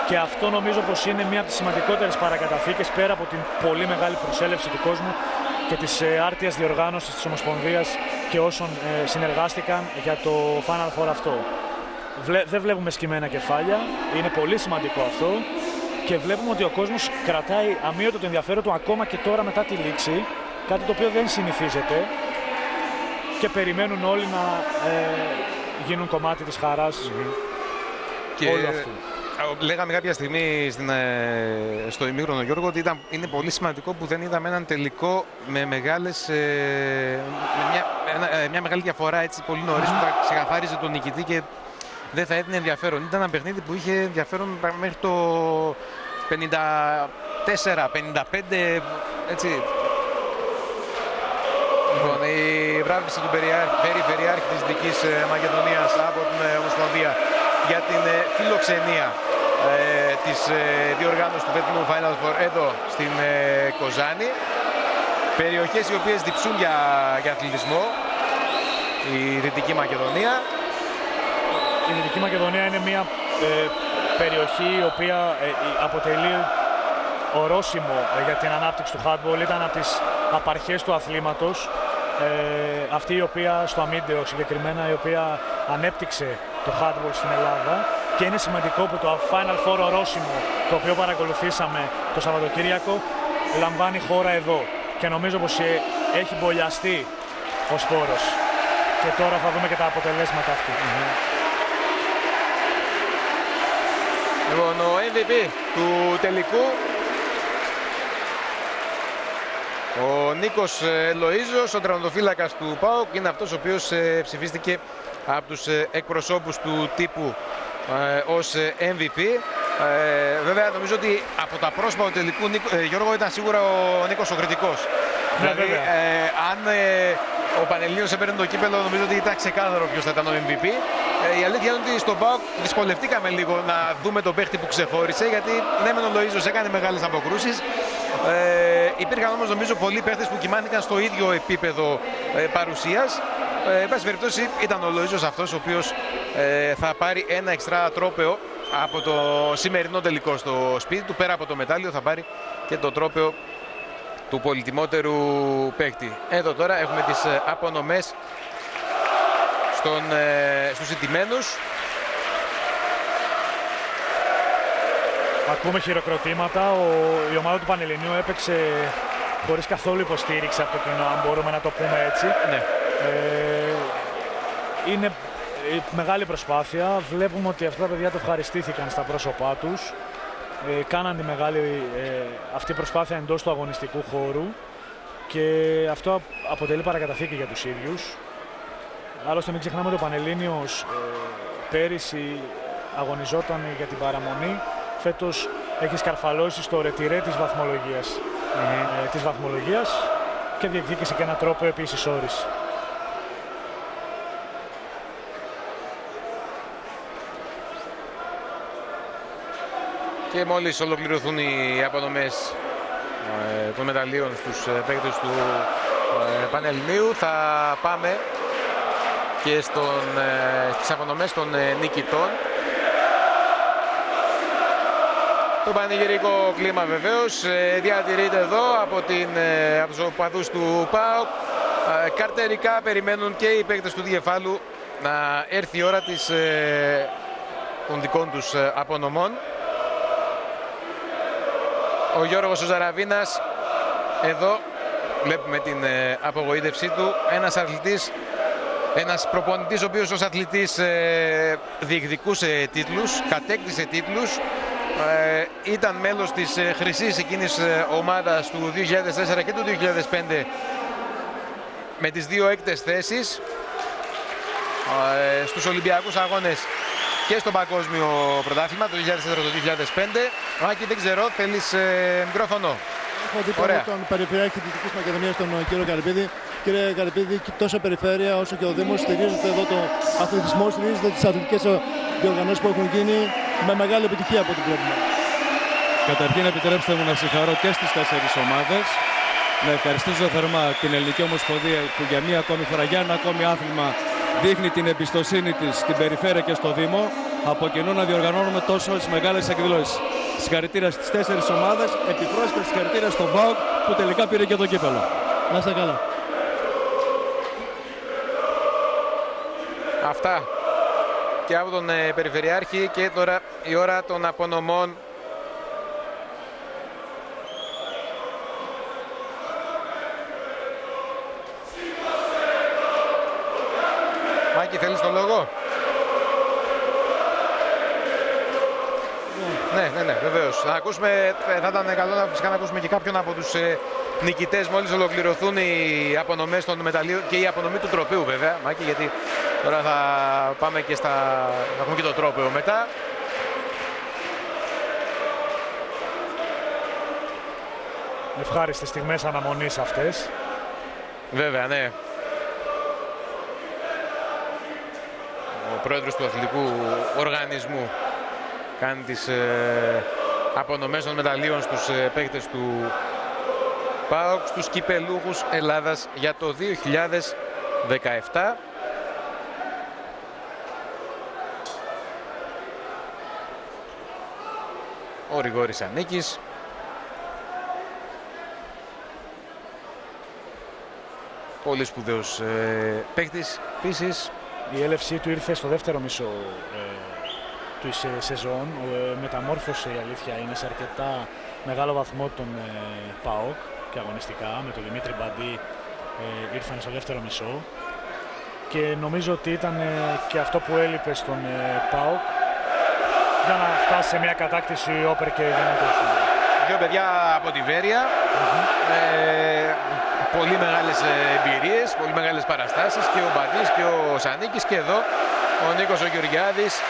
Και αυτό νομίζω πως είναι μία από τις σημαντικότερες παρακαταθήκες, πέρα από την πολύ μεγάλη προσέλευση του κόσμου και της άρτιας διοργάνωσης της Ομοσπονδίας και όσων συνεργάστηκαν για το Final Four αυτό. Δεν βλέπουμε σκυμμένα κεφάλια, είναι πολύ σημαντικό αυτό. Και βλέπουμε ότι ο κόσμος κρατάει αμύωτο το ενδιαφέρον του ακόμα και τώρα μετά τη λήξη, κάτι το οποίο δεν συνηθίζεται, και περιμένουν όλοι να γίνουν κομμάτι της χαράς όλου αυτού. Λέγαμε κάποια στιγμή στο ημίχρονο, Γιώργο, ότι είναι πολύ σημαντικό που δεν είδαμε έναν τελικό με μια μεγάλη διαφορά έτσι, πολύ νωρίς, που θα ξεκαθάριζε τον νικητή και δεν θα έδινε ενδιαφέρον. Ήταν ένα παιχνίδι που είχε ενδιαφέρον μέχρι το 54-55, έτσι. Λοιπόν, η βράβευση του Περιφερειάρχη της Δυτικής Μακεδονίας από την Ομοσπονδία για την φιλοξενία της διοργάνωσης του φετινού Final Four εδώ στην Κοζάνη. Περιοχές οι οποίες διψούν για αθλητισμό, η Δυτική Μακεδονία. Η Δυτική Μακεδονία είναι μια περιοχή η οποία αποτελεί ορόσημο για την ανάπτυξη του handball. Ήταν από τις απαρχές του αθλήματος, αυτή η οποία στο αμίντεο συγκεκριμένα, η οποία ανέπτυξε το handball στην Ελλάδα, και είναι σημαντικό που το Final Four ορόσημο, το οποίο παρακολουθήσαμε το Σαββατοκύριακο, λαμβάνει χώρα εδώ και νομίζω πως έχει μπολιαστεί ο σπόρος και τώρα θα δούμε και τα αποτελέσματα αυτού. Λοιπόν, ο MVP του τελικού, ο Νίκος Λοΐζος, ο τερματοφύλακας του ΠΑΟΚ, είναι αυτός ο οποίος ψηφίστηκε από τους εκπροσώπους του τύπου ως MVP. Βέβαια, νομίζω ότι από τα πρόσωπα του τελικού, Γιώργο, ήταν σίγουρα ο Νίκος ο κριτικός. Δηλαδή, αν ο Πανελλήνιος έπαιρνε το κύπελλο, νομίζω ότι ήταν ξεκάθαρο ποιος θα ήταν ο MVP. Η αλήθεια είναι ότι στον ΠΑΟΚ δυσκολευτήκαμε λίγο να δούμε τον παίχτη που ξεχώρισε, γιατί ναι, μεν ο Λοΐζος έκανε μεγάλες αποκρούσεις. Υπήρχαν όμως νομίζω πολλοί παίχτες που κυμάνθηκαν στο ίδιο επίπεδο παρουσίας. Εν πάση περιπτώσει, ήταν ο Λοΐζος αυτός ο οποίος θα πάρει ένα εξτρά τρόπαιο από το σημερινό τελικό στο σπίτι του. Πέρα από το μετάλλιο θα πάρει και το τρόπαιο του πολυτιμότερου παίκτη. Εδώ τώρα έχουμε τις απονομές στους ηττημένους. Ακούμε χειροκροτήματα. Η ομάδα του Πανελληνίου έπαιξε χωρίς καθόλου υποστήριξη από το κοινό, αν μπορούμε να το πούμε έτσι. Ναι. Είναι μεγάλη προσπάθεια. Βλέπουμε ότι αυτά τα παιδιά το ευχαριστήθηκαν στα πρόσωπά τους. Κάναν τη μεγάλη αυτή προσπάθεια εντός του αγωνιστικού χώρου και αυτό αποτελεί παρακαταθήκη για τους ίδιους. Άλλωστε μην ξεχνάμε ότι ο Πανελλήνιος πέρυσι αγωνιζόταν για την παραμονή. Φέτος έχει σκαρφαλώσει στο ρετυρέ της βαθμολογίας και διεκδίκησε και ένα τρόπο επίσης όρης. Και μόλις ολοκληρωθούν οι απονομές των μεταλλίων στους παίκτες του Πανελληνίου θα πάμε και στις απονομές των νικητών. Το πανηγυρικό κλίμα βεβαίως διατηρείται εδώ από τους οπαδούς του ΠΑΟΚ. Καρτερικά περιμένουν και οι παίκτες του Διεφάλου να έρθει η ώρα των δικών τους απονομών. Ο Γιώργος ο Ζαραβίνας, εδώ βλέπουμε την απογοήτευσή του. Ένας αθλητής, ένας προπονητής ο οποίος ως αθλητής διεκδικούσε τίτλους, κατέκτησε τίτλους. Ήταν μέλος της χρυσής εκείνης ομάδας του 2004 και του 2005 με τις δύο έκτες θέσεις στους Ολυμπιακούς Αγώνες και στο Παγκόσμιο Πρωτάθλημα το 2004-2005. Άκη, δεν ξέρω, θέλεις μικρόφωνο? Έχω δίπλα τον Περιφερειάρχη Δυτικής Μακεδονίας, τον κύριο Καρυπίδη. Κύριε Καρυπίδη, τόσο η Περιφέρεια όσο και ο Δήμος στηρίζονται εδώ το αθλητισμό, στηρίζονται τις αθλητικές διοργανώσεις που έχουν γίνει με μεγάλη επιτυχία από ό,τι βλέπουμε. Καταρχήν, επιτρέψτε μου να συγχαρώ και στις 4 ομάδες. Να ευχαριστήσω θερμά την Ελληνική Ομοσπονδία που για μία ακόμη φορά, για ένα ακόμη άθλημα, δείχνει την εμπιστοσύνη της στην Περιφέρεια και στο Δήμο. Από κοινού να διοργανώνουμε τόσο μεγάλες εκδηλώσεις. Συγχαρητήρια στις 4 ομάδες, επιπρόσθετα συγχαρητήρια στον ΠΑΟΚ που τελικά πήρε και το κύπελλο. Να είστε καλά. Αυτά και από τον Περιφερειάρχη. Και τώρα η ώρα των απονομών. Μάκη, θέλεις το λόγο? Ναι, βεβαίως. Θα ήταν καλό φυσικά να ακούσουμε και κάποιον από τους νικητές μόλις ολοκληρωθούν οι απονομές των μεταλλίων και η απονομή του τροπαίου, βέβαια, Μάκη, γιατί τώρα θα πάμε και θα έχουμε και το τρόπαιο μετά. Ευχάριστες στιγμές αναμονής αυτές. Βέβαια, ναι. Ο πρόεδρος του αθλητικού οργανισμού κάνει τις απονομές των μεταλλίων στους παίκτες του ΠΑΟΚ, στους κυπελούχους Ελλάδας για το 2017. Ο Γρηγόρης Ανίκης. Πολύ σπουδαίος παίκτης επίσης. Η έλευσή του ήρθε στο δεύτερο μισό της σεζόν. Μεταμόρφωσε, η αλήθεια είναι, σε αρκετά μεγάλο βαθμό τον ΠΑΟΚ και αγωνιστικά. Με τον Δημήτρη Μπαντή ήρθαν στο δεύτερο μισό και νομίζω ότι ήταν και αυτό που έλειπε στον ΠΑΟΚ για να φτάσει σε μια κατάκτηση όπερ και γενικώς. Δύο παιδιά από τη Βέρεια, πολύ μεγάλες εμπειρίες, πολύ μεγάλες παραστάσεις, και ο Μπαντής και ο Σανίκης, και εδώ ο Νίκος ο Γεωργιάδης,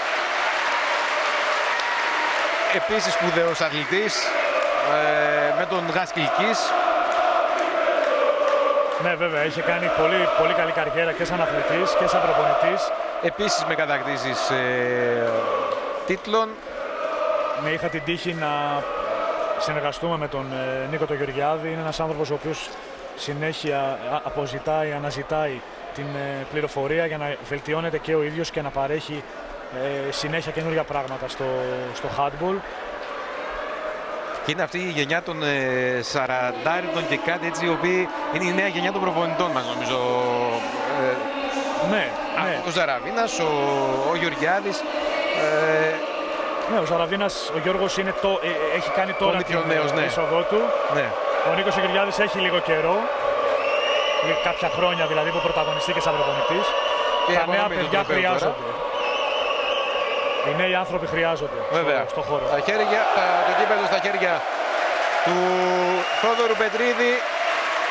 επίσης σπουδαίος αθλητής, με τον Γασκυλκής. Ναι, βέβαια, είχε κάνει πολύ καλή καριέρα και σαν αθλητής και σαν προπονητής. Επίσης με κατακτήσεις τίτλων. Ναι, είχα την τύχη να συνεργαστούμε με τον Νίκο τον Γεωργιάδη. Είναι ένας άνθρωπος ο οποίος συνέχεια αναζητάει την πληροφορία για να βελτιώνεται και ο ίδιος και να παρέχει συνέχεια καινούργια πράγματα στο handball. Και είναι αυτή η γενιά των 40 και κάτι έτσι, οι οποίοι είναι η νέα γενιά των προπονητών μας, νομίζω. Ναι. Ο Ζαραβίνας, ο Γεωργιάδης. Ναι, ο Ζαραβίνας, ο Γιώργος έχει κάνει τώρα την είσοδό του. Ναι. Ο Νίκος ο Γεωργιάδης έχει λίγο καιρό. Κάποια χρόνια δηλαδή που πρωταγωνιστεί και σαν προπονητής. Τα νέα παιδιά χρειάζονται. Οι νέοι άνθρωποι χρειάζονται στο χώρο. Το κύπελλο στα χέρια του Θόδωρου Πετρίδη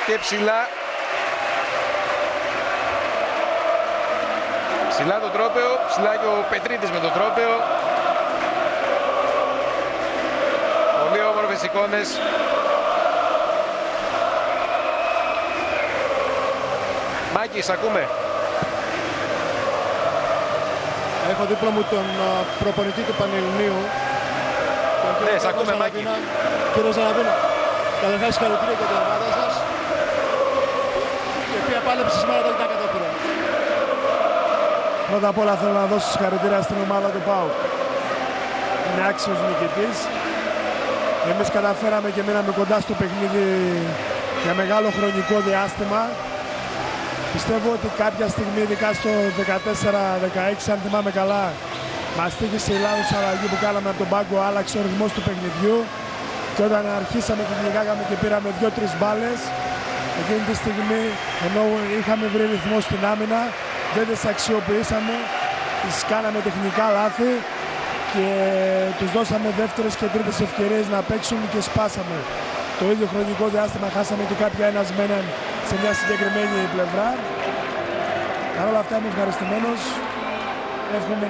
και ψηλά. Ψηλά το τρόπαιο, ψηλά και ο Πετρίδης με το τρόπαιο. Πολύ όμορφες εικόνες. Μάκη, σ' ακούμε. Έχω δίπλα μου τον προπονητή του Πανελληνίου. Ναι, σ' ακούμε, Μάκη. Κύριο Ζαραβίνα, καταρχάς συγχαρητήρια για την ομάδα σας, η οποία πάλεψε σήμερα τα κατάφερα. Πρώτα απ' όλα θέλω να δώσω συγχαρητήρια στην ομάδα του ΠΑΟΚ. Είναι άξιος νικητής. Εμείς καταφέραμε και μείναμε κοντά στο παιχνίδι για μεγάλο χρονικό διάστημα. Πιστεύω ότι κάποια στιγμή, ειδικά στο 14-16, αν θυμάμαι καλά, μας τύχησε η λάθος αλλαγή που κάναμε από τον πάγκο, άλλαξε ο ρυθμός του παιχνιδιού. Και όταν αρχίσαμε και κυνηγάγαμε και πήραμε 2-3 μπάλες, εκείνη τη στιγμή, ενώ είχαμε βρει ρυθμό στην άμυνα, δεν τις αξιοποιήσαμε, τις κάναμε τεχνικά λάθη και τους δώσαμε δεύτερες και τρίτες ευκαιρίες να παίξουν και σπάσαμε. Το ίδιο χρονικό διάστημα χάσαμε και κάποια ένας με έναν σε μια συγκεκριμένη πλευρά. Παρ' όλα αυτά είμαι ευχαριστημένος. Εύχομαι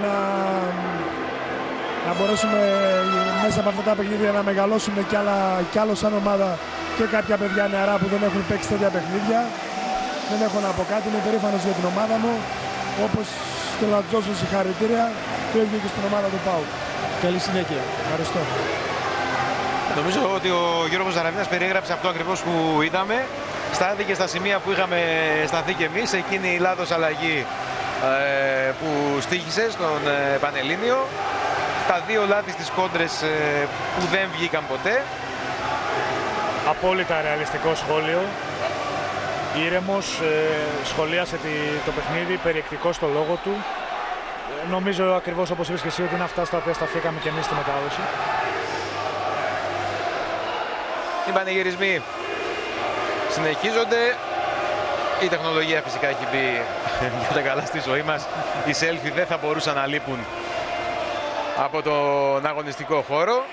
να μπορέσουμε μέσα από αυτά τα παιχνίδια να μεγαλώσουμε κι άλλο σαν ομάδα και κάποια παιδιά νεαρά που δεν έχουν παίξει τέτοια παιχνίδια. Δεν έχω να πω κάτι, είμαι περήφανος για την ομάδα μου. Όπως θέλω να τους δώσω συγχαρητήρια, το ίδιο και στην ομάδα του ΠΑΟΚ. Καλή συνέχεια. Ευχαριστώ. Νομίζω ότι ο Γιώργος Ζαραβίνας περιέγραψε αυτό ακριβώς που είδαμε. Στάθηκε στα σημεία που είχαμε σταθεί και εμείς, εκείνη η λάθος αλλαγή που στοίχησε στον Πανελλήνιο. Τα δύο λάθη στις κόντρες που δεν βγήκαν ποτέ. Απόλυτα ρεαλιστικό σχόλιο. Ήρεμος, σχολίασε το παιχνίδι, περιεκτικό στο λόγο του. Νομίζω ακριβώς όπως είπες και εσύ ότι είναι αυτά στα οποία σταθήκαμε και εμείς στη μετάδοση. Οι πανηγυρισμοί συνεχίζονται. Η τεχνολογία φυσικά έχει μπει για τα καλά στη ζωή μας. Οι selfie δεν θα μπορούσαν να λείπουν από τον αγωνιστικό χώρο.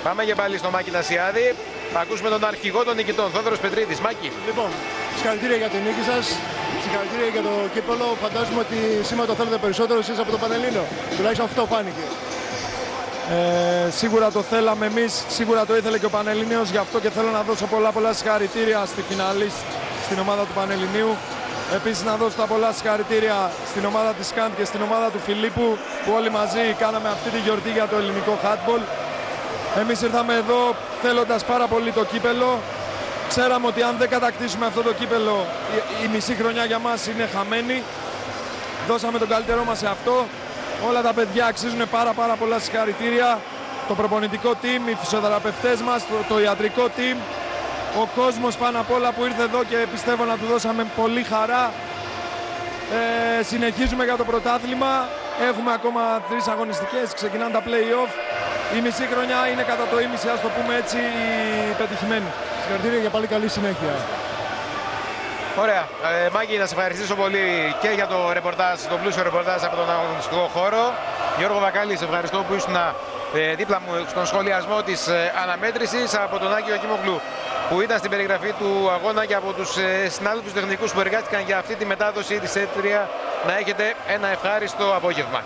Πάμε και πάλι στο Μάκη Νασιάδη. Θα ακούσουμε τον αρχηγό των νικητών, Θόδωρος Πετρίδης. Μάκη. Λοιπόν, συγχαρητήρια για την νίκη σας. Συγχαρητήρια για το κύπελλο. Φαντάζομαι ότι σήμερα το θέλετε περισσότερο εσείς από το Πανελλήνιο. Τουλάχιστον αυτό φάνηκε. Σίγουρα το θέλαμε εμείς, σίγουρα το ήθελε και ο Πανελλήνιος. Γι' αυτό και θέλω να δώσω πολλά συγχαρητήρια στη φιναλίστ, στην ομάδα του Πανελληνίου. Επίσης να δώσω τα πολλά συγχαρητήρια στην ομάδα της Καντ και στην ομάδα του Φιλίππου, που όλοι μαζί κάναμε αυτή τη γιορτή για το ελληνικό handball. Εμείς ήρθαμε εδώ θέλοντας πάρα πολύ το κύπελλο. Ξέραμε ότι αν δεν κατακτήσουμε αυτό το κύπελλο, η μισή χρονιά για μας είναι χαμένη. Δώσαμε τον καλύτερό μας σε αυτό. Όλα τα παιδιά αξίζουν πάρα πολλά συγχαρητήρια. Το προπονητικό team, οι φυσιοθεραπευτές μας, το ιατρικό team. Ο κόσμος πάνω απ' όλα που ήρθε εδώ και πιστεύω να του δώσαμε πολύ χαρά. Συνεχίζουμε για το πρωτάθλημα. Έχουμε ακόμα 3 αγωνιστικές, ξεκινάνε τα play-off. Η μισή χρονιά είναι κατά το ίμιση, ας το πούμε έτσι, πετυχημένη. Συγχαρητήρια για πάλι καλή συνέχεια. Ωραία. Μάκη, να σε ευχαριστήσω πολύ και για το ρεπορτάζ, το πλούσιο ρεπορτάζ από τον αγωνιστικό χώρο. Γιώργο Βακάλη, σε ευχαριστώ που ήσουν δίπλα μου στον σχολιασμό της αναμέτρησης. Από τον Άκη Ακίμογλου που ήταν στην περιγραφή του αγώνα και από τους συνάδελφους τεχνικούς που εργάστηκαν για αυτή τη μετάδοση της ΕΤΡΙΑ. Να έχετε ένα ευχάριστο απόγευμα.